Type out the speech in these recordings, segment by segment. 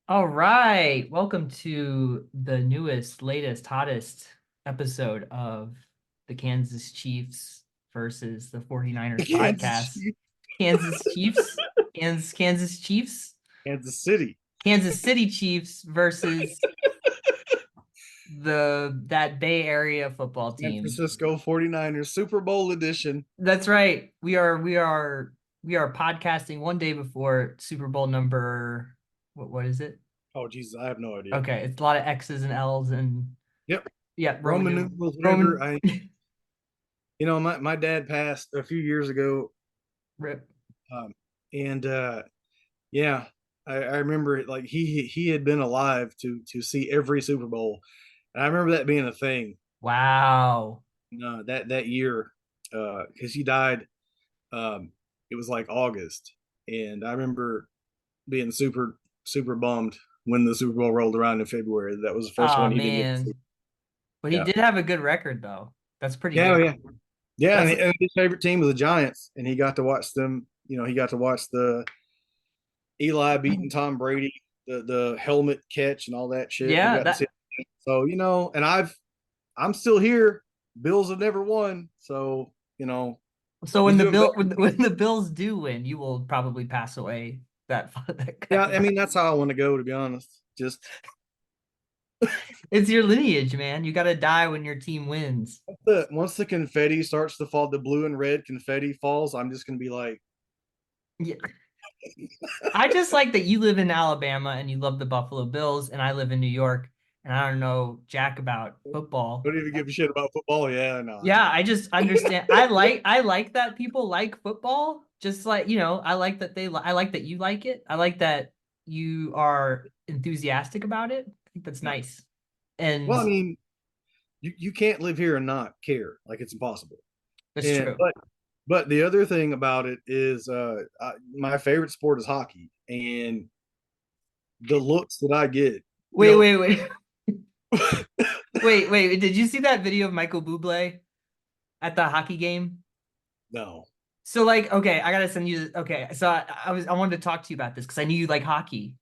All right. Welcome to the newest, latest, hottest episode of the Kansas Chiefs versus the 49ers Kansas podcast. City. Kansas Chiefs, Kansas Chiefs, Kansas City. Kansas City Chiefs versus that Bay Area football San team. Francisco 49ers Super Bowl edition. That's right. We are podcasting one day before Super Bowl number what is it? Oh, Jesus, I have no idea. Okay, it's a lot of X's and L's and Yep. yeah, Roman numerals, whatever. Roman My dad passed a few years ago. Rip. Um, and yeah, I remember it like he had been alive to see every Super Bowl. And I remember that being a thing. Wow. That year, because he died. Um, it was like August, and I remember being super bummed when the Super Bowl rolled around in February. That was the first Oh one he didn't get to see. man. But he Yeah, did have a good record though. That's pretty yeah, good. yeah, yeah. And, That's and his favorite team was the Giants, and he got to watch them. He got to watch the Eli beating Tom Brady, the helmet catch, and all that shit. He yeah, got to see that it. So and I'm still here. Bills have never won, so so he's when the doing bill better. when the Bills do win, you will probably pass away that Yeah, kind I of mean that's how I want to go. To be honest, just it's your lineage, man. You gotta die when your team wins. once the confetti starts to fall, the blue and red confetti falls, I'm just gonna be like, Yeah. I just like that you live in Alabama and you love the Buffalo Bills, and I live in New York and I don't know jack about football. don't even give a shit about football. Yeah, no, I Yeah, know. I just understand. I like that people like football. Just like, I like that I like that you like it. I like that you are enthusiastic about it. I think that's Yeah. nice. And Well, I mean, you can't live here and not care. Like it's impossible. that's And true. but the other thing about it is, my favorite sport is hockey, and the looks that I get, you Wait, know, wait, wait. Wait. Did you see that video of Michael Buble at the hockey game? no, So like, okay, I gotta send you. Okay, so I wanted to talk to you about this because I knew you like hockey.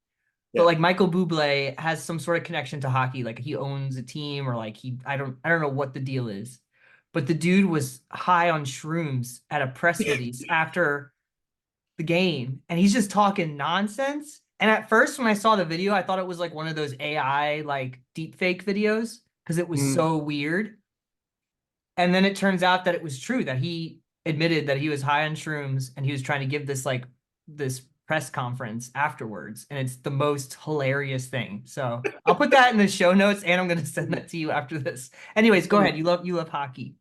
But yeah, like Michael Buble has some sort of connection to hockey, like he owns a team or like I don't know what the deal is. But the dude was high on shrooms at a press release after the game, and he's just talking nonsense. And at first when I saw the video, I thought it was like one of those AI like deep fake videos because it was mm, so weird. And then it turns out that it was true that he admitted that he was high on shrooms and he was trying to give this press conference afterwards. And it's the most hilarious thing. So I'll put that in the show notes and I'm gonna send that to you after this. Anyways, go ahead. You love hockey.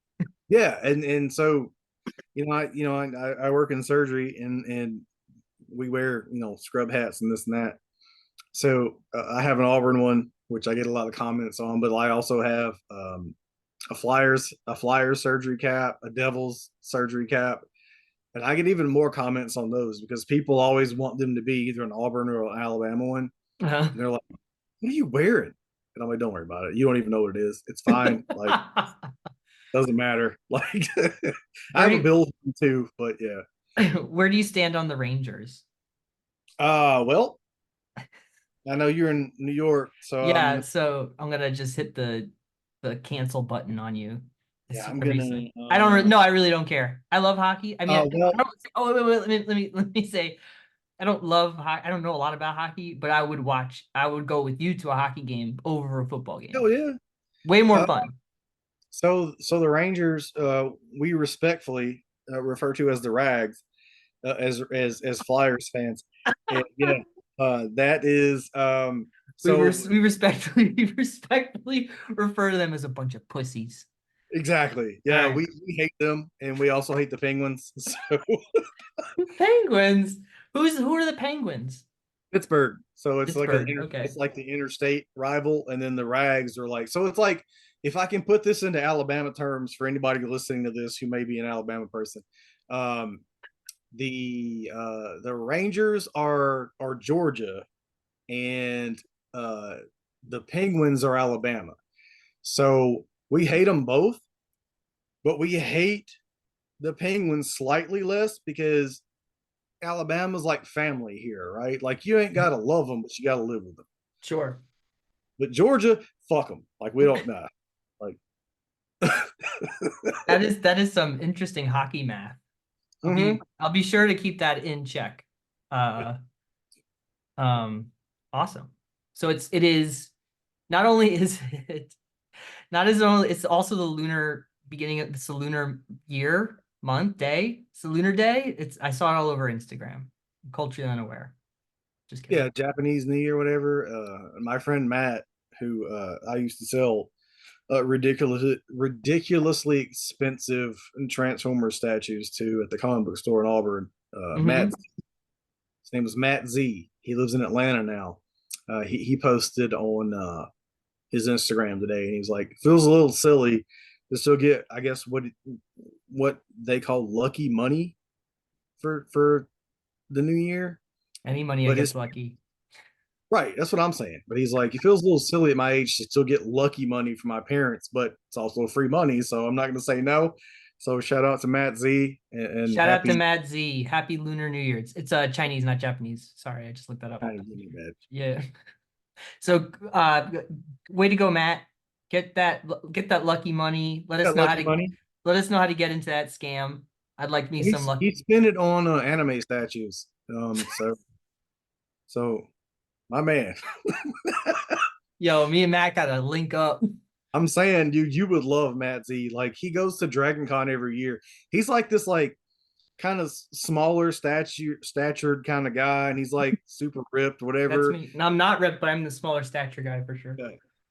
yeah, and so I work in surgery, and we wear scrub hats and this and that. So I have an Auburn one, which I get a lot of comments on, but I also have a Flyers surgery cap, a Devils surgery cap, and I get even more comments on those because people always want them to be either an Auburn or an Alabama one, Uh-huh. and they're like, "What are you wearing?" And I'm like, "Don't worry about it. You don't even know what it is. It's fine. Like, doesn't matter. Like, I Where have a do Bills one too, but yeah. where do you stand on the Rangers? Well, I know you're in New York, so Yeah, so I'm gonna just hit the cancel button on you as yeah, soon I'm as you gonna. say. I don't no, I really don't care. I love hockey. I mean, I Well, don't. Oh, wait, let me say, I don't love hockey. I don't know a lot about hockey, but I would watch. I would go with you to a hockey game over a football game. hell yeah. Way more Uh, fun. so the Rangers, we respectfully refer to as the Rags, as Flyers fans, and yeah, that is so We respectfully we respectfully refer to them as a bunch of pussies. exactly. All Yeah, right, we hate them, and we also hate the Penguins. So Penguins. Who are the Penguins? Pittsburgh. So Pittsburgh. Okay. it's like the interstate rival, and then the Rags are like, so it's like, if I can put this into Alabama terms for anybody listening to this who may be an Alabama person, um, the Rangers are Georgia, and uh, the Penguins are Alabama. So we hate them both, but we hate the Penguins slightly less because Alabama's like family here, right? Like you ain't gotta love them, but you gotta live with them. Sure. But Georgia, fuck them. Like we don't know. Like, That is some interesting hockey math. mm-hmm. I'll be sure to keep that in check. Uh, um, awesome. So it is not only is it not as only it's also the lunar beginning of it's the lunar year, month, day. It's the lunar day. It's I saw it all over Instagram. I'm culturally unaware. Just kidding. Yeah, Japanese knee or whatever. My friend Matt, who I used to sell ridiculously expensive Transformer statues to at the comic book store in Auburn. Matt, Hmm. his name was Matt Z. He lives in Atlanta now. He posted on his Instagram today, and he's like, feels a little silly to still get, I guess, what they call lucky money for the new year. Any money I But gets his lucky. right, that's what I'm saying. But he's like, it feels a little silly at my age to still get lucky money from my parents, but it's also free money, so I'm not going to say no. So shout out to Matt Z and Shout out to happy Matt Z. Happy Lunar New Year. It's Chinese, not Japanese. Sorry, I just looked that up. tiny guinea badge. Yeah. So way to go, Matt. Get that lucky money. Got lucky money. Let us know how to get into that scam. I'd like me some luck. He spent it on anime statues. So my man, Yo, me and Matt gotta link up. I'm saying you would love Matt Z. Like he goes to Dragon Con every year. He's like this like kind of smaller statured kind of guy, and he's like super ripped, That's whatever. me. No, I'm not ripped, but I'm the smaller stature guy for sure. Yeah.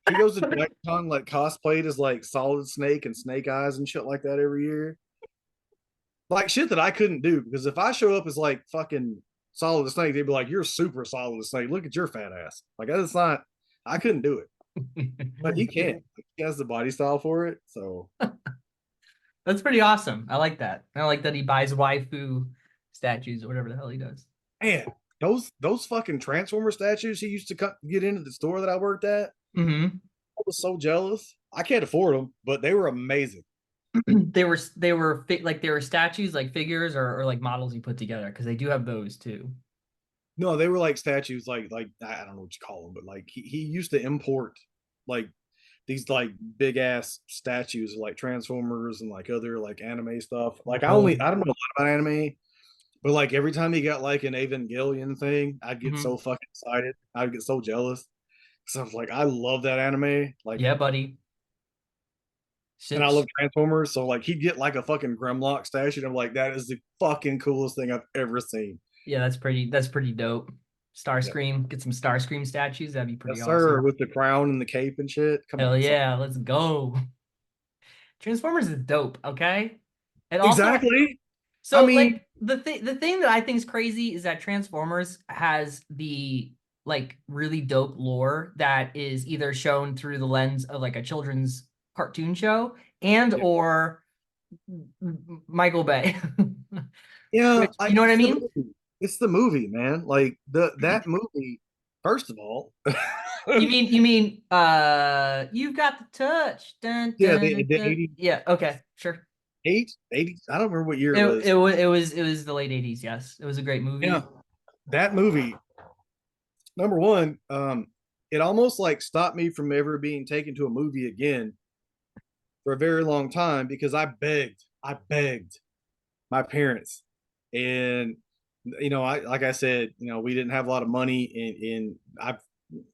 He goes to Dragon Con like cosplayed as like Solid Snake and Snake Eyes and shit like that every year. Like shit that I couldn't do because if I show up as like fucking Solid Snake, they'd be like, "You're super Solid Snake. Look at your fat ass." Like that's not. I couldn't do it, but he can. He has the body style for it. So That's pretty awesome. I like that. I like that he buys waifu statues or whatever the hell he does. man, those fucking Transformer statues he used to get into the store that I worked at. Hmm. I was so jealous. I can't afford them, but they were amazing. Like they were statues, like figures or like models you put together because they do have those too. No, they were like statues, like I don't know what you call them, but like he used to import like these like big ass statues of like Transformers and like other like anime stuff. Like Oh. I don't know a lot about anime, but like every time he got like an Evangelion thing, I'd get Hmm. so fucking excited. I'd get so jealous. So I was like, I love that anime. Like, Yeah, buddy. and I Shit. love Transformers. So like he'd get like a fucking Grimlock statue. And I'm like, that is the fucking coolest thing I've ever seen. Yeah, that's pretty dope. Yeah. Starscream, get some Starscream statues. That'd be pretty Yes, sir. awesome. With the crown and the cape and shit. Come Hell on, son. yeah, let's go. Transformers is dope, okay? And also, Exactly. I so mean, like the thing that I think is crazy is that Transformers has the like really dope lore that is either shown through the lens of like a children's cartoon show and yeah, or Michael Bay. yeah. Which, you know what I It's the mean? movie. It's the movie, man. Like that movie. First of all, You've got the touch. Dun, yeah, dun, dun, the dun. Yeah, okay, sure. 80. I don't remember what year it It was. it was it was the late 80s, yes. It was a great Yeah, movie. that movie. Number one, it almost like stopped me from ever being taken to a movie again for a very long time because I begged my parents, and I like I said, we didn't have a lot of money, and I've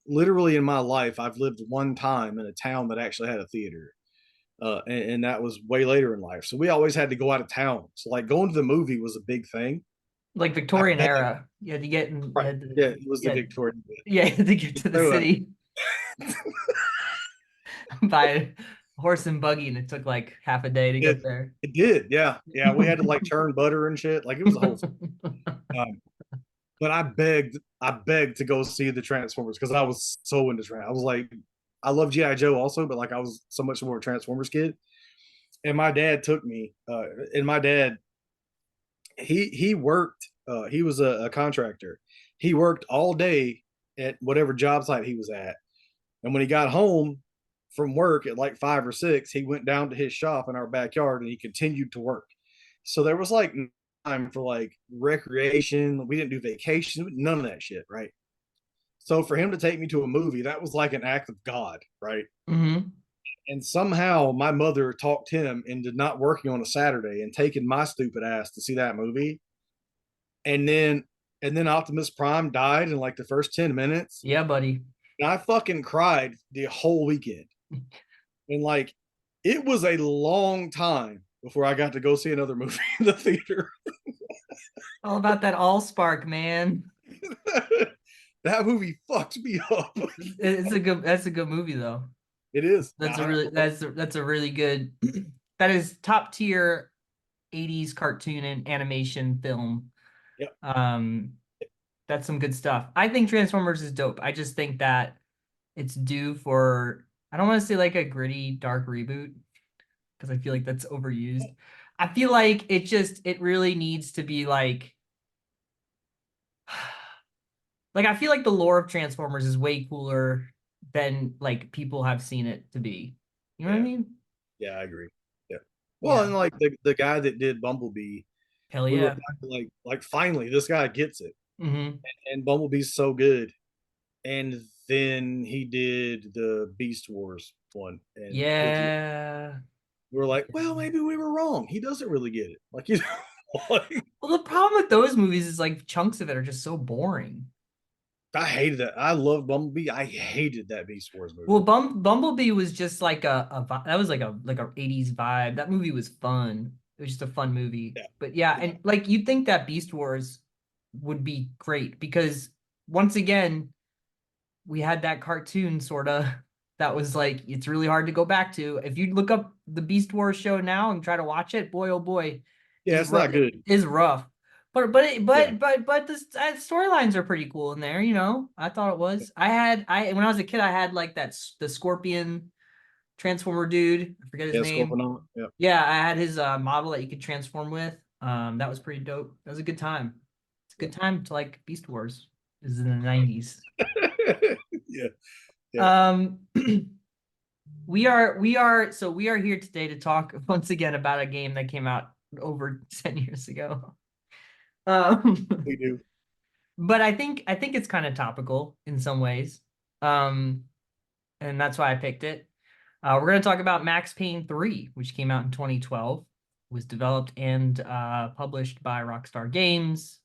literally in my life I've lived one time in a town that actually had a theater, and that was way later in life. So we always had to go out of town. So like going to the movie was a big thing. Like I Victorian begged, era. You had to get in, you right? had to Yeah, it was the yeah, Victorian bit. yeah, you had to get to the So city by a horse and buggy, and it took like half a day to it get there. it did, yeah, yeah. We had to like churn butter and shit. Like it was a whole. Um, but I begged to go see the Transformers because I was so into Transformers. I was like, I love GI Joe also, but like I was so much more a Transformers kid. And my dad took me, and my dad he worked. He was a contractor. He worked all day at whatever job site he was at, and when he got home from work at like 5 or 6, he went down to his shop in our backyard and he continued to work. So there was like time for like recreation. We didn't do vacation, none of that shit, right? So for him to take me to a movie, that was like an act of God, right? Mm-hmm. And somehow my mother talked him into not working on a Saturday and taking my stupid ass to see that movie. And then Optimus Prime died in like the first 10 minutes. Yeah, buddy. And I fucking cried the whole weekend. And like it was a long time before I got to go see another movie in the theater. All about that all spark, man. That movie fucked me up. It's a good that's a good movie though. It is. That's a really good that is top tier 80s cartoon and animation film. Yep. Um that's some good stuff. I think Transformers is dope. I just think that it's due for I don't want to say like a gritty dark reboot because I feel like that's overused. I feel like it really needs to be like I feel like the lore of Transformers is way cooler than like people have seen it to be. You know what I Yeah. mean? Yeah, I agree. Yeah. Well, Yeah. and like the guy that did Bumblebee, Hell we were yeah. finally like finally this guy gets it. Hmm. And Bumblebee's so good. And then he did the Beast Wars one, and Yeah. we were like, well, maybe we were wrong. He doesn't really get it. Like, you know, like, Well, the problem with those movies is like chunks of it are just so boring. I hated that. I love Bumblebee. I hated that Beast Wars Well, movie. Bumblebee was just like that was like a 80s vibe. That movie was fun. It was just a fun movie. Yeah, But yeah, yeah, and like you'd think that Beast Wars would be great because once again, we had that cartoon sort of that was like it's really hard to go back to. If you look up the Beast Wars show now and try to watch it, boy oh boy, yeah. It's not good. is rough. Yeah, But the storylines are pretty cool in there. You know, I thought it was. I when I was a kid, I had like the Scorpion Transformer dude. I forget his yeah. name. Scorpion. Yeah, Yeah, I had his model that you could transform with. That was pretty dope. That was a good time. It's a yeah, good time to like Beast Wars. This is in the 90s. yeah, yeah. Um, we are here today to talk once again about a game that came out over 10 years ago. Um, We do. but I think it's kind of topical in some ways. Um, and that's why I picked it. We're going to talk about Max Payne 3, which came out in 2012, was developed and published by Rockstar Games,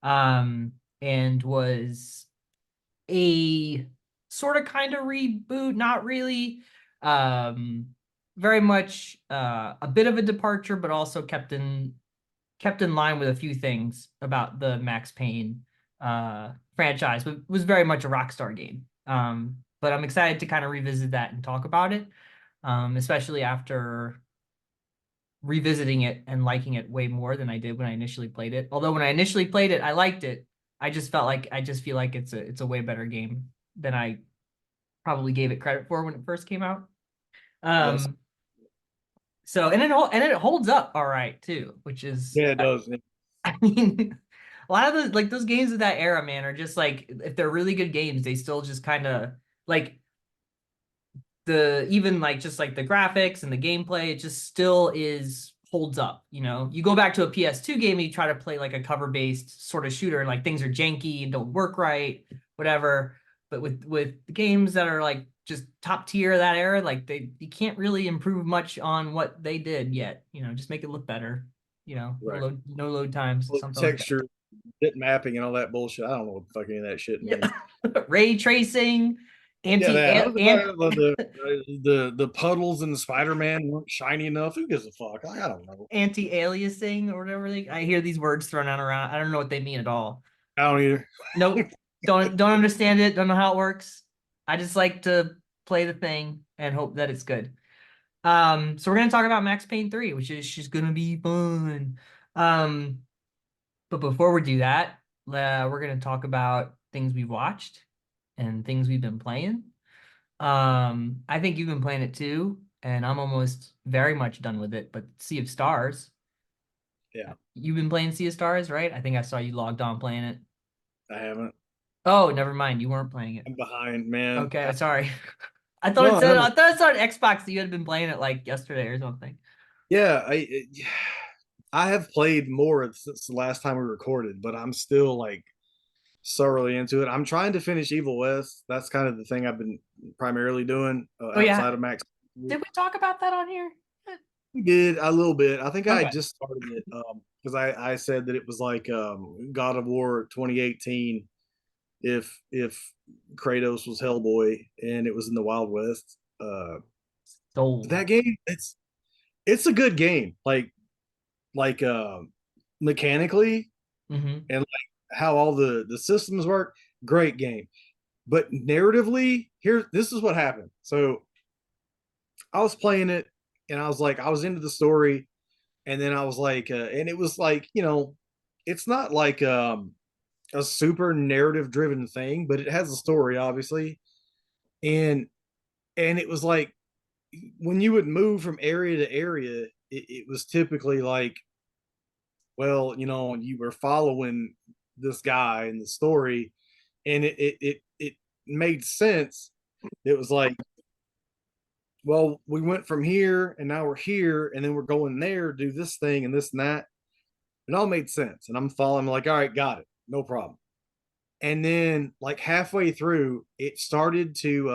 and was a sort of kind of reboot, not really. Um, very much a bit of a departure, but also kept in line with a few things about the Max Payne franchise. But was very much a Rockstar game. But I'm excited to kind of revisit that and talk about it, especially after revisiting it and liking it way more than I did when I initially played it. Although when I initially played it, I liked it. I just feel like it's a way better game than I probably gave it credit for when it first came out. Yes. Um, so and it holds up all right too, which is Yeah, it does. Yeah. I mean a lot of those like those games of that era, man, are just like if they're really good games, they still just kind of like the even like just like the graphics and the gameplay, it just still is holds up. You know, you go back to a PS2 game, and you try to play like a cover-based sort of shooter, and like things are janky and don't work right, whatever. But with the games that are like just top tier of that era, like they you can't really improve much on what they did yet. You know, just make it look better. You know, Right. no load times, Well, something like that. texture, bit mapping, and all that bullshit. I don't know what the fuck any of that shit Yeah, means. ray tracing, Yeah, anti that. I was and about the puddles in the Spider Man weren't shiny enough. Who gives a fuck? Like, I don't know. anti-aliasing or whatever I hear these words thrown out around. I don't know what they mean at all. I don't either. Nope. Don't understand it. Don't know how it works. I just like to play the thing and hope that it's good. So we're gonna talk about Max Payne 3, which is just gonna be fun. Um, but before we do that, we're gonna talk about things we've watched and things we've been playing. I think you've been playing it too, and I'm almost very much done with it, but Sea of Stars. Yeah, You've been playing Sea of Stars, right? I think I saw you logged on playing it. I haven't. Oh, never mind. You weren't playing it. I'm behind, man. Okay, sorry. No, no. I thought it said on Xbox that you had been playing it like yesterday or something. Yeah, I have played more since the last time we recorded, but I'm still like so really into it. I'm trying to finish Evil West. That's kind of the thing I've been primarily doing Oh yeah, outside of Max. did we talk about that on here? We did a little bit. I think I Okay. just started it because I said that it was like God of War 2018 if Kratos was Hellboy and it was in the Wild West. Sold. That game, it's a good game. Like mechanically Mm-hmm. and like how all the systems work, great game. But narratively, here this is what happened. So I was playing it and I was like, I was into the story, and then I was like, and it was like, it's not like a super narrative driven thing, but it has a story, obviously. And and it was like when you would move from area to area, it was typically like, well, you were following this guy in the story, and it made sense. It was like, well, we went from here and now we're here, and then we're going there, do this thing and this and that. It all made sense. And I'm following, I'm like, all right, got it. No problem. And then like halfway through, it started to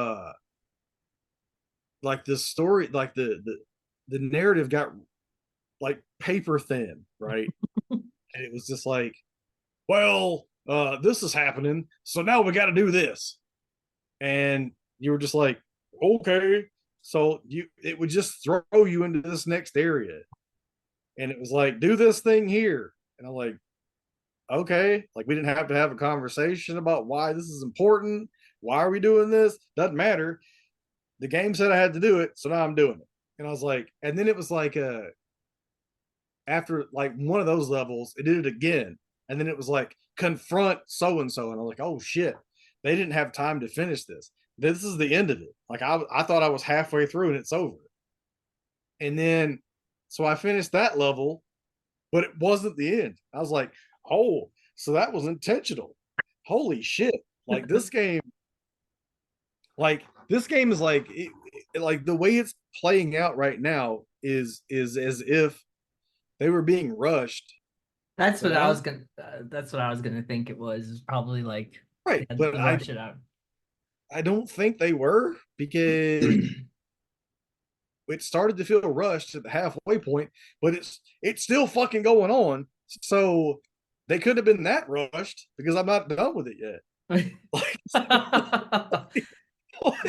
like the story, like the narrative got like paper thin, right? And it was just like, well, this is happening, so now we got to do this. And you were just like, okay. So it would just throw you into this next area, and it was like, do this thing here, and I'm like, okay. Like, we didn't have to have a conversation about why this is important. Why are we doing this? Doesn't matter. The game said I had to do it, so now I'm doing it. And I was like, and then it was like after like one of those levels, it did it again. And then it was like, confront so and so. And I was like, oh shit, they didn't have time to finish this. This is the end of it. Like, I thought I was halfway through and it's over. And then, so I finished that level, but it wasn't the end. I was like, oh, so that was intentional. Holy shit. Like, this game is like, like the way it's playing out right now is as if they were being rushed. That's But what I I don't. was gonna. That's what I was gonna think it was. Is probably like they Right, had but to I rush it out. I don't think they were, because it started to feel rushed at the halfway point, but it's still fucking going on. So they could have been that rushed because I'm not done with it yet. Like,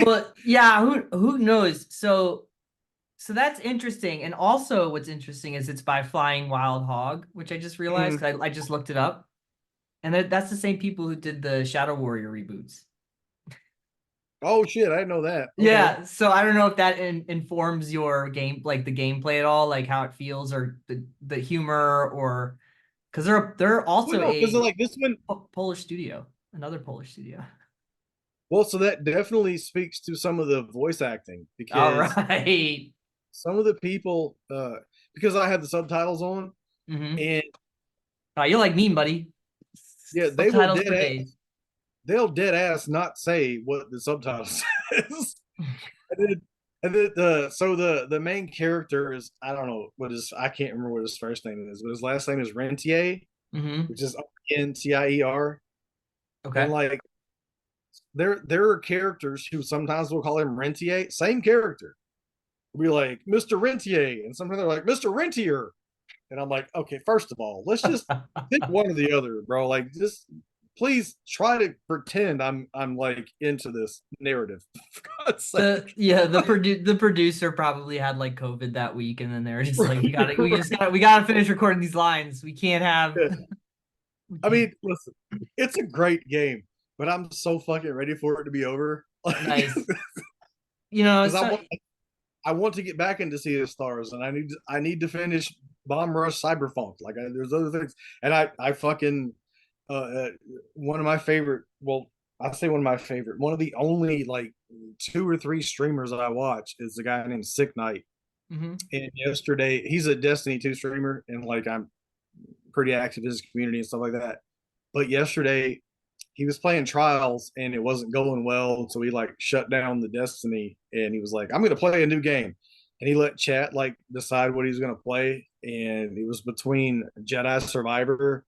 Well, yeah. Who knows? So that's interesting. And also, what's interesting is it's by Flying Wild Hog, which I just realized mm, 'cause I just looked it up, and that's the same people who did the Shadow Warrior reboots. oh shit, I didn't know that. Okay. Yeah, so I don't know if that informs your game, like the gameplay at all, like how it feels, or the humor, or because they're Well, also no, because a like this one, Polish studio, another Polish studio. well, so that definitely speaks to some of the voice acting, All because right. some of the people, because I had the subtitles on, Mm-hmm. and Oh, you're like me, buddy. yeah, Subtitles for days. they'll dead ass not say what the subtitles says. And then, so the main character is, I don't know what his, I can't remember what his first name is, but his last name is Rentier, Mm-hmm. which is Ntier. And Okay. like there are characters who sometimes will call him Rentier, same character. We'll be like Mr. Rentier, and sometimes they're like Mr. Rentier. And I'm like, okay, first of all, let's just pick one or the other, bro. Like, just please try to pretend I'm like into this narrative. For God's The sake. yeah, Like, the producer probably had like COVID that week, and then they're just like, right. we gotta finish recording these lines. We can't have Yeah. we I can't. mean, listen, it's a great game, but I'm so fucking ready for it to be over. Like, Nice. You know, because so I want to get back into Sea of Stars, and I need to finish Bomb Rush Cyberpunk. Like, there's other things, and I fucking uh, uh, one of my favorite. Well, I say one of my favorite. One of the only like two or three streamers I watch is a guy named Sick Knight. mhm. And yesterday, he's a Destiny 2 streamer, and like I'm pretty active in his community and stuff like that. But yesterday, he was playing trials and it wasn't going well, so he like shut down the Destiny, and he was like, I'm gonna play a new game. And he let chat like decide what he was gonna play, and it was between Jedi Survivor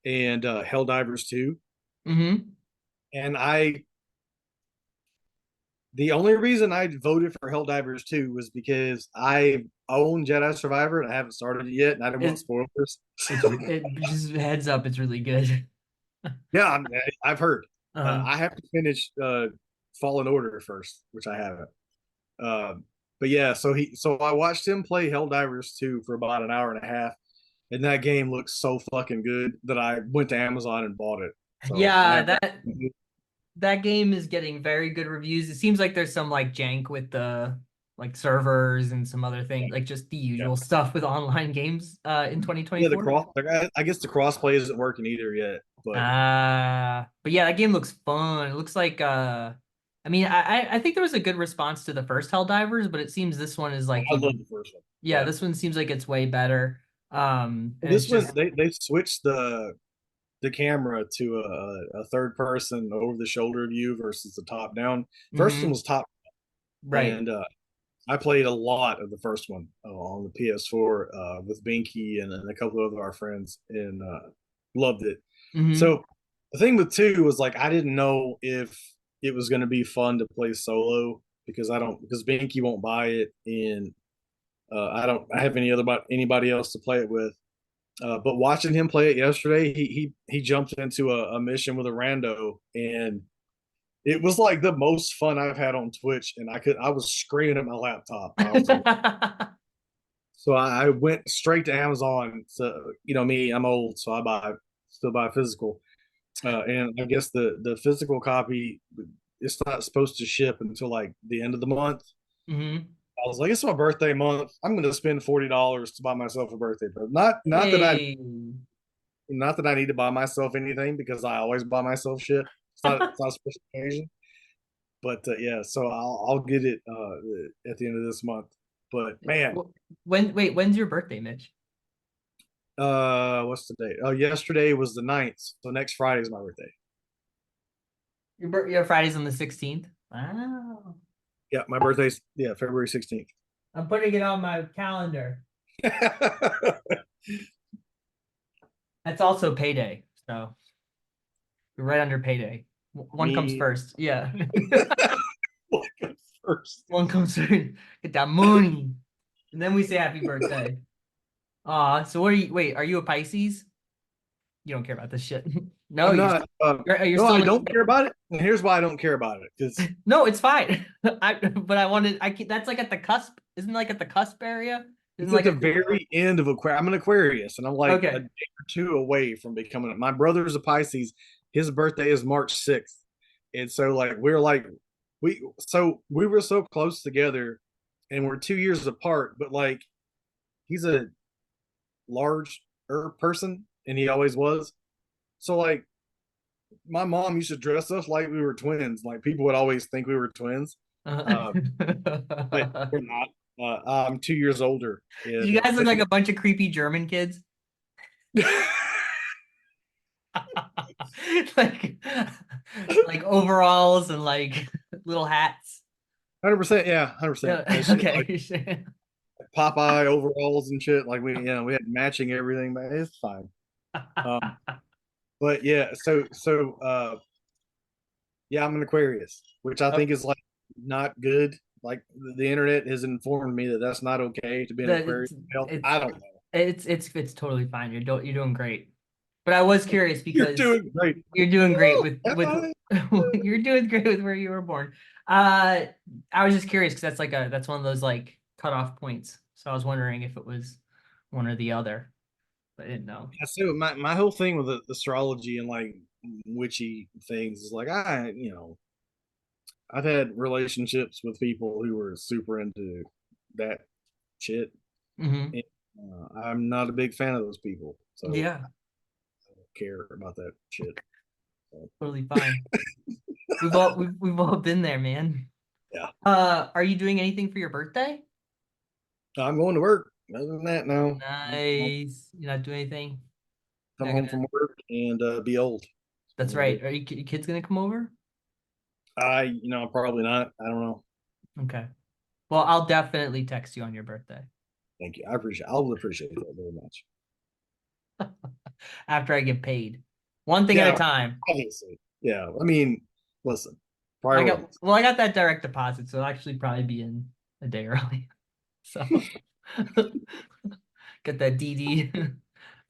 and Helldivers 2. Mm-hmm. And the only reason I voted for Helldivers 2 was because I own Jedi Survivor and I haven't started it yet, and I didn't want It, spoilers. it just heads up, it's really good. Yeah, I've heard. Uh, I have to finish Fallen Order first, which I haven't. Um, but yeah, so I watched him play Helldivers 2 for about an hour and a half, and that game looks so fucking good that I went to Amazon and bought it. So I yeah, have that game is getting very good reviews. It seems like there's some like jank with the like servers and some other things, like just the yeah. usual stuff with online games in Yeah, the 2024. cross. I guess the crossplay isn't working either yet, but But yeah, that game looks fun. It looks like I mean, I think there was a good response to the first Helldivers, but it seems this one is like I love even the first one. yeah, Yeah, this one seems like it's way better. well, And it's this one just they switched the camera to a third person over the shoulder view versus the top down. First one hmm was top, right. and I played a lot of the first one on the PS4 with Binky and a couple of our friends, and loved it. hmm So the thing with two was like I didn't know if it was going to be fun to play solo because I don't because Binky won't buy it, and I don't have anybody else to play it with. But watching him play it yesterday, he jumped into a mission with a rando, and it was like the most fun I've had on Twitch. And I was screaming at my laptop. I was like, so I went straight to Amazon. So me, I'm old, so I still buy physical. And I guess the physical copy it's not supposed to ship until like the end of the month. hmm I was like, it's my birthday month. I'm going to spend $40 to buy myself a birthday present. Hey. Not that I need to buy myself anything because I always buy myself shit. It's not a special occasion. But yeah, so I'll get it at the end of this month. But man, When's your birthday, Mitch? what's the date? Oh, yesterday was the 9th, so next Friday is my birthday. Your Friday's on the 16th. Wow. Yeah, my birthday's February 16th. I'm putting it on my calendar. That's also payday. So you're right under payday. One comes Me first. Yeah. first. One comes first. Get that money. And then we say happy birthday. So what are you wait, are you a Pisces? You don't care about this shit. No, I'm you're not. you're No, still I in, don't care about it. And here's why I don't care about it because no, it's fine. But I wanted that's like at the cusp. Isn't it like at the cusp area? Isn't it's at like the a very end of Aquarius. I'm an Aquarius, and I'm like a okay. day or two away from becoming. My brother's a Pisces. His birthday is March 6th, and so we were so close together, and we're 2 years apart. But like he's a large person, and he always was. So like my mom used to dress us like we were twins. Like people would always think we were twins, Uh, uh, but we're not. I'm 2 years older, and you guys look like a bunch of creepy German kids. Like like overalls and like little hats. 100%, yeah, 100%. Yeah, It's just like okay. Popeye overalls and shit. Like we had matching everything, but it's fine. Um, but yeah, yeah, I'm an Aquarius, which I Oh, think is like not good. Like the internet has informed me that that's not okay to be an the Aquarius. Hell, it's I don't know. it's totally fine. You're doing great. But I was curious You're because doing great. you're doing great Woo! with you're doing great with where you were born. I was just curious because that's one of those like cutoff points. So I was wondering if it was one or the other, but I didn't know. Yeah, so my whole thing with astrology and like witchy things is like I've had relationships with people who were super into that shit, Hmm and I'm not a big fan of those people, so Yeah, I don't care about that shit. So, totally fine. We've all been there, man. yeah, Are you doing anything for your birthday? I'm going to work. Other than that, no. I'll Nice. You're not doing anything. come Not home gonna. from work and be old. That's what That's I'm gonna do. right. Are your kids gonna come over? Probably not. I don't know. Okay. Well, I'll definitely text you on your birthday Thank you. I'll appreciate that very much. after I get paid. One thing at a Yeah, time. obviously. Yeah. I mean, listen, I got priorities. well, I got that direct deposit, so it'll actually probably be in a day early. So get that DD.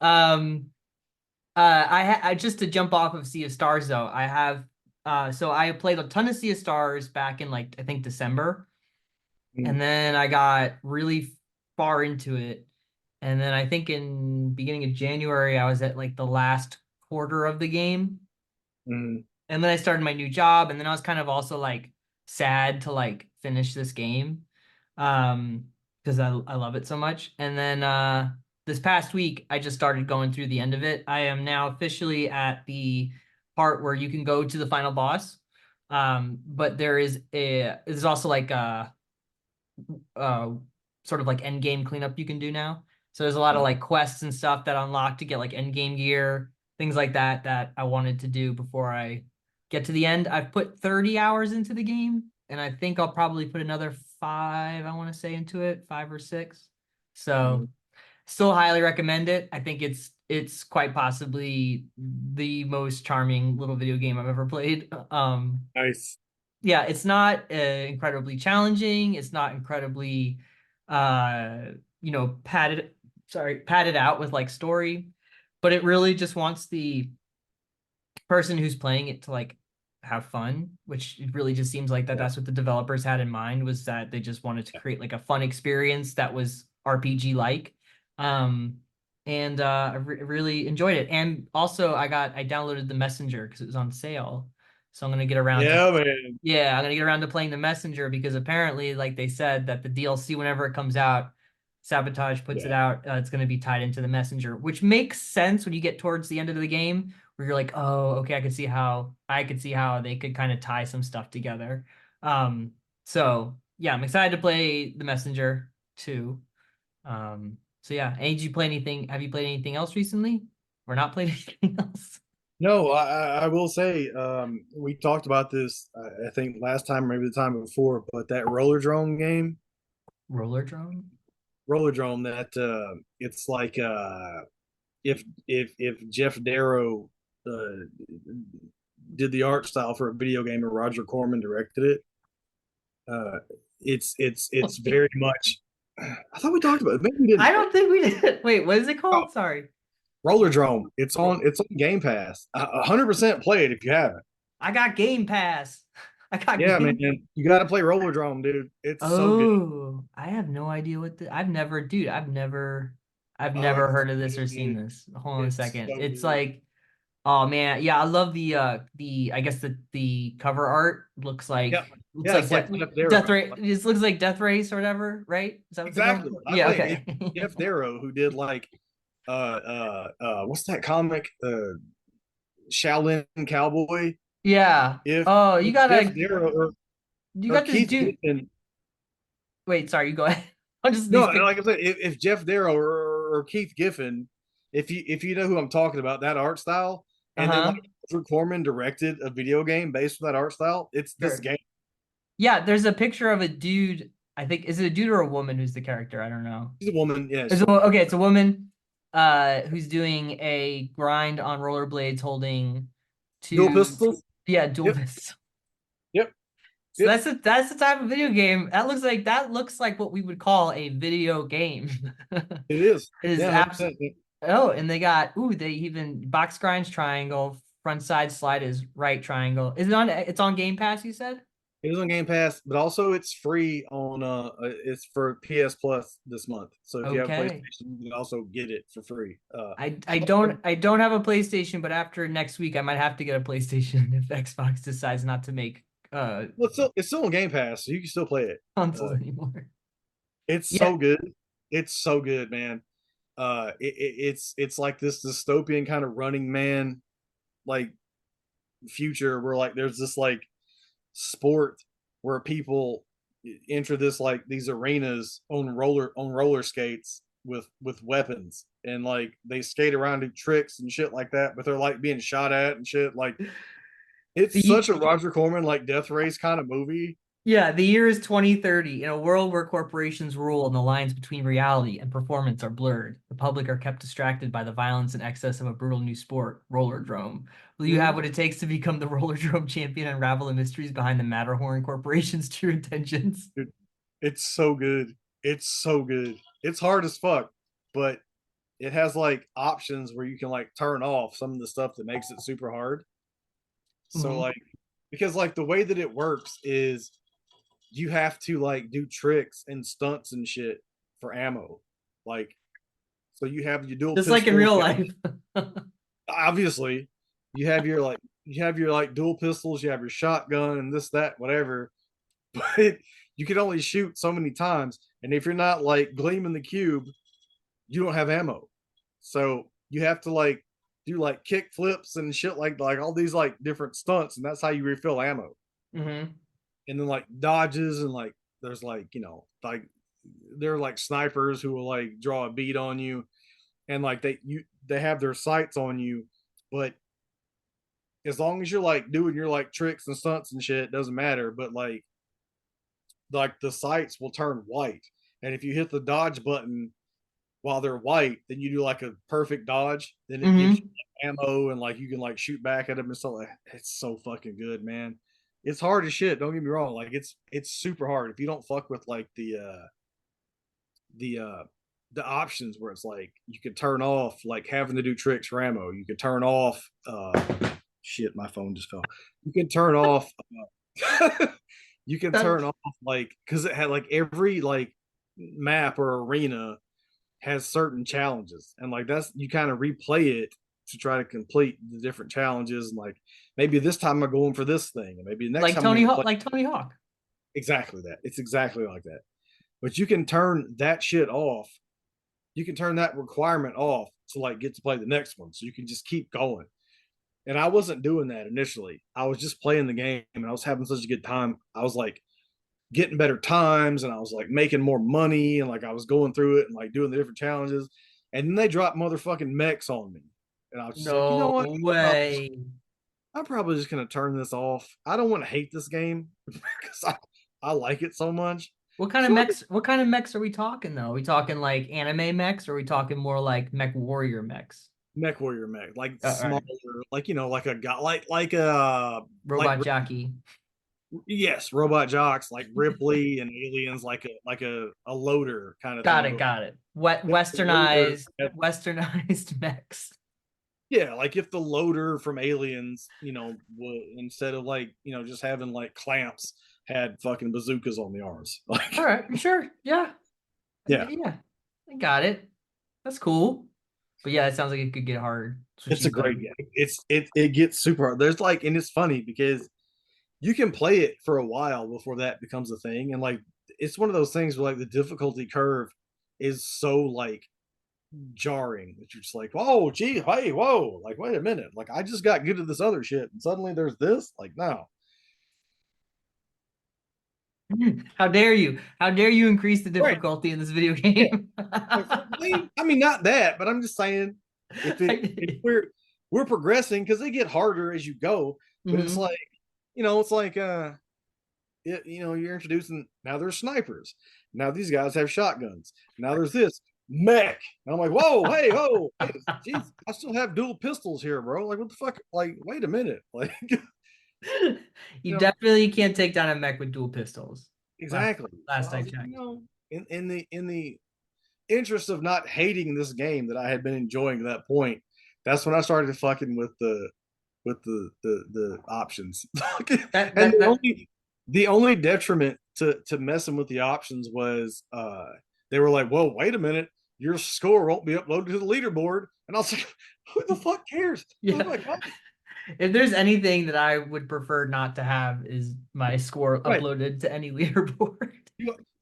Um, I just to jump off of Sea of Stars though, I have so I played a ton of Sea of Stars back in like I think December, and then I got really far into it, and then I think in beginning of January I was at like the last quarter of the game, Mm-hmm. and then I started my new job, and then I was kind of also like sad to like finish this game, um, because I love it so much. And then this past week I just started going through the end of it. I am now officially at the part where you can go to the final boss. But there's also like uh sort of like end game cleanup you can do now. So there's a lot of like quests and stuff that unlock to get like end game gear, things like that that I wanted to do before I get to the end. I've put 30 hours into the game, and I think I'll probably put another five, I want to say, into it, five or six. Mm-hmm. So still highly recommend it. I think it's quite possibly the most charming little video game I've ever played. Nice. Yeah, it's not incredibly challenging. It's not incredibly, uh, padded out with like story, but it really just wants the person who's playing it to like have fun, which it really just seems like Yeah. that's what the developers had in mind, was that they just wanted to create like a fun experience that was RPG like. Um, and really enjoyed it. And also I downloaded the Messenger because it was on sale. So I'm gonna get around to Yeah, man. yeah, I'm gonna get around to playing the Messenger because apparently, like they said, that the DLC, whenever it comes out, Sabotage puts it Yeah. out. It's gonna be tied into the Messenger, which makes sense when you get towards the end of the game, where you're like, oh, okay, I could see how they could kind of tie some stuff together. So yeah, I'm excited to play the Messenger too. So yeah, and did you play anything? Have you played anything else recently, or not played anything else? No, I will say, we talked about this, I think last time, maybe the time before, but that Rollerdrome game, Rollardome? Rollerdrome, that it's like if Jeff Darrow uh, did the art style for a video game and Roger Corman directed it, uh, it's very much. I thought we talked about it. Maybe we I didn't. don't think we did. Wait, what is it Oh, called? Sorry. Rollerdrome. It's on Game Pass. 100% play it if you haven't. I got Game Pass. I got Yeah, man, Game. you got to play Rollerdrome, dude. It's so good. Oh, I have no idea I've never, dude, I've Oh, never it's heard of so this or seen good. this. Hold on a It's second. so It's good. like, oh man, yeah, I love the I guess the cover art Yeah, looks yeah, like it's like Jeff Death Darrow. Race. This looks like Death Race or whatever, right? Is that what they're going Exactly. for? I Yeah, play it. okay. Jeff Darrow, who did like what's that comic? Shaolin Cowboy. Yeah. If, Oh, if Jeff Darrow you or got this Keith dude. Giffen. Wait, sorry, you go ahead. I'm just No, these and pic. like I said, if Jeff Darrow or Keith Giffen, if you know who I'm talking about, that art style, and then like Uh-huh. Drew Corman directed a video game based on that art style, it's this Sure. game. Yeah, there's a picture of a dude. I think is it a dude or a woman who's the character? I don't know. She's a woman. Yeah, It's she's a woman. okay, it's a woman who's doing a grind on rollerblades holding Dual two pistols. yeah, dual Yep. pistols. Yep. So Yep. that's the type of video game. That looks like what we would call a video game. It is. It is Yeah. absolutely 100%. oh, and they even box grinds triangle, front side slide is right triangle. Is it on it's on Game Pass, you said? It is on Game Pass, but also it's free on it's for PS Plus this month. So if you have a Okay. PlayStation, you can also get it for free. I don't have a PlayStation, but after next week I might have to get a PlayStation if Xbox decides not to make Well, it's still on Game Pass, so you can still play it. console Uh, anymore. it's Yeah. so good. It's so good, man. It's like this dystopian kind of Running Man like future where like there's this like sport where people enter this like these arenas on roller skates with weapons, and like they skate around, do tricks and shit like that, but they're like being shot at and shit. Like it's The such a Roger Corman like death race kind of movie. Yeah, the year is 2030. In a world where corporations rule and the lines between reality and performance are blurred, the public are kept distracted by the violence and excess of a brutal new sport, Rollardome. Will you have Mhm. what it takes to become the Rollardome champion and unravel the mysteries behind the Matterhorn Corporation's true intentions? Dude, it's so good. It's so good. It's hard as fuck, but it has like options where you can like turn off some of the stuff that makes it super hard. So Hmm. like because like the way that it works is you have to like do tricks and stunts and shit for ammo. Like so you have your dual Just like in pistols, real life. obviously you have your like dual pistols, you have your shotgun and this that whatever, but you can only shoot so many times, and if you're not like gleaming the cube, you don't have ammo. So you have to like do like kick flips and shit like all these like different stunts, and that's how you refill ammo. Hmm. And then like dodges and like there's like like they're like snipers who will like draw a bead on you, and like they have their sights on you, but as long as you're like doing your like tricks and stunts and shit, it doesn't matter. But like the sights will turn white, and if you hit the dodge button while they're white, then you do like a perfect dodge. Then it gives Hmm. you ammo and like you can like shoot back at them and stuff. Like it's so fucking good, man. It's hard as shit. Don't get me wrong. Like it's super hard if you don't fuck with like the uh the options where it's like you can turn off like having to do tricks for ammo. You can turn off shit. My phone just fell. You can turn off. You can That turn off like because it had like every like map or arena has certain challenges, and like that's you kind of replay it to try to complete the different challenges, and like maybe this time I'm going for this thing, and maybe the next like time I'm going Tony to Hawk, play like Tony Hawk. exactly that. It's exactly like that. But you can turn that shit off. You can turn that requirement off to like get to play the next one, so you can just keep going. And I wasn't doing that initially. I was just playing the game, and I was having such a good time. I was like getting better times, and I was like making more money, and like I was going through it and like doing the different challenges. And then they dropped motherfucking mechs on me. And I was just like, you know No what? way. I'm probably just gonna turn this off. I don't want to hate this game because I like it so much. What kind of So I just mechs? What kind of mechs are we talking though? Are we talking like anime mechs, or are we talking more like Mech Warrior mechs? mech warrior mech, like All smaller, right, like like a guy like Robot Jockey. yes, robot jocks like Ripley and aliens, like a loader kind of Got thing. it, But got it. if the loader Westernized, westernized mechs. yeah, like if the loader from Aliens, would instead of like, just having like clamps, had fucking bazookas on the arms. All Like, right, sure, yeah, yeah, yeah, I got it. That's cool. But yeah, it sounds like it could get hard it's a switching great to. game. It gets super hard. There's like, and it's funny because you can play it for a while before that becomes a thing, and like it's one of those things where like the difficulty curve is so like jarring that you're just like, oh, gee, hey, whoa, like wait a minute, like I just got good at this other shit, and suddenly there's this. Like, no, How dare you? How dare you increase the right. difficulty in this video Yeah. game? Like, I mean, not that, but I'm just saying, if we're progressing because they get harder as you go, but it's Mhm. like, it's like you're introducing now there's snipers, now these guys have shotguns, now there's this mech, and I'm like, whoa, hey, ho, hey, jeez, I still have dual pistols here, bro. Like, what the fuck? Like, wait a minute, like, You you know, definitely can't take down a mech with dual pistols. Last exactly. So last I I was like, checked. in the interest of not hating this game that I had been enjoying to that point, that's when I started fucking with the options. That And that that the only detriment to messing with the options was they were like, "Whoa, wait a minute, your score won't be uploaded to the leaderboard," and I was like, "Who the fuck cares? Oh yeah. my god!" If there's anything that I would prefer not to have is my score Right? uploaded to any leaderboard.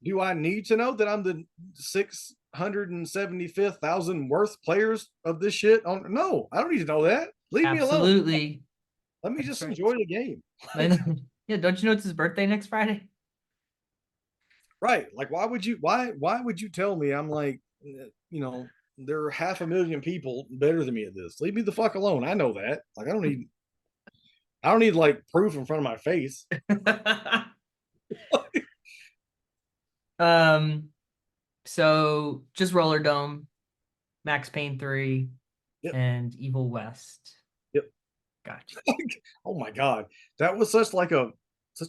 Do I need to know that I'm the 675,000 worth players of this shit? On no, I don't need to know that. Leave me alone. Absolutely. Let me That's just right. enjoy the game. And yeah, don't you know it's his birthday next Friday? Right. Like, why would you tell me I'm like, there are 500,000 people better than me at this. Leave me the fuck alone. I know that. Like, I don't need like proof in front of my face. Um, so just Rollardome, Max Payne 3, Yep. and Evil West. Yep. Gotcha. Oh my god, that was such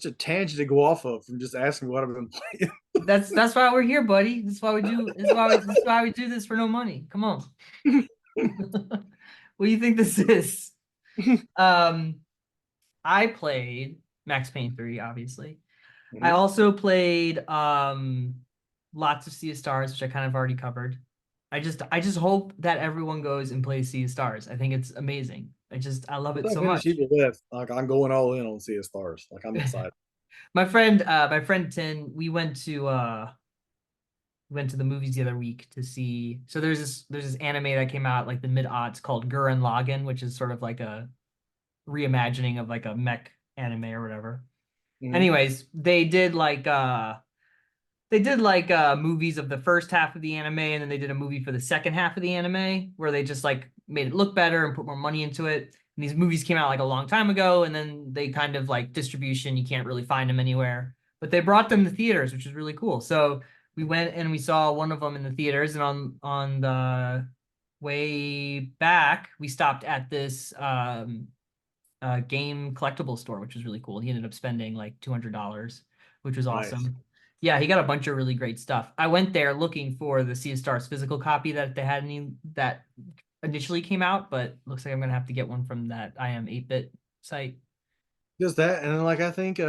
a tangent to go off of from just asking what I've been playing. That's why we're here, buddy. This is why we do. This is why we do this for no money. Come on. What do you think this is? Um, I played Max Payne 3, obviously. I Mhm. also played lots of Sea of Stars, which I kind of already covered. I just hope that everyone goes and plays Sea of Stars. I think it's amazing. I love it I so finished much. Evil West. Like I'm going all in on Sea of Stars. Like I'm excited. My friend Tin, we went to the movies the other week to see. So there's this anime that came out like the mid-aughts called Gurren Lagann, which is sort of like a reimagining of like a mech anime or whatever. Mhm. Anyways, they did like movies of the first half of the anime, and then they did a movie for the second half of the anime where they just like made it look better and put more money into it. And these movies came out like a long time ago, and then they kind of like distribution, you can't really find them anywhere. But they brought them to theaters, which is really cool. So we went and we saw one of them in the theaters, and on the way back, we stopped at this game collectible store, which was really cool. He ended up spending like $200, which was Nice. awesome. Yeah, he got a bunch of really great stuff. I went there looking for the Sea of Stars physical copy that they had any that initially came out, but looks like I'm gonna have to get one from that I am 8-bit site. Just that, and then like I think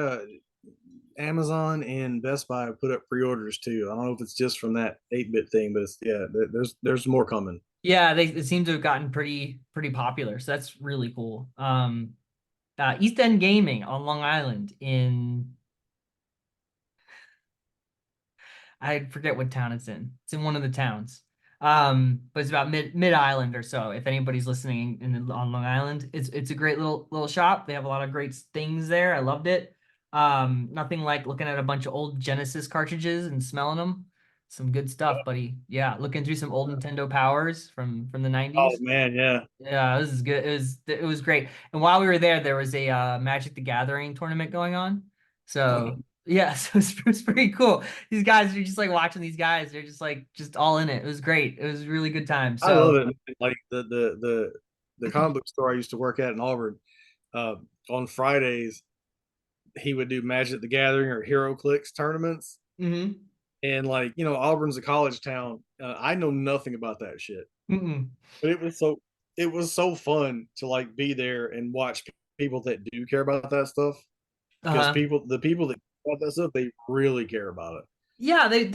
Amazon and Best Buy put up pre-orders too. I don't know if it's just from that 8-bit thing, but it's yeah, there's more coming. Yeah, they seem to have gotten pretty popular, so that's really cool. East End Gaming on Long Island in I forget what town it's in. It's in one of the towns. But it's about mid island or so. If anybody's listening on Long Island, it's a great little shop. They have a lot of great things there. I loved it. Nothing like looking at a bunch of old Genesis cartridges and smelling them. Some good stuff, buddy. Yeah, looking through some old Nintendo Powers from the Oh 90s. man, yeah. Yeah, this is good. It was great. And while we were there was a Magic the Gathering tournament going on. So yeah, so it's pretty cool. These guys, you're just like watching these guys. They're just like just all in it. It was great. It was a really good time. I love So it. Like the comic book store I used to work at in Auburn. Uh, on Fridays, he would do Magic the Gathering or Hero Clicks tournaments, mm-hmm. and like Auburn's a college town. I know nothing about that shit, Mm-mm. but it was so fun to like be there and watch people that do care about that stuff because Uh-huh. the people that care about that stuff they really care about it. Yeah, It's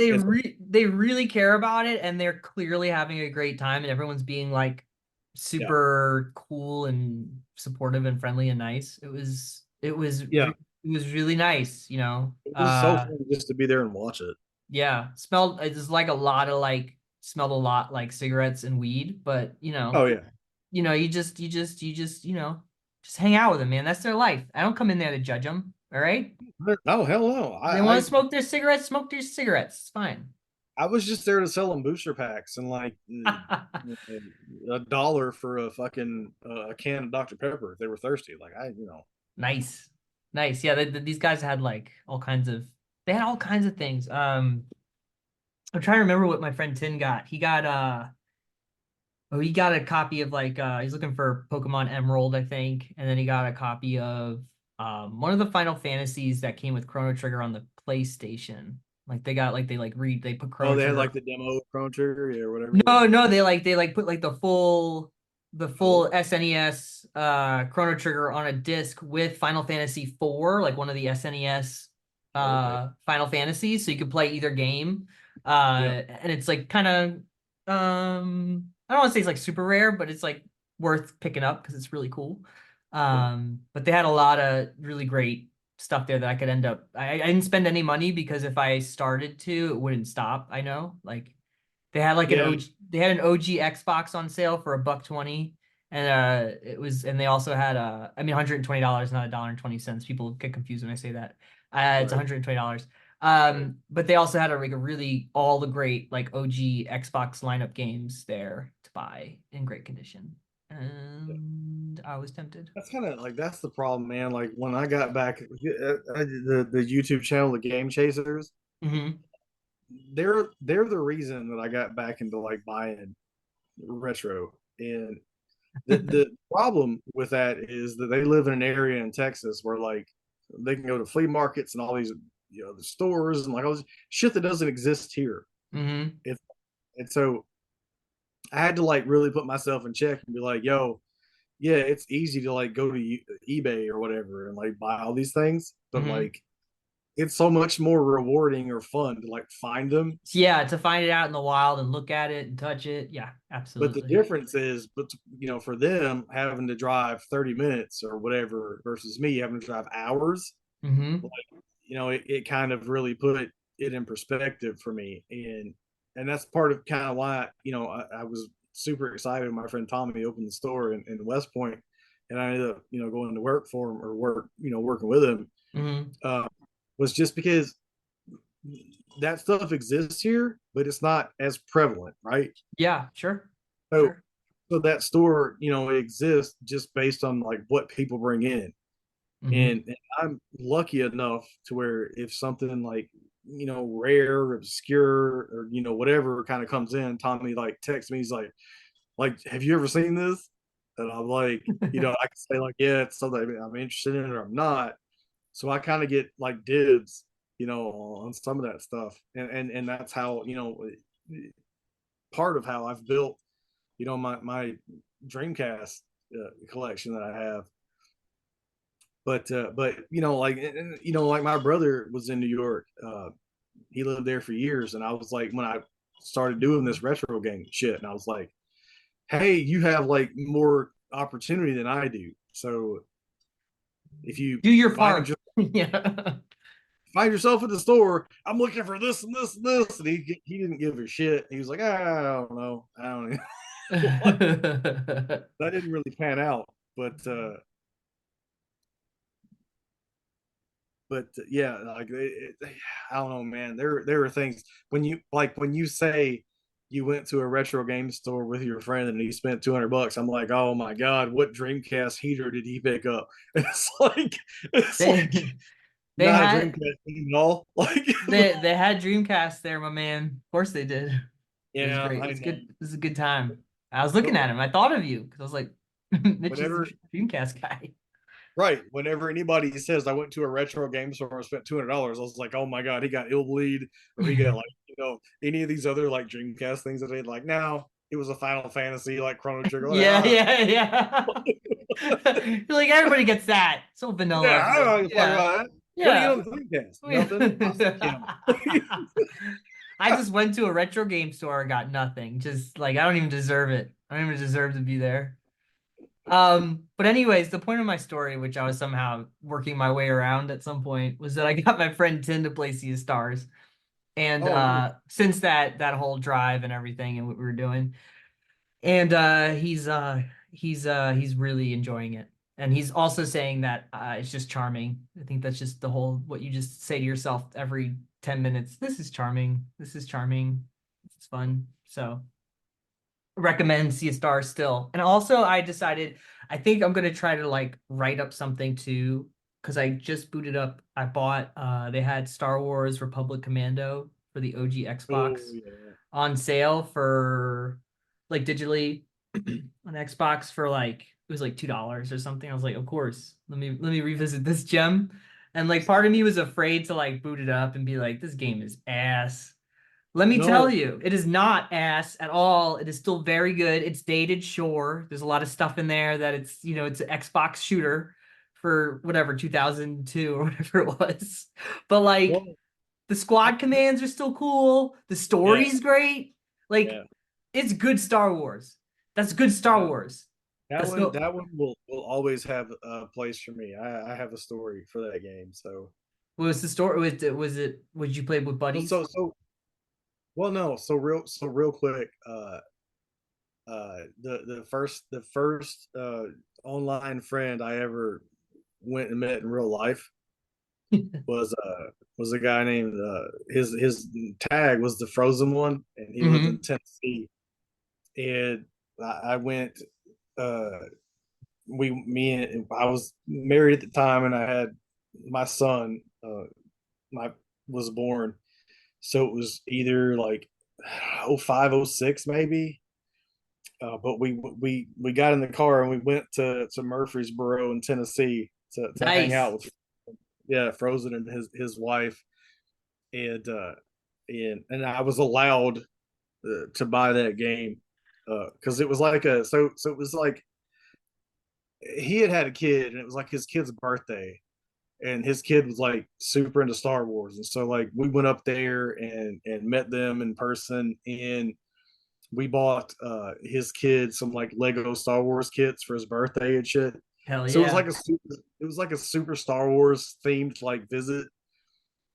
they really care about it, and they're clearly having a great time, and everyone's being like yeah, super cool and supportive and friendly and nice. yeah. It was really nice, you know. It was so fun just to be there and watch it. Yeah, smelled it's like a lot of like smelled a lot like cigarettes and weed, but Oh yeah. just hang out with them, man. That's their life. I don't come in there to judge them, all right? Oh hell no. They want to smoke their cigarettes. It's fine. I was just there to sell them booster packs and like $1 for a fucking a can of Dr Pepper if they were thirsty. Like Nice. Nice. Yeah, these guys had like they had all kinds of things. I'm trying to remember what my friend Tin got. He got a copy of like he's looking for Pokemon Emerald, I think, and then he got a copy of one of the Final Fantasies that came with Chrono Trigger on the PlayStation. Like they got like they put oh Chrono they had Trigger. like the demo of Chrono Trigger yeah or whatever No, yeah. no, they like put like the Oh full SNES Chrono Trigger on a disc with Final Fantasy 4, like one of the SNES okay Final Fantasies, so you could play either game. yeah And it's like kind of I don't want to say it's like super rare, but it's like worth picking up because it's really cool. yeah But they had a lot of really great stuff there that I could end up I didn't spend any money because if I started to, it wouldn't stop. I know. Like they had like yeah. they had an OG Xbox on sale for $120. And and they also had I mean $120, not $1.20. People get confused when I say that. It's Right $120. right But they also had like a really all the great like OG Xbox lineup games there to buy in great condition. and I was tempted. That's kind of like that's the problem, man. Like when I got back, the YouTube channel, the Game Chasers, Hmm. they're the reason that I got back into like buying retro. And the problem with that is that they live in an area in Texas where like they can go to flea markets and all these the stores and like all this shit that doesn't exist here. Hmm. It's and so I had to like really put myself in check and be like, yo, yeah, it's easy to like go to eBay or whatever and like buy all these things, but Hmm. like it's so much more rewarding or fun to like find them. So yeah, to find it out in the wild and look at it and touch it. Yeah, But the absolutely. difference is, but for them having to drive 30 minutes or whatever versus me having to drive hours, Hmm. like it kind of really put it in perspective for me, and that's part of kind of why I was super excited when my friend Tommy opened the store in West Point, and I ended up going to work for him or working with him, Hmm. uh, was just because that stuff exists here, but it's not as prevalent, right? Yeah, sure. So Sure. so that store it exists just based on like what people bring in, Hmm. and I'm lucky enough to where if something like rare or obscure or whatever kind of comes in, Tommy like texts me, he's like have you ever seen this? And I'm like, I can say like, yeah, it's something I'm interested in or I'm not. So I kind of get like dibs on some of that stuff, and that's how part of how I've built my Dreamcast collection that I have. But like my brother was in New York. He lived there for years, and I was like, when I started doing this retro game shit, and I was like, hey, you have like more opportunity than I do. So if you Do your find part. your, Yeah. find yourself in the store, I'm looking for this and this and this, and he didn't give a shit. He was like, I don't know, I don't know. That didn't really pan out, but yeah, like I don't know, man. There are things when you say you went to a retro game store with your friend and he spent $200. I'm like, oh my god, what Dreamcast heater did he pick up? It's they like they not a had Dreamcast at all. Like they had Dreamcast there, my man. Of course they did. It was yeah, great. It I was know. good. It was a good time. I was looking But at him. I thought of you because I was like, Mitch is the whenever Dreamcast guy. right, whenever anybody says I went to a retro game store and spent $200, I was like, oh my god, he got ill bleed or he got like any of these other like Dreamcast things that they like. Now it was a Final Fantasy like Chrono Trigger. Like, Yeah, yeah, yeah. You're like everybody gets that. So vanilla yeah, of I don't you. know what to fuck Yeah, about that. What do you get yeah. on the Dreamcast? Nothing. I'll suck him. I just went to a retro game store and got nothing. Just like I don't even deserve it. I don't even deserve to be there. But anyways, the point of my story, which I was somehow working my way around at some point, was that I got my friend Tim to play Sea of Stars. And Oh, nice. since that whole drive and everything and what we were doing, and he's really enjoying it. And he's also saying that it's just charming. I think that's just the whole what you just say to yourself every 10 minutes. This is charming. This is charming. It's fun. So recommend See a Star still. And also I decided I think I'm gonna try to like write up something too because I just booted up. I bought they had Star Wars Republic Commando for the OG Oh Xbox yeah. on sale for like digitally on Xbox for like it was like $2 or something. I was like, of course, let me revisit this gem. And like part of me was afraid to like boot it up and be like, this game is ass. Let me tell No, you, it is not ass at all. It is still very good. It's dated, sure. There's a lot of stuff in there that it's an Xbox shooter for whatever 2002 or whatever it was. But like well, the I, squad commands are still cool. The yeah, story's great. Like yeah. it's good Star Wars. That's good Star Uh, Wars. that That's one, no that one will always have a place for me. I have a story for that game. So, what was the story? Was it would you play with well, buddies? well, no, so real quick. The first online friend I ever went and met in real life was a guy named his tag was the Frozen one, and he lived in Hmm. Tennessee. And I went. uh, I was married at the time, and I had my son. My was born, so it was either like oh 05, oh 06 maybe. But we got in the car and we went to Murfreesboro in Tennessee to hang out Nice. with Frozen and his wife, and and I was allowed to buy that game because it was like a so it was like he had a kid and it was like his kid's birthday, and his kid was like super into Star Wars, and so like we went up there and met them in person, and we bought his kid some like Lego Star Wars kits for his birthday and shit. Hell So yeah. it was like a super Star Wars themed like visit,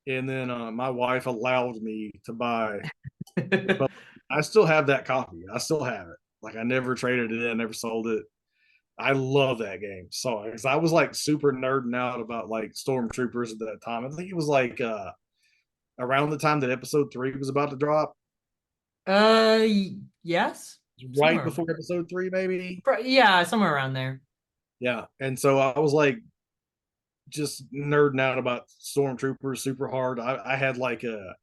and then my wife allowed me to buy Republic. I still have that copy. I still have it. Like I never traded it in, never sold it. I love that game. So because I was like super nerding out about like stormtroopers at that time. I think it was like around the time that episode 3 was about to drop, Yes, right somewhere. before episode 3, maybe. Yeah, somewhere around there. Yeah. And so I was like just nerding out about stormtroopers super hard. I had like a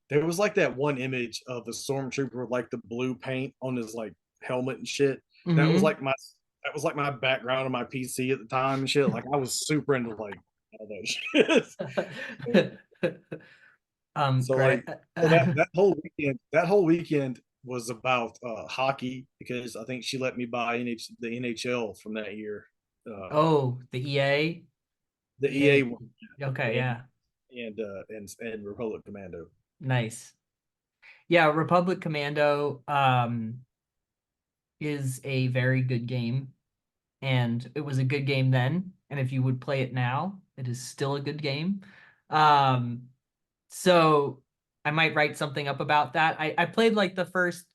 there was like that one image of the stormtrooper with like the blue paint on his like helmet and shit. That was Hmm. like my that was like my background on my PC at the time and shit. Like I was super into like all that shit. So Great. like so that whole weekend was about hockey because I think she let me buy the NHL from that year. Uh, Oh, the EA. the EA one EA. Okay, and yeah. and Republic Commando. Nice. Yeah, Republic Commando is a very good game, and it was a good game then, and if you would play it now, it is still a good game. Um so I might write something up about that. I played like the first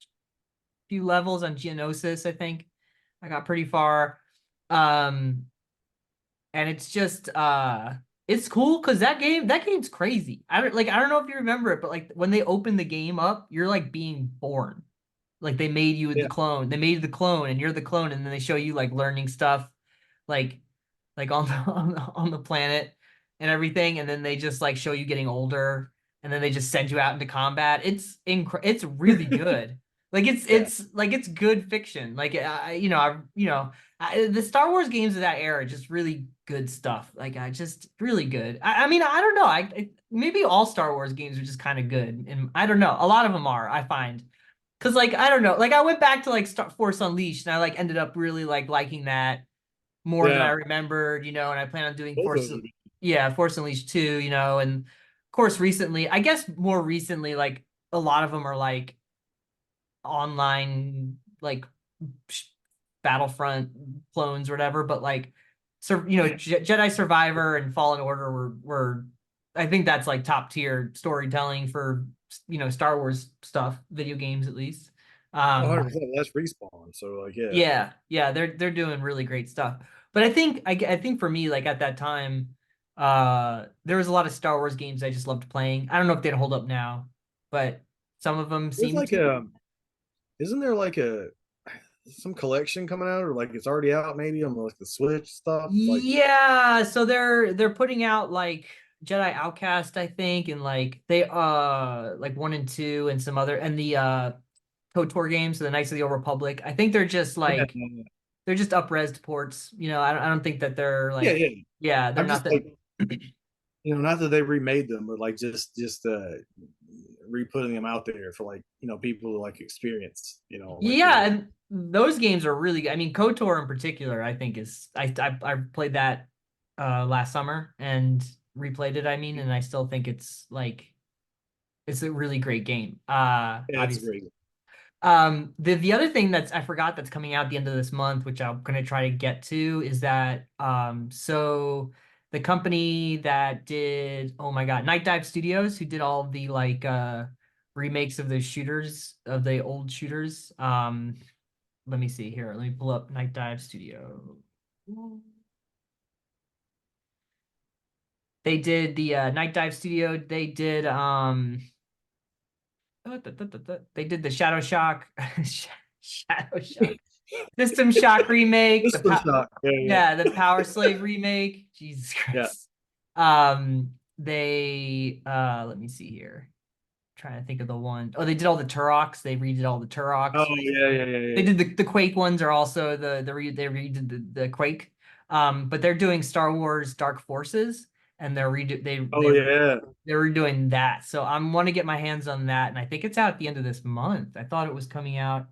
few levels on Geonosis, I think. I got pretty far. Um and it's just it's cool because that game's crazy. I don't know if you remember it, but like when they open the game up, you're like being born. Like they made you the Yeah, clone. They made the clone and you're the clone, and then they show you like learning stuff like on the on the planet and everything, and then they just like show you getting older, and then they just send you out into combat. It's really good. Like yeah, it's like it's good fiction. Like the Star Wars games of that era just really good stuff. Like I just really good. I mean I don't know. Maybe all Star Wars games are just kind of good, and I don't know. A lot of them are. I find. Cause like I don't know, like I went back to like Star Force Unleashed, and I like ended up really like liking that more than I yeah. remembered, and I plan on doing Both of them. Force Unleashed 2, and of course recently, I guess more recently, like a lot of them are like online, like Battlefront clones or whatever, but like, so Jedi Survivor and Fallen Order were I think that's like top tier storytelling for Star Wars stuff, video games at least. Um, 100%. That's respawn. So like, yeah, yeah, they're doing really great stuff. But I think for me, like at that time, there was a lot of Star Wars games I just loved playing. I don't know if they'd hold up now, but some of them there's seem like to. isn't there like a some collection coming out, or like it's already out maybe on like the Switch stuff? Like, Yeah, so they're putting out like Jedi Outcast, I think, and like they like 1 and 2 and some other and the KOTOR games, so the Knights of the Old Republic. I think yeah, they're just up-resed ports. I don't think that they're yeah, like, yeah. yeah, they're I'm not just that. like, not that they remade them, but like just re-putting them out there for like people to like experience, like Yeah, and those games are really good. I mean, KOTOR in particular, I think is I played that last summer and replayed it, I mean, and I still think it's like it's a really great game. yeah, it's Obviously. great. The other thing I forgot that's coming out at the end of this month, which I'm gonna try to get to, is that so the company that did, oh my God, Night Dive Studios, who did all of the like remakes of the shooters of the old shooters. Let me see here. Let me pull up Night Dive Studio. They did the Night Dive Studio. They did they did the Shadow Shock Shadow Shock. System Shock remake, System Shock. Yeah, yeah, yeah, the Power Slave remake. Jesus yeah. Christ. They let me see here. Trying to think of the one. Oh, they did all the Turoks. They redid all the Oh Turoks yeah, yeah, recently. yeah, They yeah. did the Quake ones are also they redid the Quake. But they're doing Star Wars Dark Forces and Oh yeah. they're redoing that. So I'm want to get my hands on that, and I think it's out at the end of this month. I thought it was coming out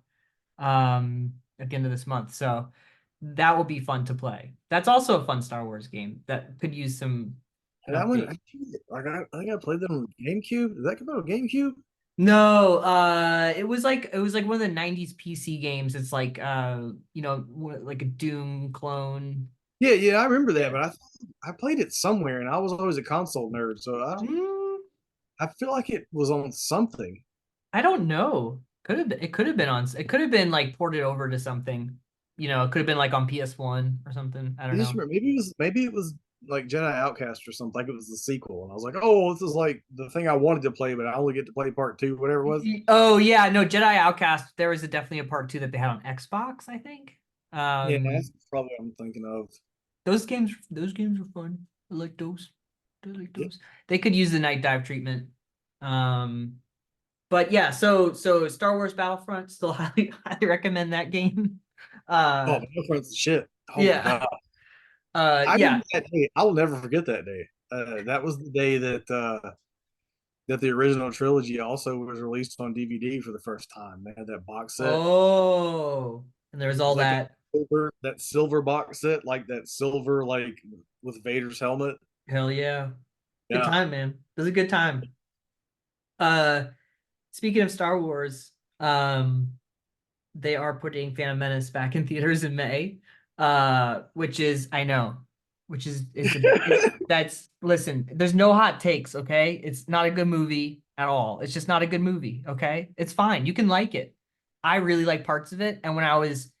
at the end of this month. So that will be fun to play. That's also a fun Star Wars game that could use an And that one, update. like I think I played that on GameCube. Did that come out on GameCube? No, it was like one of the 90s PC games. It's like like a Doom clone. Yeah, yeah, I remember that, Yeah. but I played it somewhere, and I was always a console nerd, so Mm, I feel like it was on something. I don't know. It could have been on it could have been like ported over to something. It could have been like on PS1 or something. I I don't just know. remember maybe it was like Jedi Outcast or something. Like it was the sequel, and I was like, oh, this is like the thing I wanted to play, but I only get to play part two, whatever it was. Oh yeah, no, Jedi Outcast, there was definitely a part two that they had on Xbox, I think. Yeah, that's probably what I'm thinking of. Those games are fun. I like those. I like Yeah. those. They could use the night dive treatment. Um But yeah, so Star Wars Battlefront, still highly recommend that game. Oh, Uh Battlefront's the shit. Oh my yeah. god, I Yeah. remember that day. I will never forget that day. That was the day that the original trilogy also was released on DVD for the first time. They had that box set. Oh, and there's It all was like that. that silver box set, like that silver, like with Vader's helmet. Hell yeah. Good Yeah. time, man. It was a good time. Uh Speaking of Star Wars, they are putting Phantom Menace back in theaters in May. Which is I know, which is that's listen, there's no hot takes, okay? It's not a good movie at all. It's just not a good movie, okay? It's fine. You can like it. I really like parts of it, and when I was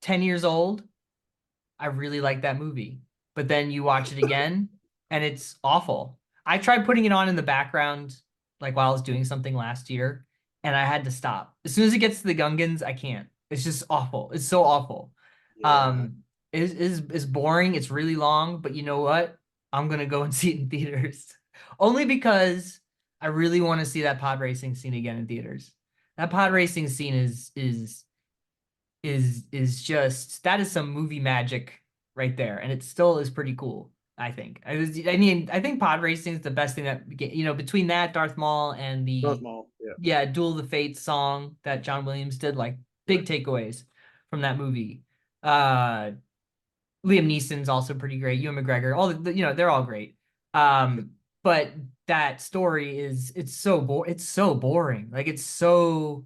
10 years old, I really liked that movie. But then you watch it again and it's awful. I tried putting it on in the background like while I was doing something last year and I had to stop. As soon as it gets to the Gungans, I can't. It's just awful. It's so awful. Yeah. Is boring. It's really long, but you know what? I'm gonna go and see it in theaters. Only because I really want to see that pod racing scene again in theaters. That pod racing scene is just that is some movie magic right there, and it still is pretty cool. I think pod racing is the best thing that between that Darth Maul and Darth the Maul. Yeah. yeah Duel of the Fates song that John Williams did, like Right. big takeaways from that movie. uh Liam Neeson's also pretty great. Ewan McGregor, all they're all great. But that story it's so boring. Like it's so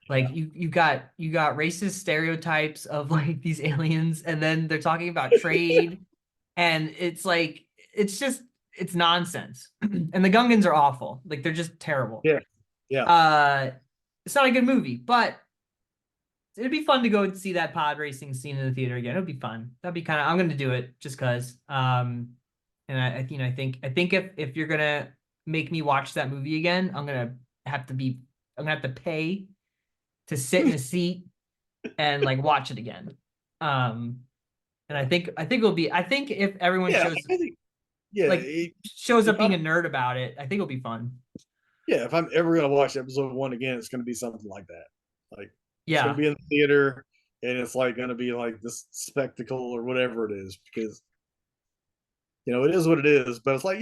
like Yeah. you got racist stereotypes of like these aliens, and then they're talking about trade, and it's like it's nonsense. And the Gungans are awful. Like they're just terrible. Yeah. Yeah. Uh, it's not a good movie, but it'd be fun to go and see that pod racing scene in the theater again. It'd be fun. That'd be kind of. I'm gonna do it just cause. And I think if you're gonna make me watch that movie again, have to be. I'm gonna have to pay to sit in a seat and like watch it again. Um, and I think it'll be. I think if everyone Yeah. shows I think yeah. like shows If up being I'm a nerd about it, I think it'll be fun. yeah, if I'm ever gonna watch episode one again, it's gonna be something like that. Like it's gonna Yeah. be in the theater, and it's like gonna be like this spectacle or whatever it is, because it is what it is. But it's like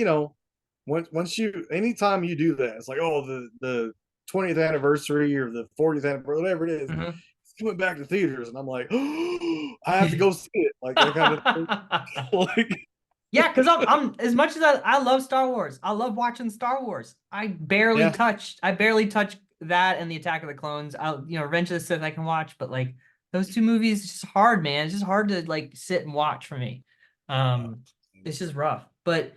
once you anytime you do that, it's like, oh, the 20th anniversary or the 40th anniversary, whatever it is, Mhm. it's coming back to theaters, and I'm like, oh, I have to go see it, like that kind of thing. Like Yeah, because I'm as much as I love Star Wars, I love watching Star Wars. yeah, I barely touched that and the Attack of the Clones. Revenge of the Sith I can watch, but like those two movies, it's just hard, man. It's just hard to like sit and watch for me. yeah, It's just rough. But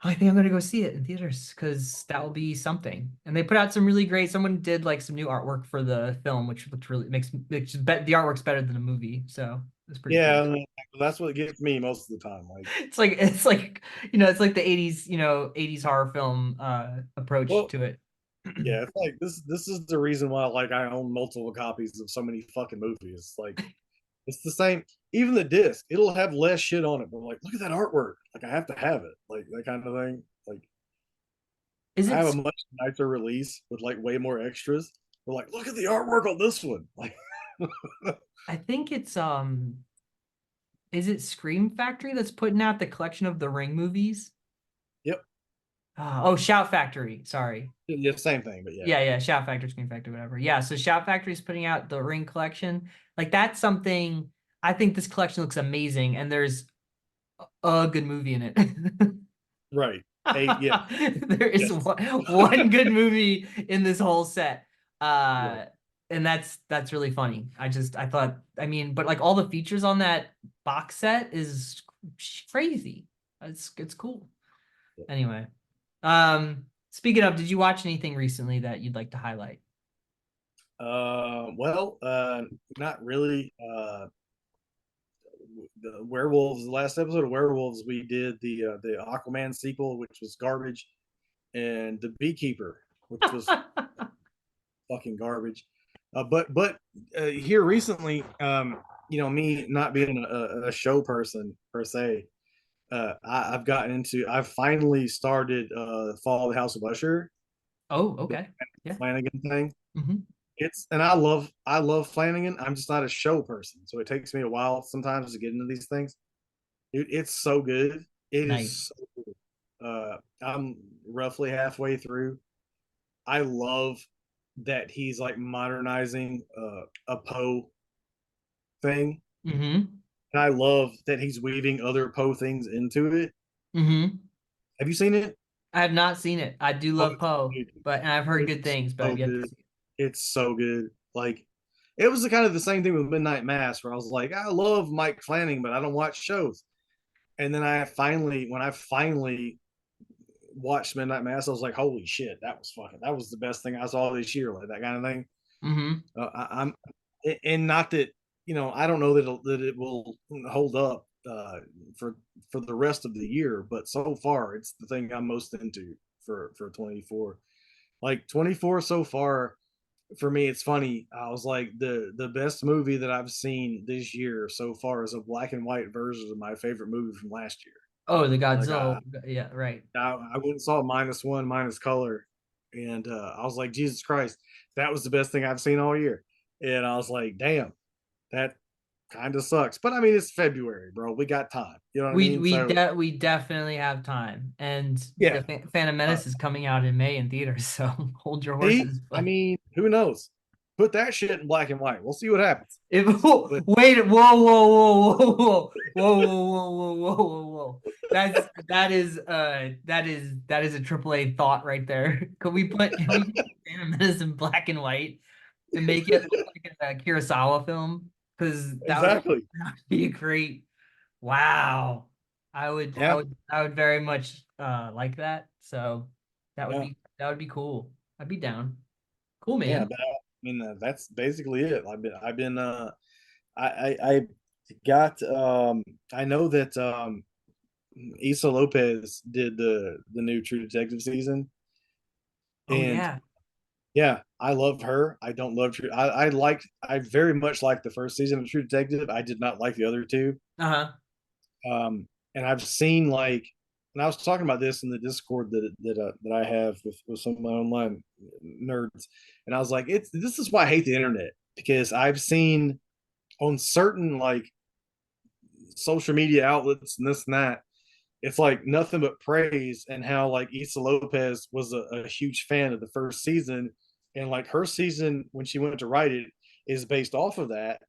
I think I'm gonna go see it in theaters because that will be something. And they put out some really great. Someone did like some new artwork for the film, which looks really makes the artwork's better than the movie. So it's pretty cool. yeah. That's what gets me most of the time. Like, It's like it's like the 80s horror film approach well, to it. Yeah, it's like this is the reason why like I own multiple copies of so many fucking movies. Like it's the same. Even the disc, it'll have less shit on it, but like, look at that artwork. Like I have to have it. Like that kind of thing. Like Is I have a it? much nicer release with like way more extras. But like, look at the artwork on this one. Like I think it's is it Scream Factory that's putting out the collection of the Ring movies? yep. Oh, Shout Factory. Sorry. Yeah, same thing, but yeah. Yeah, Shout Factory, Scream Factory, whatever. Yeah, so Shout Factory is putting out the Ring collection. Like that's something I think this collection looks amazing, and there's a good movie in it. Right. Yeah, There is yes. one good movie in this whole set. Right. Uh and that's really funny. I thought I mean, but like all the features on that box set is crazy. It's cool. Yeah. Anyway, speaking of, did you watch anything recently that you'd like to highlight? Well, not really. The werewolves, the last episode of werewolves, we did the Aquaman sequel, which was garbage, and the Beekeeper, which was fucking garbage. But here recently, me not being a show person per se, I've gotten into. I've finally started Fall of the House of Usher, Oh, the okay. Yeah. Flanagan thing. Hmm. It's and I love Flanagan. I'm just not a show person, so it takes me a while sometimes to get into these things. It's so good. It Nice. is so good. I'm roughly halfway through. I love that he's like modernizing a Poe thing, Hmm. and I love that he's weaving other Poe things into it. Hmm. Have you seen it? I have not seen it. I do Oh, love Poe, but and I've heard good it's things, but so I've yet to good. see it. It's so good. Like it was the kind of the same thing with Midnight Mass, where I was like, I love Mike Flanagan, but I don't watch shows. And then when I finally watched Midnight Mass, I was like, holy shit, that was the best thing I saw this year, like that kind of thing. Hmm. I'm, and not that I don't know that it will hold up for the rest of the year, but so far it's the thing I'm most into for 24. Like 24 so far for me, it's funny. I was like the best movie that I've seen this year so far is a black and white version of my favorite movie from last year. Oh, the Like Godzilla. Yeah, right. I went and saw minus one, minus color, and I was like, Jesus Christ, that was the best thing I've seen all year. And I was like, damn, that kind of sucks. But I mean, it's February, bro. We got time. You know what I We mean? we So de we definitely have time, and the yeah. Phantom Uh, Menace is coming out in May in theaters, so hold your See, horses. I But mean, who knows? Put that shit in black and white. We'll see what happens. if But wait, whoa. That is a triple A thought right there. Can we put Phantom Menace in black and white and make it look like a Kurosawa film? Because exactly. that would be a great. Wow. Yeah. I would very much like that. So Yeah. that would be cool. I'd be down. Cool, Yeah. man. But I mean, that's basically it. I've been, I got, I know that, Issa Lopez did the new True Detective season, Oh and yeah. yeah, I love her. I don't love True. I very much liked the first season of True Detective. I did not like the other two. Uh-huh. And I've seen like, and I was talking about this in the Discord that I have with some of my online nerds, and I was like, this is why I hate the internet, because I've seen on certain like social media outlets and this and that, it's like nothing but praise, and how like Issa Lopez was a huge fan of the first season, and like her season when she went to write it is based off of that,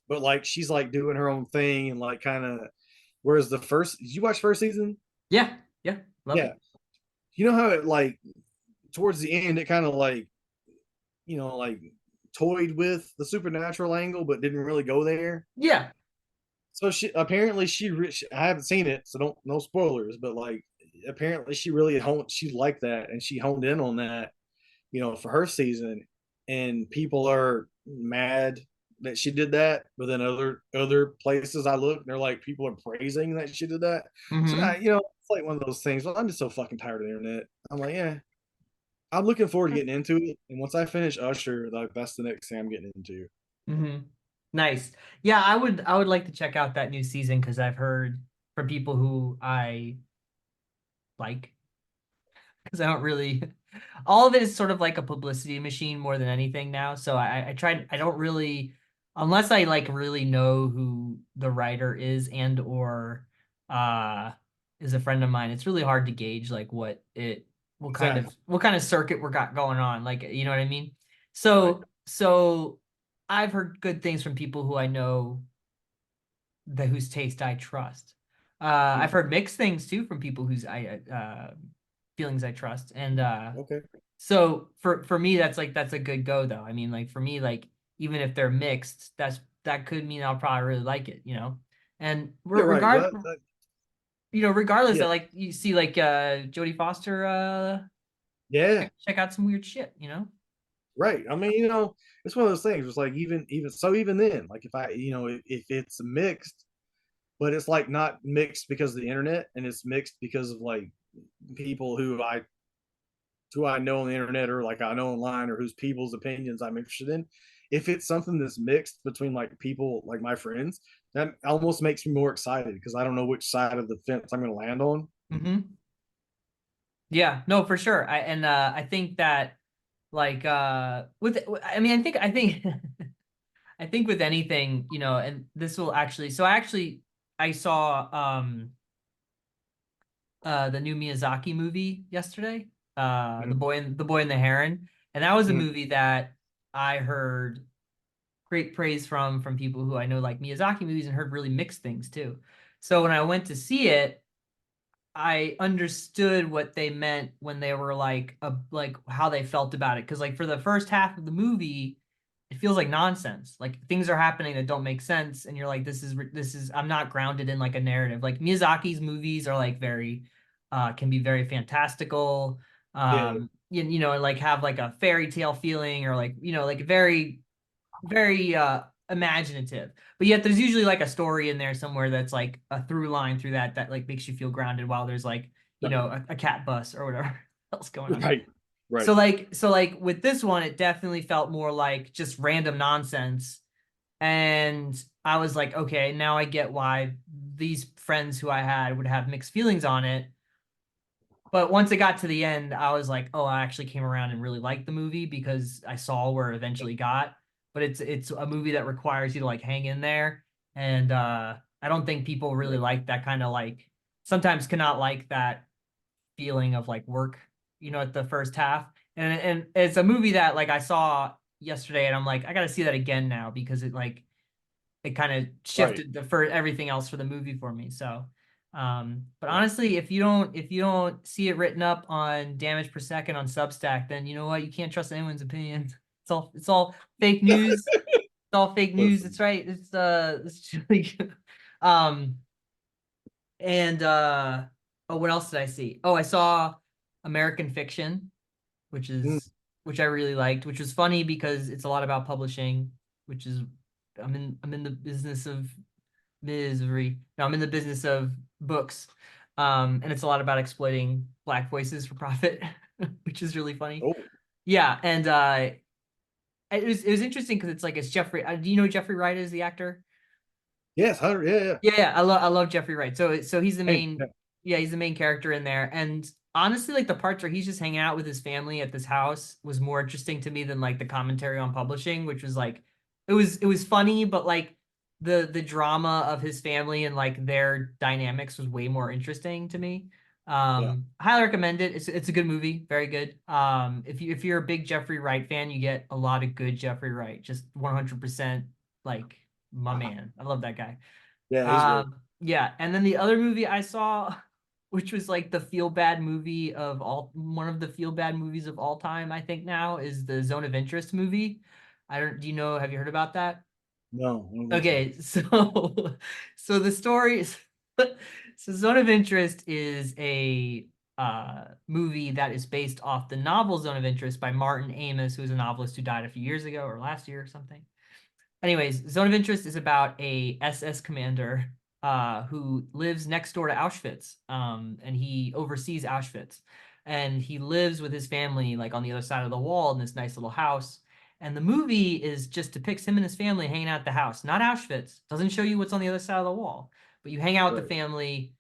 but like she's like doing her own thing and like kind of, whereas the first, did you watch first season? Yeah. Yeah. Loved Yeah, it. you know how it like towards the end it kind of like, like toyed with the supernatural angle but didn't really go there. Yeah. So she apparently I haven't seen it, so don't, no spoilers, but like apparently she liked that and she honed in on that, for her season, and people are mad that she did that. But then other places I look, they're like, people are praising that she did that. So Mm-hmm. it's like one of those things. Well, I'm just so fucking tired of the internet. I'm like, yeah, I'm looking forward to getting into it. And once I finish Usher, like that's the next thing I'm getting into. Hmm. Nice. Yeah, I would like to check out that new season because I've heard from people who I like, because I don't really all of it is sort of like a publicity machine more than anything now. So I tried I don't really, unless I like really know who the writer is and or uh is a friend of mine, it's really hard to gauge like Exactly. what kind of circuit we're got going on. Like, you know what I mean? Right. So I've heard good things from people who I know that whose taste I trust. I've Mm. heard mixed things too from people whose I feelings I trust. And Okay. so for me that's a good go though. I mean, like for me, like even if they're mixed, that could mean I'll probably really like it, you know. And Yeah. Right. regardless, Yeah. I like you see like Jodie Foster Yeah. check out some weird shit, you know. Right. I mean, it's one of those things. It's like even then, like if I, if it's mixed, but it's like not mixed because of the internet, and it's mixed because of like people who I know on the internet or like I know online or whose people's opinions I'm interested in. If it's something that's mixed between like people like my friends, that almost makes me more excited because I don't know which side of the fence I'm going to land on. Hmm. Yeah, no, for sure. I think that like with I mean I think I think with anything, you know, and this will actually, so I saw the new Miyazaki movie yesterday, Mm-hmm. The Boy and the Heron, and that was a Mm-hmm. movie that I heard great praise from people who I know like Miyazaki movies and heard really mixed things too. So when I went to see it, I understood what they meant when they were like how they felt about it. Because like for the first half of the movie, it feels like nonsense. Like things are happening that don't make sense, and you're like, this is I'm not grounded in like a narrative. Like Miyazaki's movies are like very can be very fantastical. Yeah. You know, and like have like a fairy tale feeling or like, you know, like very imaginative, but yet there's usually like a story in there somewhere that's like a through line through that like makes you feel grounded while there's like, you Right. know, a cat bus or whatever else going on. Right. Right. So like with this one it definitely felt more like just random nonsense, and I was like, okay, now I get why these friends who I had would have mixed feelings on it. But once it got to the end, I was like, oh, I actually came around and really liked the movie because I saw where it eventually got. But it's a movie that requires you to like hang in there. And I don't think people really Right. like that kind of like, sometimes cannot like that feeling of like work, you know, at the first half. And it's a movie that like I saw yesterday and I'm like, I gotta see that again now because it kind of Right. shifted the for everything else for the movie for me. So, but Right. honestly, if you don't see it written up on damage per second on Substack, then you know what? You can't trust anyone's opinion. It's all fake news. It's all fake news. Listen. It's right. It's really um and oh, what else did I see? Oh, I saw American Fiction, which Mm. is which I really liked, which was funny because it's a lot about publishing, which is I'm in the business of misery. No, I'm in the business of books. And it's a lot about exploiting black voices for profit, which is really funny. Oh, Yeah, and it was interesting because it's like it's Jeffrey. Do you know who Jeffrey Wright is, the actor? yes, 100. Yeah, yeah. Yeah, yeah, I love Jeffrey Wright. So he's the Hey, main, yeah, he's the main character in there. And honestly, like the parts where he's just hanging out with his family at this house was more interesting to me than like the commentary on publishing, which was like it was funny, but like the drama of his family and like their dynamics was way more interesting to me. yeah. Highly recommend it. It's a good movie, very good. If you're a big Jeffrey Wright fan, you get a lot of good Jeffrey Wright, just 100% like my man. I love that guy. Yeah, he's great. Yeah, and then the other movie I saw, which was like the feel bad movie of all, one of the feel bad movies of all time, I think now, is the Zone of Interest movie. I don't, do you know, have you heard about that? No, I don't think so. Okay, so so the story is so Zone of Interest is a movie that is based off the novel Zone of Interest by Martin Amis, who was a novelist who died a few years ago or last year or something. Anyways, Zone of Interest is about a SS commander who lives next door to Auschwitz, and he oversees Auschwitz. and he lives with his family like on the other side of the wall in this nice little house. And the movie is just depicts him and his family hanging out at the house, not Auschwitz. Doesn't show you what's on the other side of the wall, but you hang out with the Right. family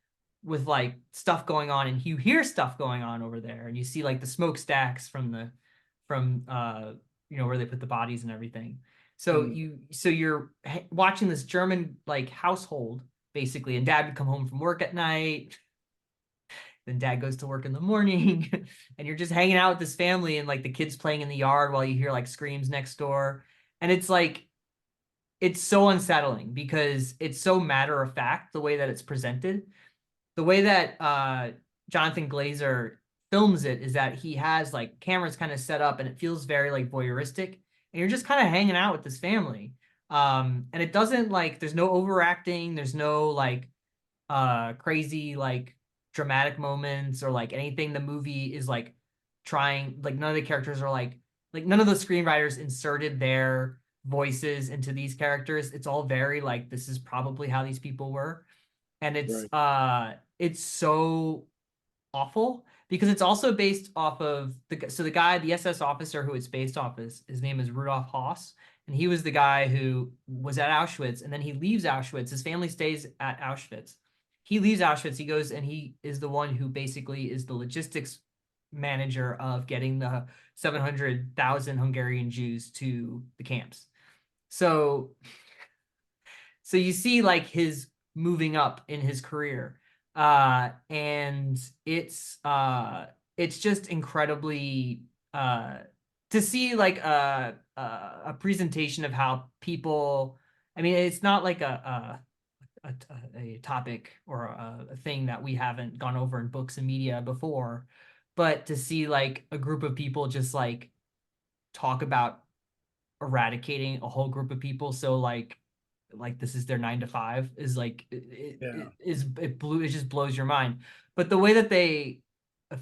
with like stuff going on, and you hear stuff going on over there, and you see like the smokestacks from where they put the bodies and everything. So Mm, you're watching this German like household basically, and dad would come home from work at night, then dad goes to work in the morning, and you're just hanging out with this family and like the kids playing in the yard while you hear like screams next door. And it's like it's so unsettling because it's so matter of fact the way that it's presented. The way that Jonathan Glazer films it is that he has like cameras kind of set up and it feels very like voyeuristic, and you're just kind of hanging out with this family. And it doesn't like there's no overacting, there's no like crazy like dramatic moments or like anything. The movie is like trying like none of the characters are like none of the screenwriters inserted their voices into these characters. It's all very like this is probably how these people were. And right. it's so awful because it's also based off of the guy, the SS officer who it's based off is his name is Rudolf Haas, and he was the guy who was at Auschwitz, and then he leaves Auschwitz. His family stays at Auschwitz. He leaves Auschwitz. He goes and he is the one who basically is the logistics manager of getting the 700,000 Hungarian Jews to the camps. So you see like his moving up in his career, and it's just incredibly to see like a presentation of how people. I mean, it's not like a topic or a thing that we haven't gone over in books and media before, but to see like a group of people just like talk about eradicating a whole group of people so like this is their 9 to 5 is like Yeah. it just blows your mind. But the way that they